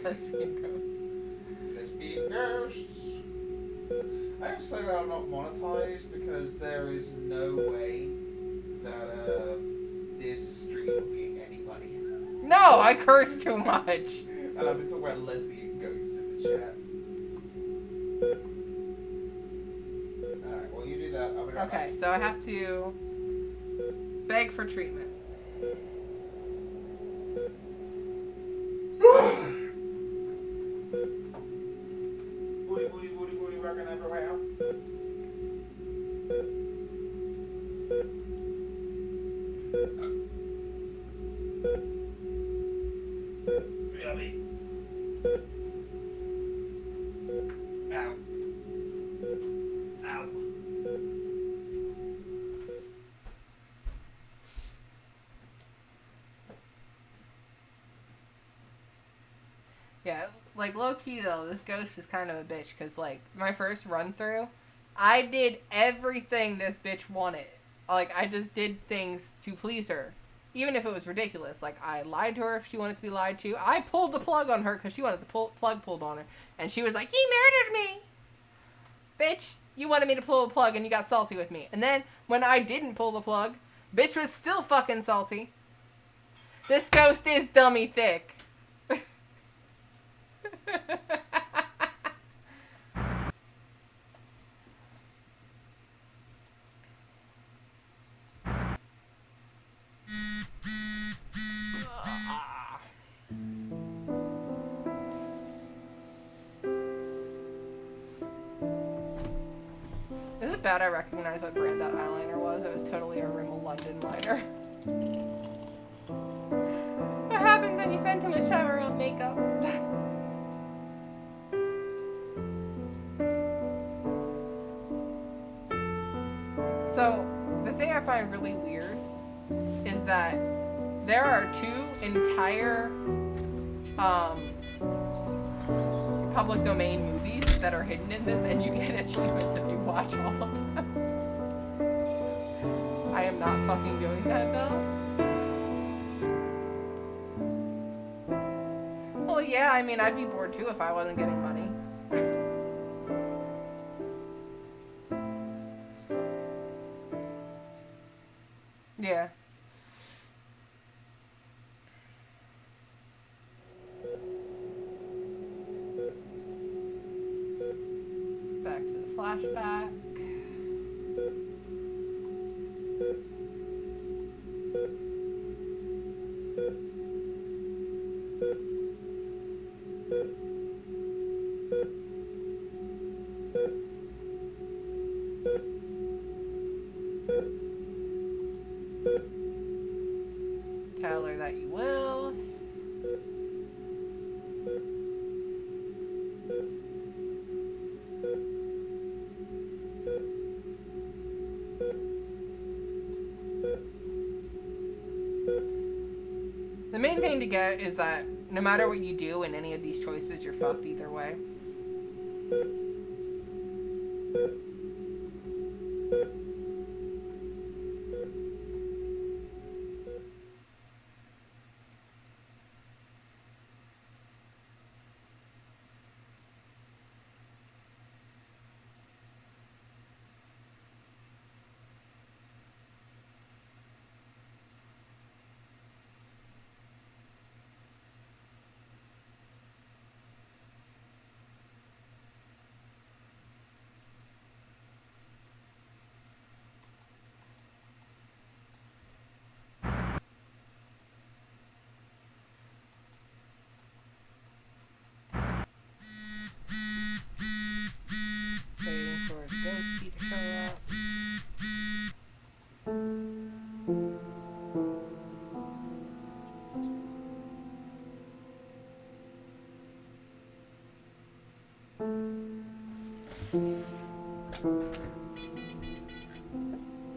Speaker 1: Lesbian ghosts.
Speaker 2: Lesbian ghosts. I am so glad I'm not monetized because there is no way that this stream will be any money.
Speaker 1: No, I curse too much.
Speaker 2: And I've been talking about lesbian ghosts in the chat. Alright, well you do that. I'll be right
Speaker 1: Okay, so I have to beg for treatment.
Speaker 2: Booty, booty, booty, booty, rockin' everywhere. Yummy. Ow. Ow.
Speaker 1: Yeah, like low key though, this ghost is kind of a bitch because like my first run through, I did everything this bitch wanted. Like I just did things to please her, even if it was ridiculous. Like I lied to her if she wanted to be lied to. I pulled the plug on her because she wanted the plug pulled on her, and she was like, "He murdered me, bitch! You wanted me to pull the plug and you got salty with me." And then when I didn't pull the plug, bitch was still fucking salty. This ghost is dummy thick. Is it bad I recognize what brand that eyeliner was? It was totally a Rimmel London liner. What happens when you spend too much time around makeup? So, the thing I find really weird is that there are two entire public domain movies that are hidden in this, and you get achievements if you watch all of them. I am not fucking doing that though. Well, yeah, I mean, I'd be bored too if I wasn't getting money. Yeah. Back to the flashback. Tell her that you will. The main thing to get is that no matter what you do in any of these choices, you're fucked either way. Waiting for a ghosty to show up.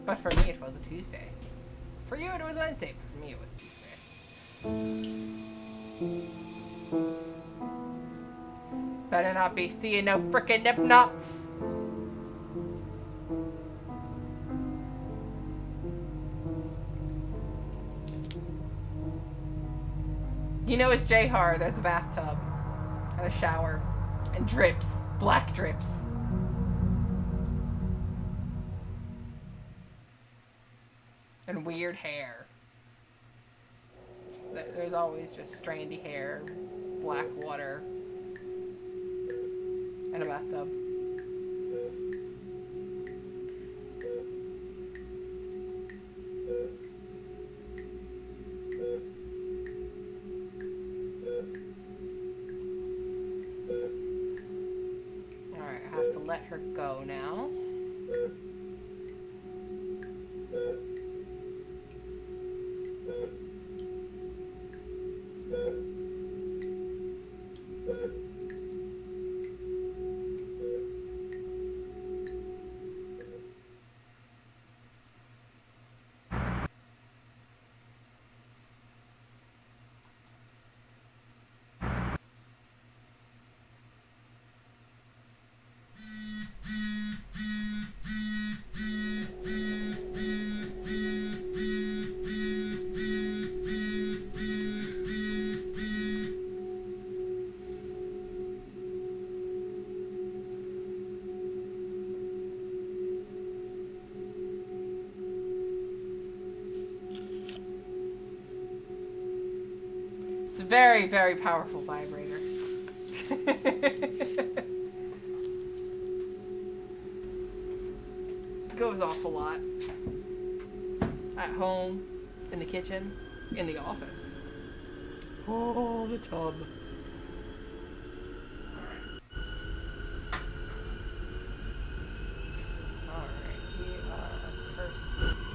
Speaker 1: But for me, it was a Tuesday. For you, it was Wednesday, but for me, it was Tuesday. Better not be seeing no frickin' nip-knots. You know it's J-Har, there's a bathtub. And a shower. And drips. Black drips. And weird hair. There's always just strandy hair, black water, and a bathtub. Alright, I have to let her go now. Very, very powerful vibrator. Goes off a lot. At home, in the kitchen, in the office. Oh, the tub. Alright, we first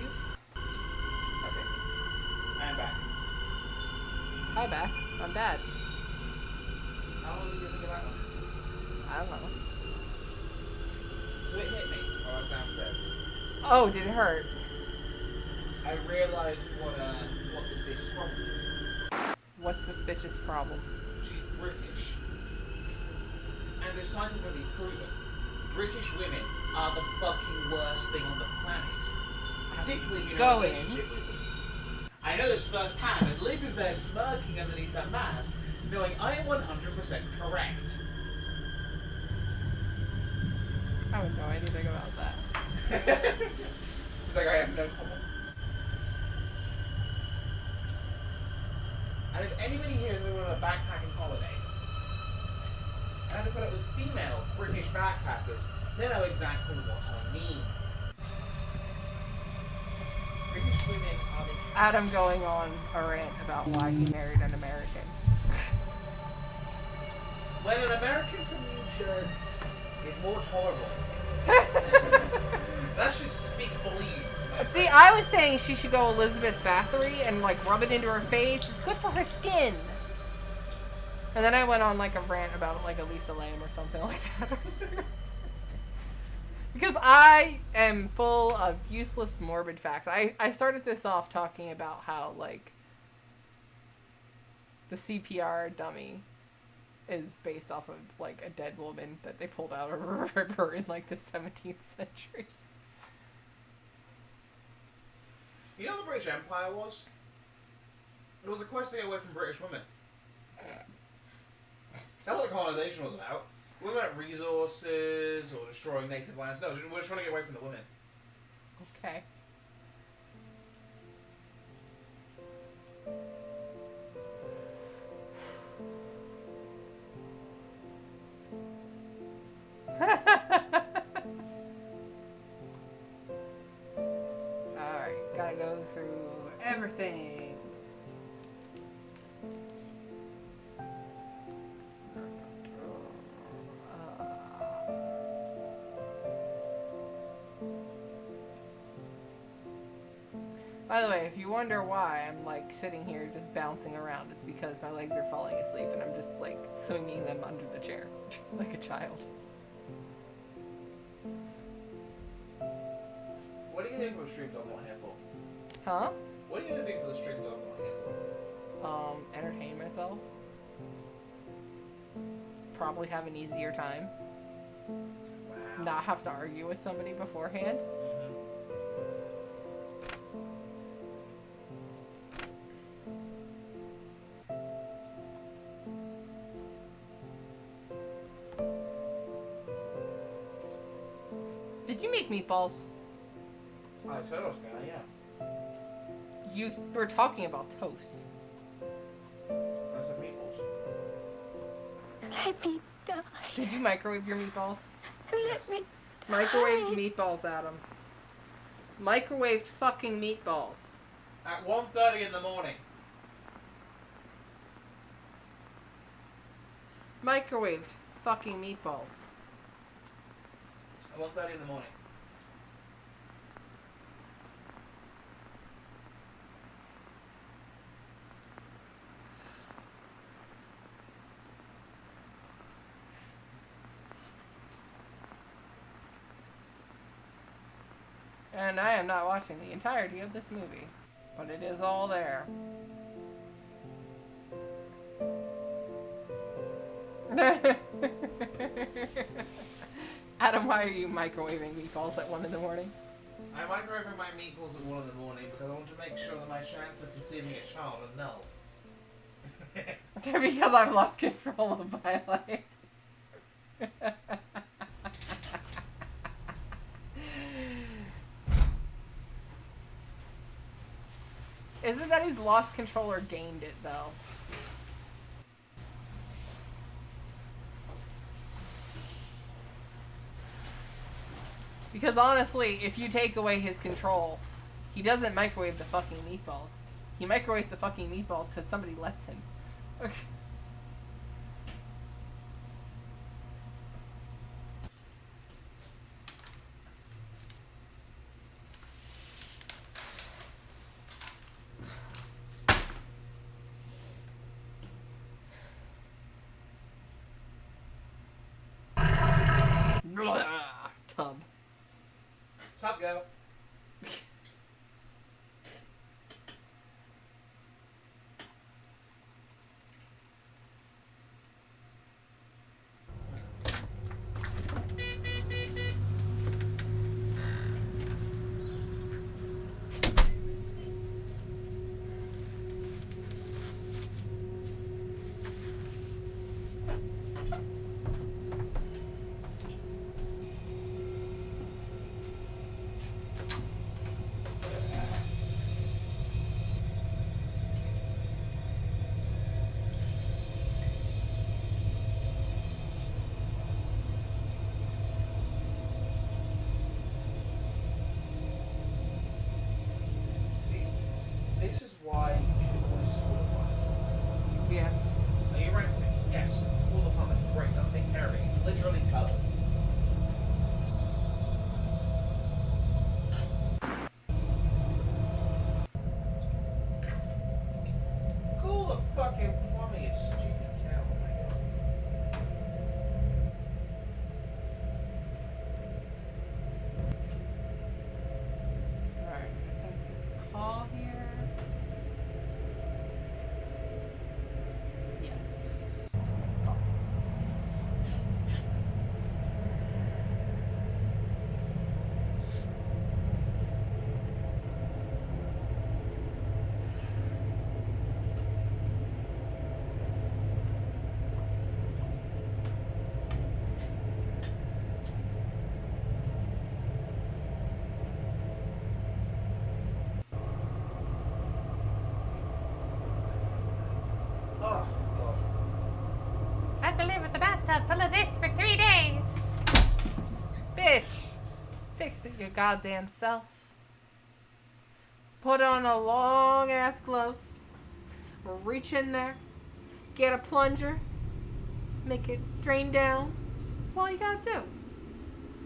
Speaker 1: you. Okay.
Speaker 2: I'm back.
Speaker 1: Hi, back. I'm Dad.
Speaker 2: How long did you think about that?
Speaker 1: I don't know.
Speaker 2: So it hit me while I was downstairs.
Speaker 1: Oh, did it hurt?
Speaker 2: I realised what this bitch's problem is.
Speaker 1: What's this bitch's problem?
Speaker 2: She's British. And it's scientifically proven. British women are the fucking worst thing on the planet. Particularly if you're in a relationship with them. I know this firsthand, and Liz is there smirking underneath that mask, knowing I am 100% correct.
Speaker 1: I don't know anything about that.
Speaker 2: It's like I have no comment. And if anybody here is going on a backpacking holiday, and I had to put up with female British backpackers, they know exactly what I mean. British women are the...
Speaker 1: Adam going on a rant about why he married an American.
Speaker 2: When an American from New Jersey is more tolerable, that should speak volumes.
Speaker 1: See, I was saying she should go Elizabeth Bathory and like rub it into her face. It's good for her skin. And then I went on like a rant about like Elisa Lam or something like that. Because I am full of useless morbid facts. I started this off talking about how like the CPR dummy is based off of like a dead woman that they pulled out of a river in like the 17th century.
Speaker 2: You know what the British Empire was? It was a quest to get away from British women. That's what colonization was about. It wasn't about resources or destroying native lands. No, we're just trying to get away from the women.
Speaker 1: Okay. Alright, gotta go through everything. By the way, if you wonder why I'm like sitting here just bouncing around, it's because my legs are falling asleep and I'm just like swinging them under the chair like a child.
Speaker 2: What are you gonna do for the stream dog on here for?
Speaker 1: Huh?
Speaker 2: What are you gonna do for the stream dog on here for?
Speaker 1: Entertain myself. Probably have an easier time.
Speaker 2: Wow.
Speaker 1: Not have to argue with somebody beforehand. Did you make meatballs?
Speaker 2: I said I was gonna, yeah.
Speaker 1: You were talking about toast.
Speaker 2: That's the meatballs.
Speaker 3: Let me die.
Speaker 1: Did you microwave your meatballs?
Speaker 3: Let me
Speaker 1: Microwaved meatballs, Adam. Microwaved fucking meatballs.
Speaker 2: At 1:30 in the morning.
Speaker 1: Microwaved fucking meatballs.
Speaker 2: At 1:30 in the morning.
Speaker 1: And I am not watching the entirety of this movie, but it is all there. Adam, why are you microwaving meatballs at 1 in the morning?
Speaker 2: I'm microwaving my meatballs at 1 in the morning because I want to make sure that my chance of conceiving a child are null.
Speaker 1: Because I've lost control of my life. Isn't that he's lost control or gained it, though? Because honestly, if you take away his control, he doesn't microwave the fucking meatballs. He microwaves the fucking meatballs because somebody lets him. Tub.
Speaker 2: Top go.
Speaker 1: your goddamn self. Put on a long ass glove. Reach in there. Get a plunger. Make it drain down. That's all you gotta do.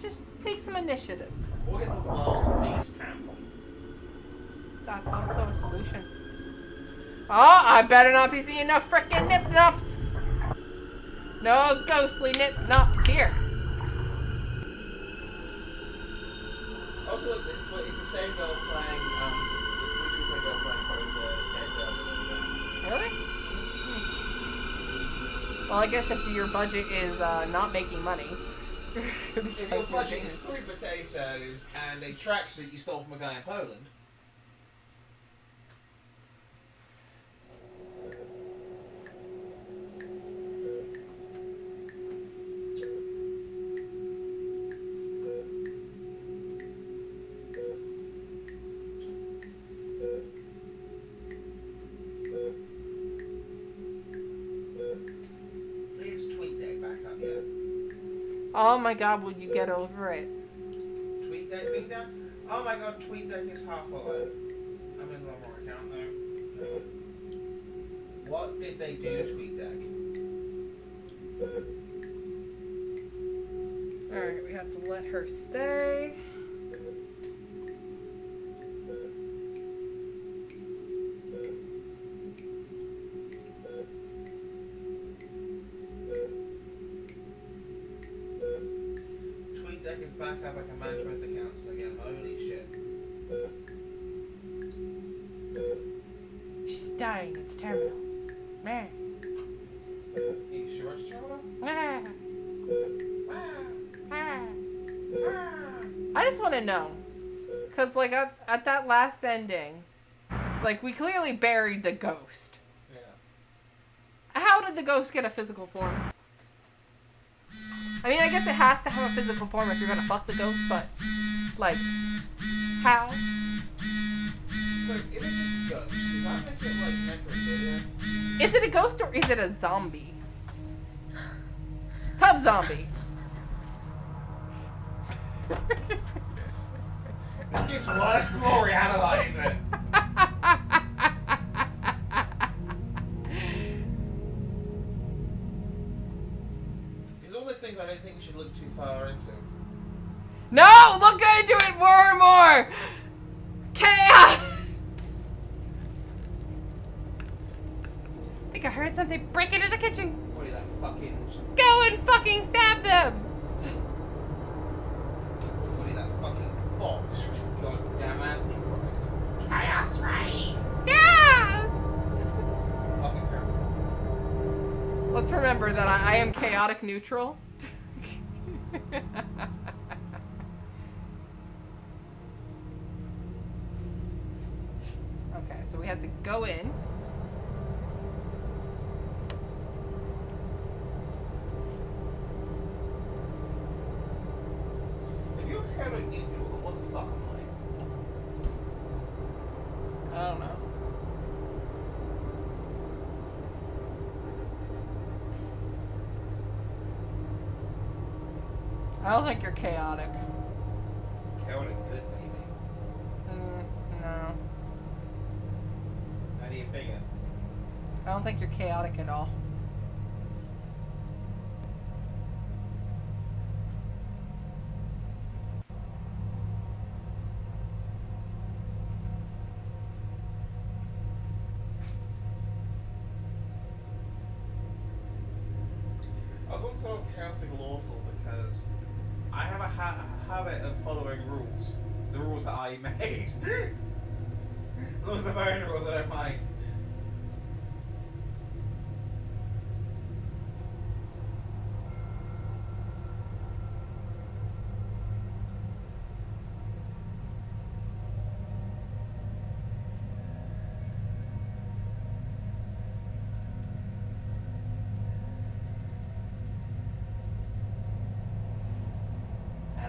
Speaker 1: Just take some initiative.
Speaker 2: We'll get the world's biggest tampon.
Speaker 1: That's also a solution. Oh, I better not be seeing no frickin' nip nups. No ghostly nip nups here.
Speaker 2: Oh, look, it's the same girl playing, it's the same girl playing
Speaker 1: Really? Well, I guess if your budget is not making money.
Speaker 2: If your budget is 3 potatoes and a tracksuit you stole from a guy in Poland.
Speaker 1: Oh my god, will you get over it?
Speaker 2: TweetDeck being down? Oh my god, TweetDeck is half alive. I'm in the wrong account though. What did they do to TweetDeck?
Speaker 1: Alright, we have to let her stay.
Speaker 2: TweetDeck is back up. I can manage both accounts again. Holy shit.
Speaker 1: She's dying. It's terminal. Meh.
Speaker 2: You sure it's terminal?
Speaker 1: I just want to know. Because, like, at that last ending, like, we clearly buried the ghost.
Speaker 2: Yeah.
Speaker 1: How did the ghost get a physical form? I mean, I guess it has to have a physical form if you're gonna fuck the ghost, but, like, how?
Speaker 2: So, if it's a ghost, does that make it, like, necrophilia?
Speaker 1: Is it a ghost or is it a zombie? Tub zombie.
Speaker 2: This gets worse the more we analyze it. There's all those things I don't think we should look too far into.
Speaker 1: No! Look into it more and more! Chaos! I think I heard something break into the kitchen.
Speaker 2: What is that fucking...
Speaker 1: Go and fucking stab them!
Speaker 2: What is that fucking fox? Goddamn Antichrist. Chaos reigns!
Speaker 1: Yes!
Speaker 2: Fucking crap.
Speaker 1: Let's remember that I am chaotic neutral. Okay, so we have to go in.
Speaker 2: If you're chaotic neutral, then what the fuck am I?
Speaker 1: I don't know. I don't think you're chaotic.
Speaker 2: Chaotic good, maybe.
Speaker 1: No.
Speaker 2: How do you figure?
Speaker 1: I don't think you're chaotic at all.
Speaker 2: I was once I was chaotic lawful because I have a habit of following rules. The rules that I made. As long as they're my own rules, I don't mind.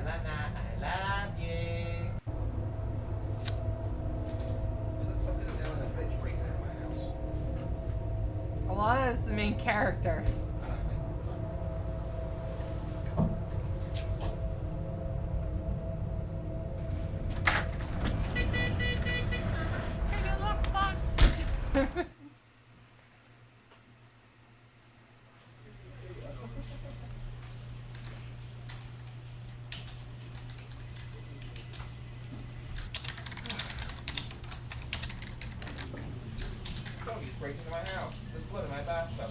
Speaker 2: I love you. What the fuck is Ellen a bitch breaking into my house?
Speaker 1: Alana is the main character.
Speaker 2: I don't think. Somebody's breaking into my house. There's blood in my bathtub.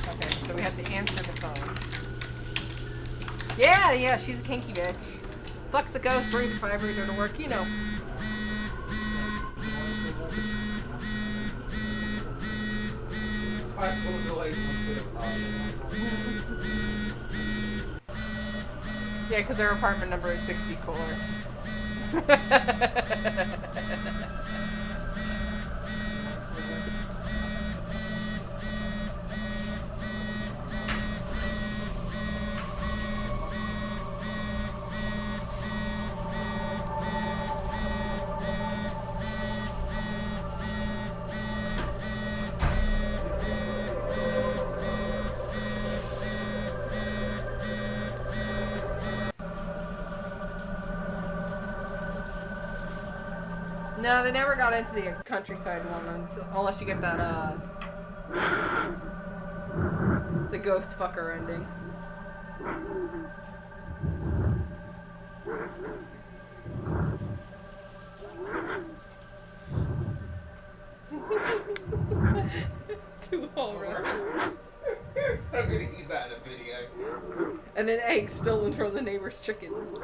Speaker 1: Okay, so we have to answer the phone. Yeah, she's a kinky bitch. Fucks the ghost, brings the vibrator to work, you know.
Speaker 2: I pulls away from the
Speaker 1: Yeah, because their apartment number is 64. No, they never got into the countryside one unless you get that, the ghost fucker ending. Two walruses.
Speaker 2: I'm gonna use that in a video.
Speaker 1: And an egg stolen from the neighbor's chickens.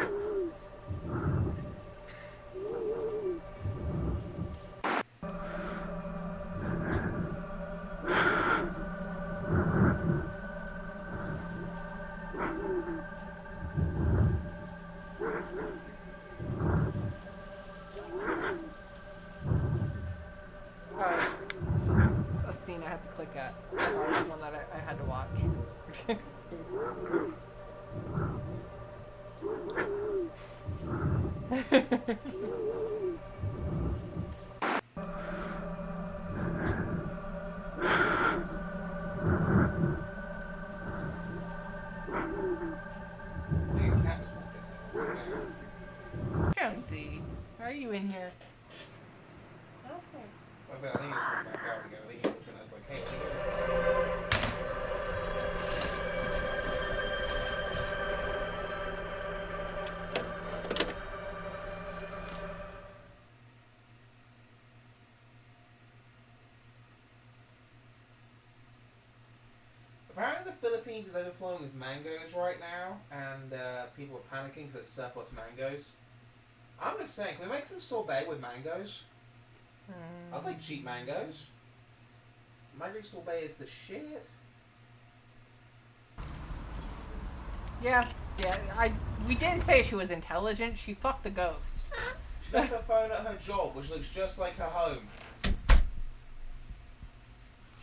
Speaker 1: This was a scene I had to click at. I thought it was one that I had to watch. Jonesy, why are you in here?
Speaker 2: I think it's back out again. I think he looked at us like, hey, what are you Apparently the Philippines is overflowing with mangoes right now, and people are panicking because there's surplus mangoes. I'm just saying, can we make some sorbet with mangoes? I'd like cheap mangoes. Mango sorbet is the shit.
Speaker 1: Yeah. We didn't say she was intelligent. She fucked the ghost.
Speaker 2: She left her phone at her job, which looks just like her home.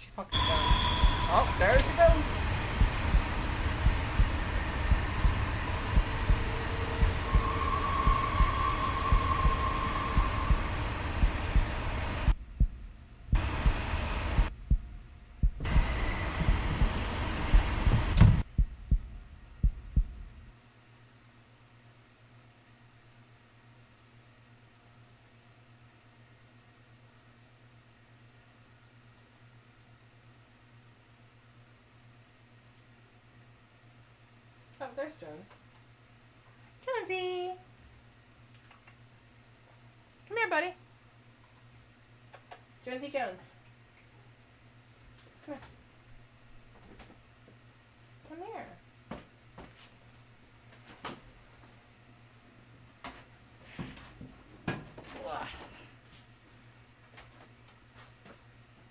Speaker 1: She fucked the ghost. Oh, there's the ghost. Oh, there's Jones. Jonesy! Come here, buddy. Jonesy Jones. Come here. Come here. Ugh.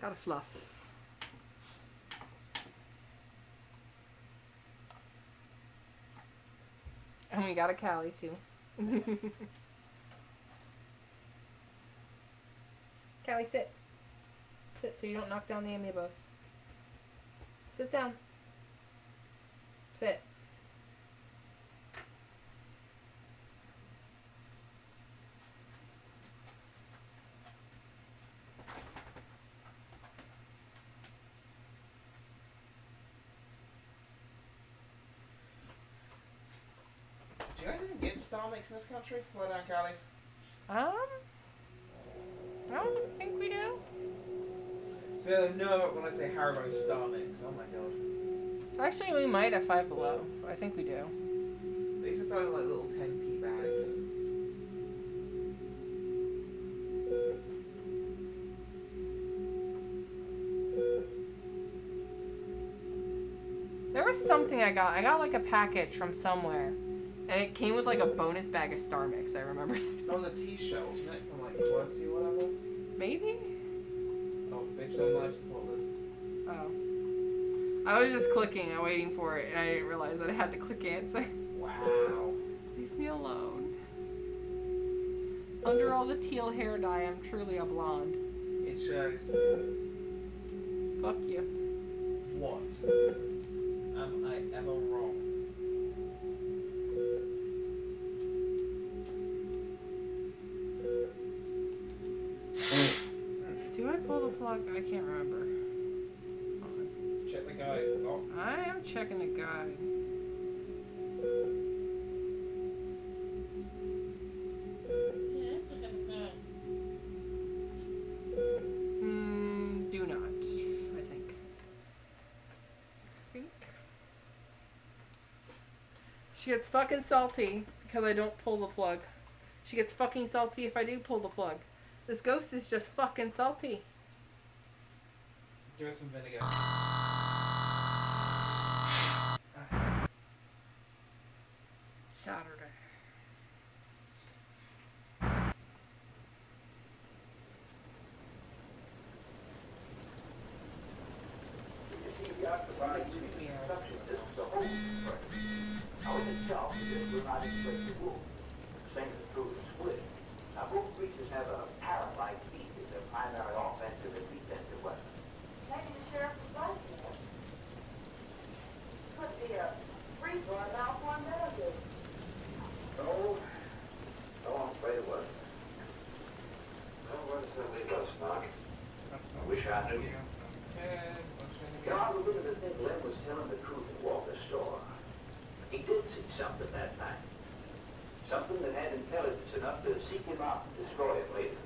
Speaker 1: Gotta fluff. And we got a Callie too. Callie, sit. Sit so you don't knock down the amiibos. Sit down. Sit.
Speaker 2: Do you guys even get Star Mix in this country? Well done, Callie.
Speaker 1: I don't think we do.
Speaker 2: So I know when I say Haribo Star Mix, oh my god.
Speaker 1: Actually, we might at Five Below. I think we do.
Speaker 2: They used to sell in like little 10p bags.
Speaker 1: There was something I got. I got like a package from somewhere. And it came with like a bonus bag of Star Mix, I remember.
Speaker 2: Oh, the T-shell, wasn't it? From like Quirty or whatever?
Speaker 1: Maybe?
Speaker 2: Oh, digital life supporters.
Speaker 1: Oh. I was just clicking and waiting for it, and I didn't realize that I had to click answer.
Speaker 2: Wow.
Speaker 1: Leave me alone. Under all the teal hair dye, I'm truly a blonde.
Speaker 2: It shows.
Speaker 1: Fuck you.
Speaker 2: What? Am I ever wrong?
Speaker 1: Do I pull the plug? I can't remember.
Speaker 2: Check the guide. Oh.
Speaker 1: I am checking the guide. Do not, I think. She gets fucking salty because I don't pull the plug. She gets fucking salty if I do pull the plug. This ghost is just fucking salty.
Speaker 2: Give us some vinegar.
Speaker 1: Saturday.
Speaker 4: Now, in itself, it will not express the wound. Same is true of the squid. Now, both creatures have a parrot-like beak as their primary offensive and defensive weapon.
Speaker 8: Maybe the sheriff would like that. Could be a freezer or a malformed relative.
Speaker 4: No, I'm afraid it wasn't.
Speaker 5: Well, where does that leave us, Doc?
Speaker 2: That's
Speaker 4: I wish I knew.
Speaker 2: Okay,
Speaker 4: God, the women that think Len was telling the truth in Walker's store. He did see something that night. Something that had intelligence enough to seek him out and destroy him later.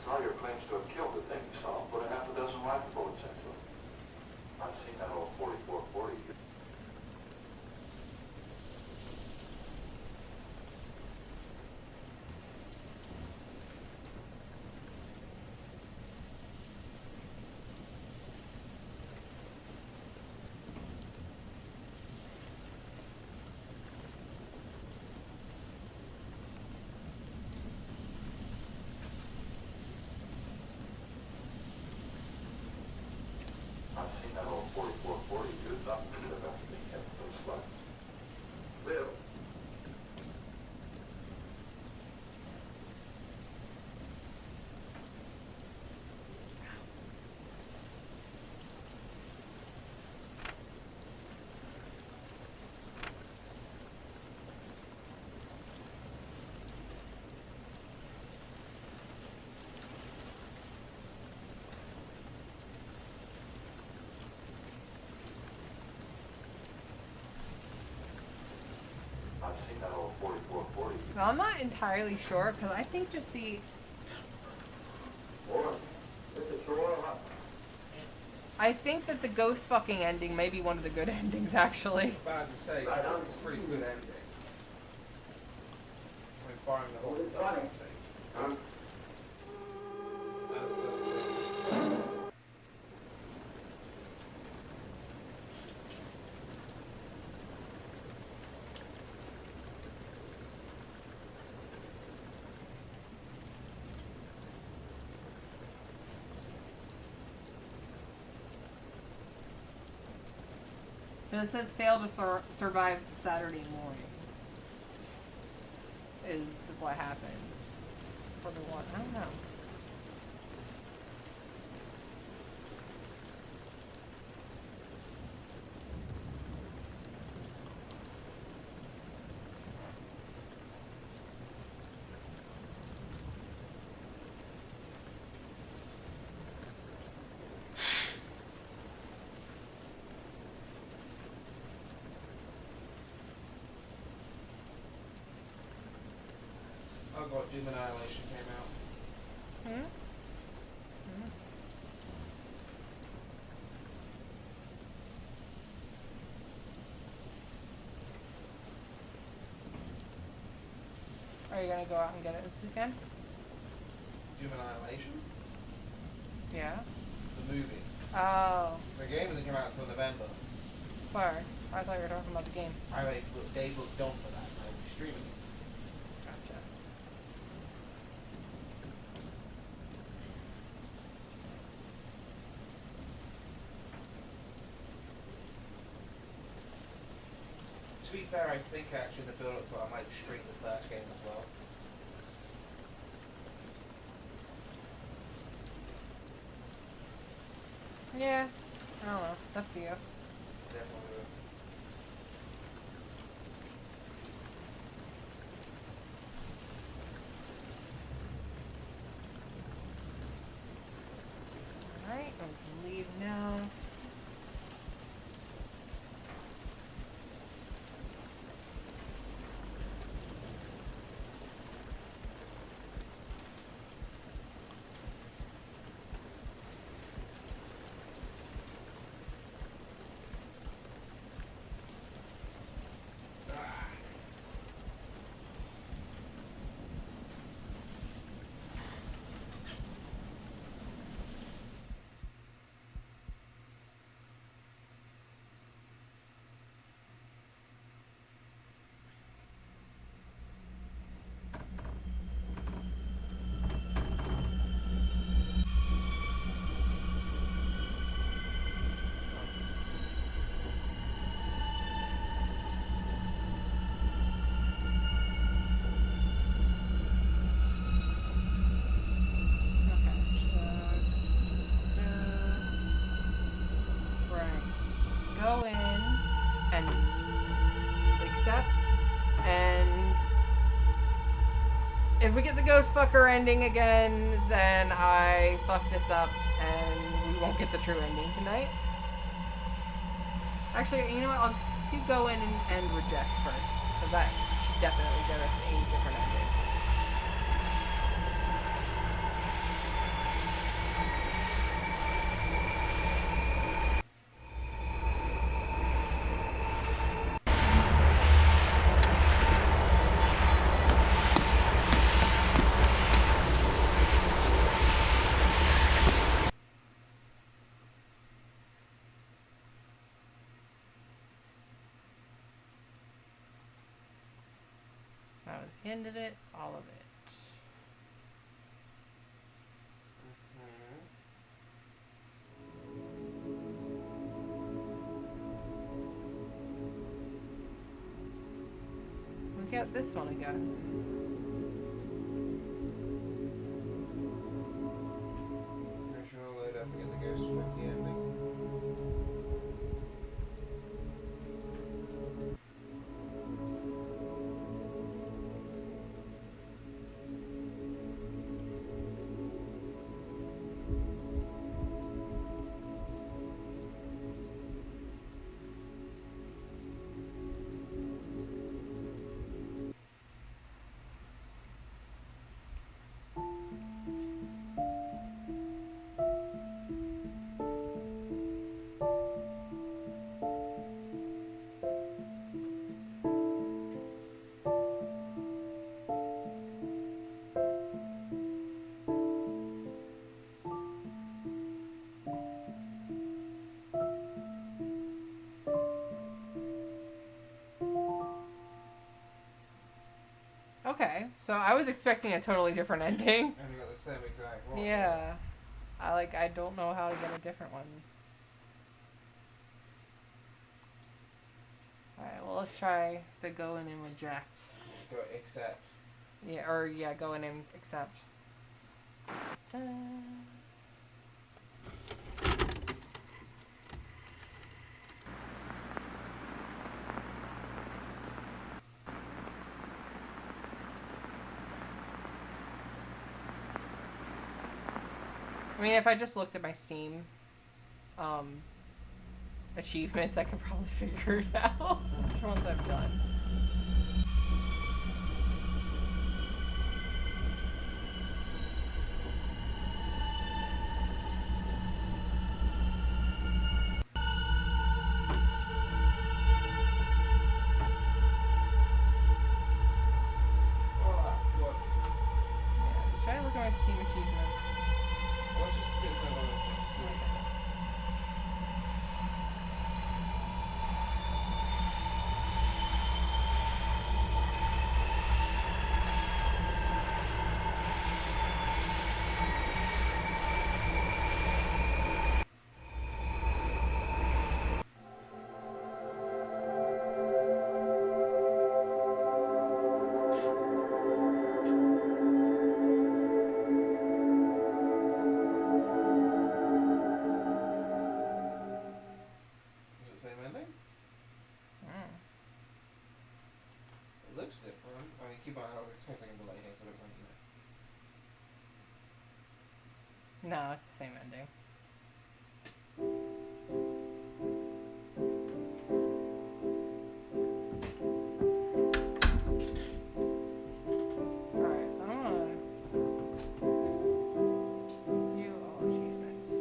Speaker 5: Sawyer claims to have killed the thing he saw, put a half a dozen rifle bullets into it. I've seen that old 4440. I've seen that old 4440 used up to live after being kept with those slugs.
Speaker 4: Will.
Speaker 5: I've seen that old 4440.
Speaker 1: Well, I'm not entirely sure because I think that the ghost fucking ending may be one of the good endings actually.
Speaker 2: bad to say, 'cause it's a pretty good ending. I mean, barring the whole
Speaker 4: Well, it's funny.
Speaker 2: thing.
Speaker 4: Huh?
Speaker 2: That's
Speaker 1: And it says fail to survive Saturday morning. Is what happens for the one. I don't know.
Speaker 2: Oh god, Doom Annihilation came out.
Speaker 1: Hmm? Are you gonna go out and get it this weekend?
Speaker 2: Doom Annihilation?
Speaker 1: Yeah.
Speaker 2: The movie.
Speaker 1: Oh.
Speaker 2: The game doesn't come out until November.
Speaker 1: Sorry. I thought you were talking about the game.
Speaker 2: I have a day booked on for that, and I'll be streaming it.
Speaker 1: Gotcha.
Speaker 2: To be fair, I think actually in the build up to it, I might stream the first game as well.
Speaker 1: Yeah. I don't know. It's up to you.
Speaker 2: Definitely.
Speaker 1: Alright, we can leave now. Go in and accept, and if we get the ghost fucker ending again, then I fuck this up and we won't get the true ending tonight. Actually, you know what? I'll do go in and reject first, because that should definitely get us a different ending. That was the end of it, all of it. We got this one again.
Speaker 2: Pretty sure I'll load up and get the ghost fucky ending.
Speaker 1: Okay, so I was expecting a totally different ending.
Speaker 2: And we got the same exact one.
Speaker 1: Yeah. I don't know how to get a different one. Alright, well let's try the go in and reject.
Speaker 2: Go accept.
Speaker 1: Yeah, or yeah, go in and accept. Ta-da. I mean, if I just looked at my Steam achievements, I could probably figure it out once I'm done. No, it's the same ending. Alright, so I'm gonna view all achievements.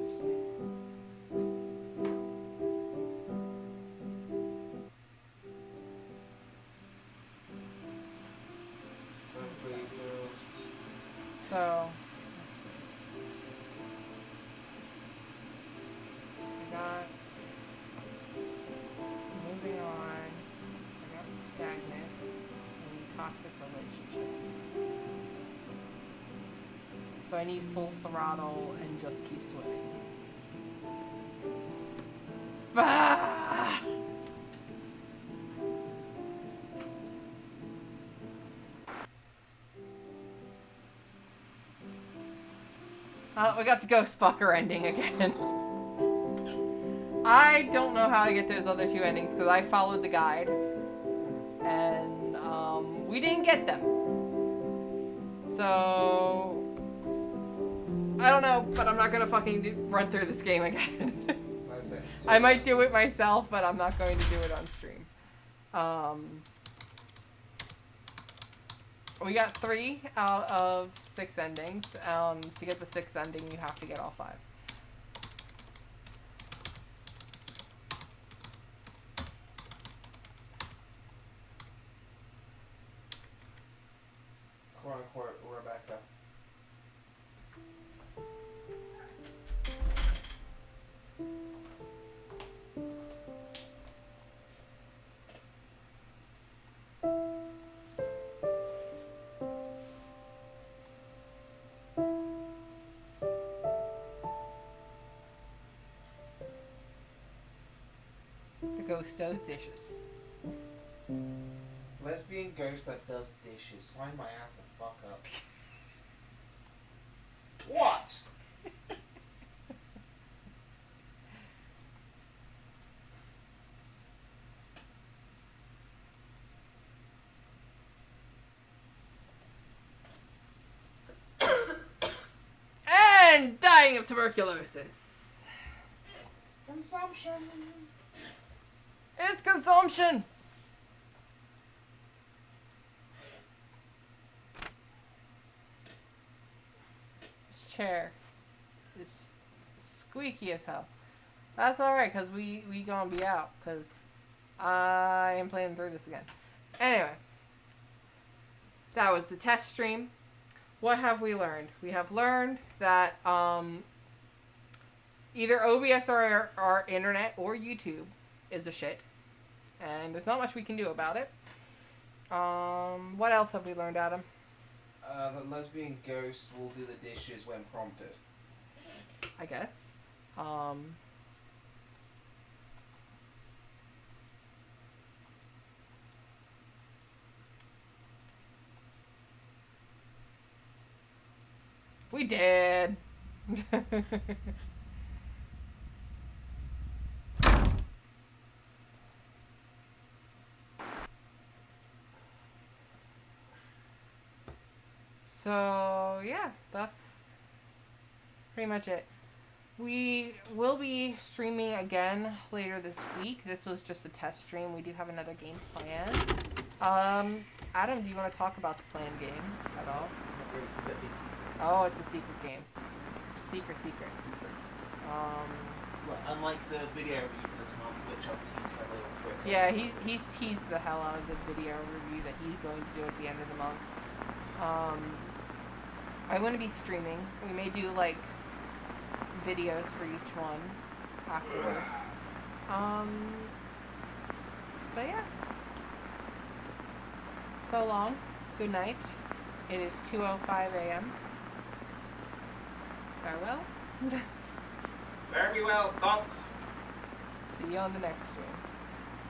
Speaker 1: So, let's see. I got moving on. I got stagnant and toxic relationship. So I need full throttle and just keep swimming. Ah! Oh, we got the ghost fucker ending again. I don't know how to get those other two endings because I followed the guide. And, we didn't get them. So, I don't know, but I'm not gonna fucking run through this game again. I might do it myself, but I'm not going to do it on stream. We got 3 out of 6 endings. To get the 6th ending, you have to get all 5.
Speaker 2: Quote unquote Rebecca.
Speaker 1: The ghost does dishes.
Speaker 2: Lesbian ghost that does dishes. Sign my ass the fuck up. What?
Speaker 1: And dying of tuberculosis.
Speaker 2: Consumption.
Speaker 1: It's consumption. This chair is squeaky as hell. That's alright, because we gonna be out, because I am playing through this again. Anyway. That was the test stream. What have we learned? We have learned that either OBS or our internet or YouTube is a shit. And there's not much we can do about it. What else have we learned, Adam?
Speaker 2: The lesbian ghost will do the dishes when prompted.
Speaker 1: I guess. We did. So, yeah, that's pretty much it. We will be streaming again later this week. This was just a test stream. We do have another game planned. Adam, do you want to talk about the planned game at all? Oh, it's a secret game. Secret.
Speaker 2: Well, unlike the video review for this month, which I've teased heavily on Twitter.
Speaker 1: Yeah, he's teased the hell out of the video review that he's going to do at the end of the month. I'm going to be streaming. We may do, like, videos for each one afterwards. But yeah. So long. Good night. It is 2:05 a.m. Farewell.
Speaker 2: Very well, thoughts.
Speaker 1: See you on the next stream.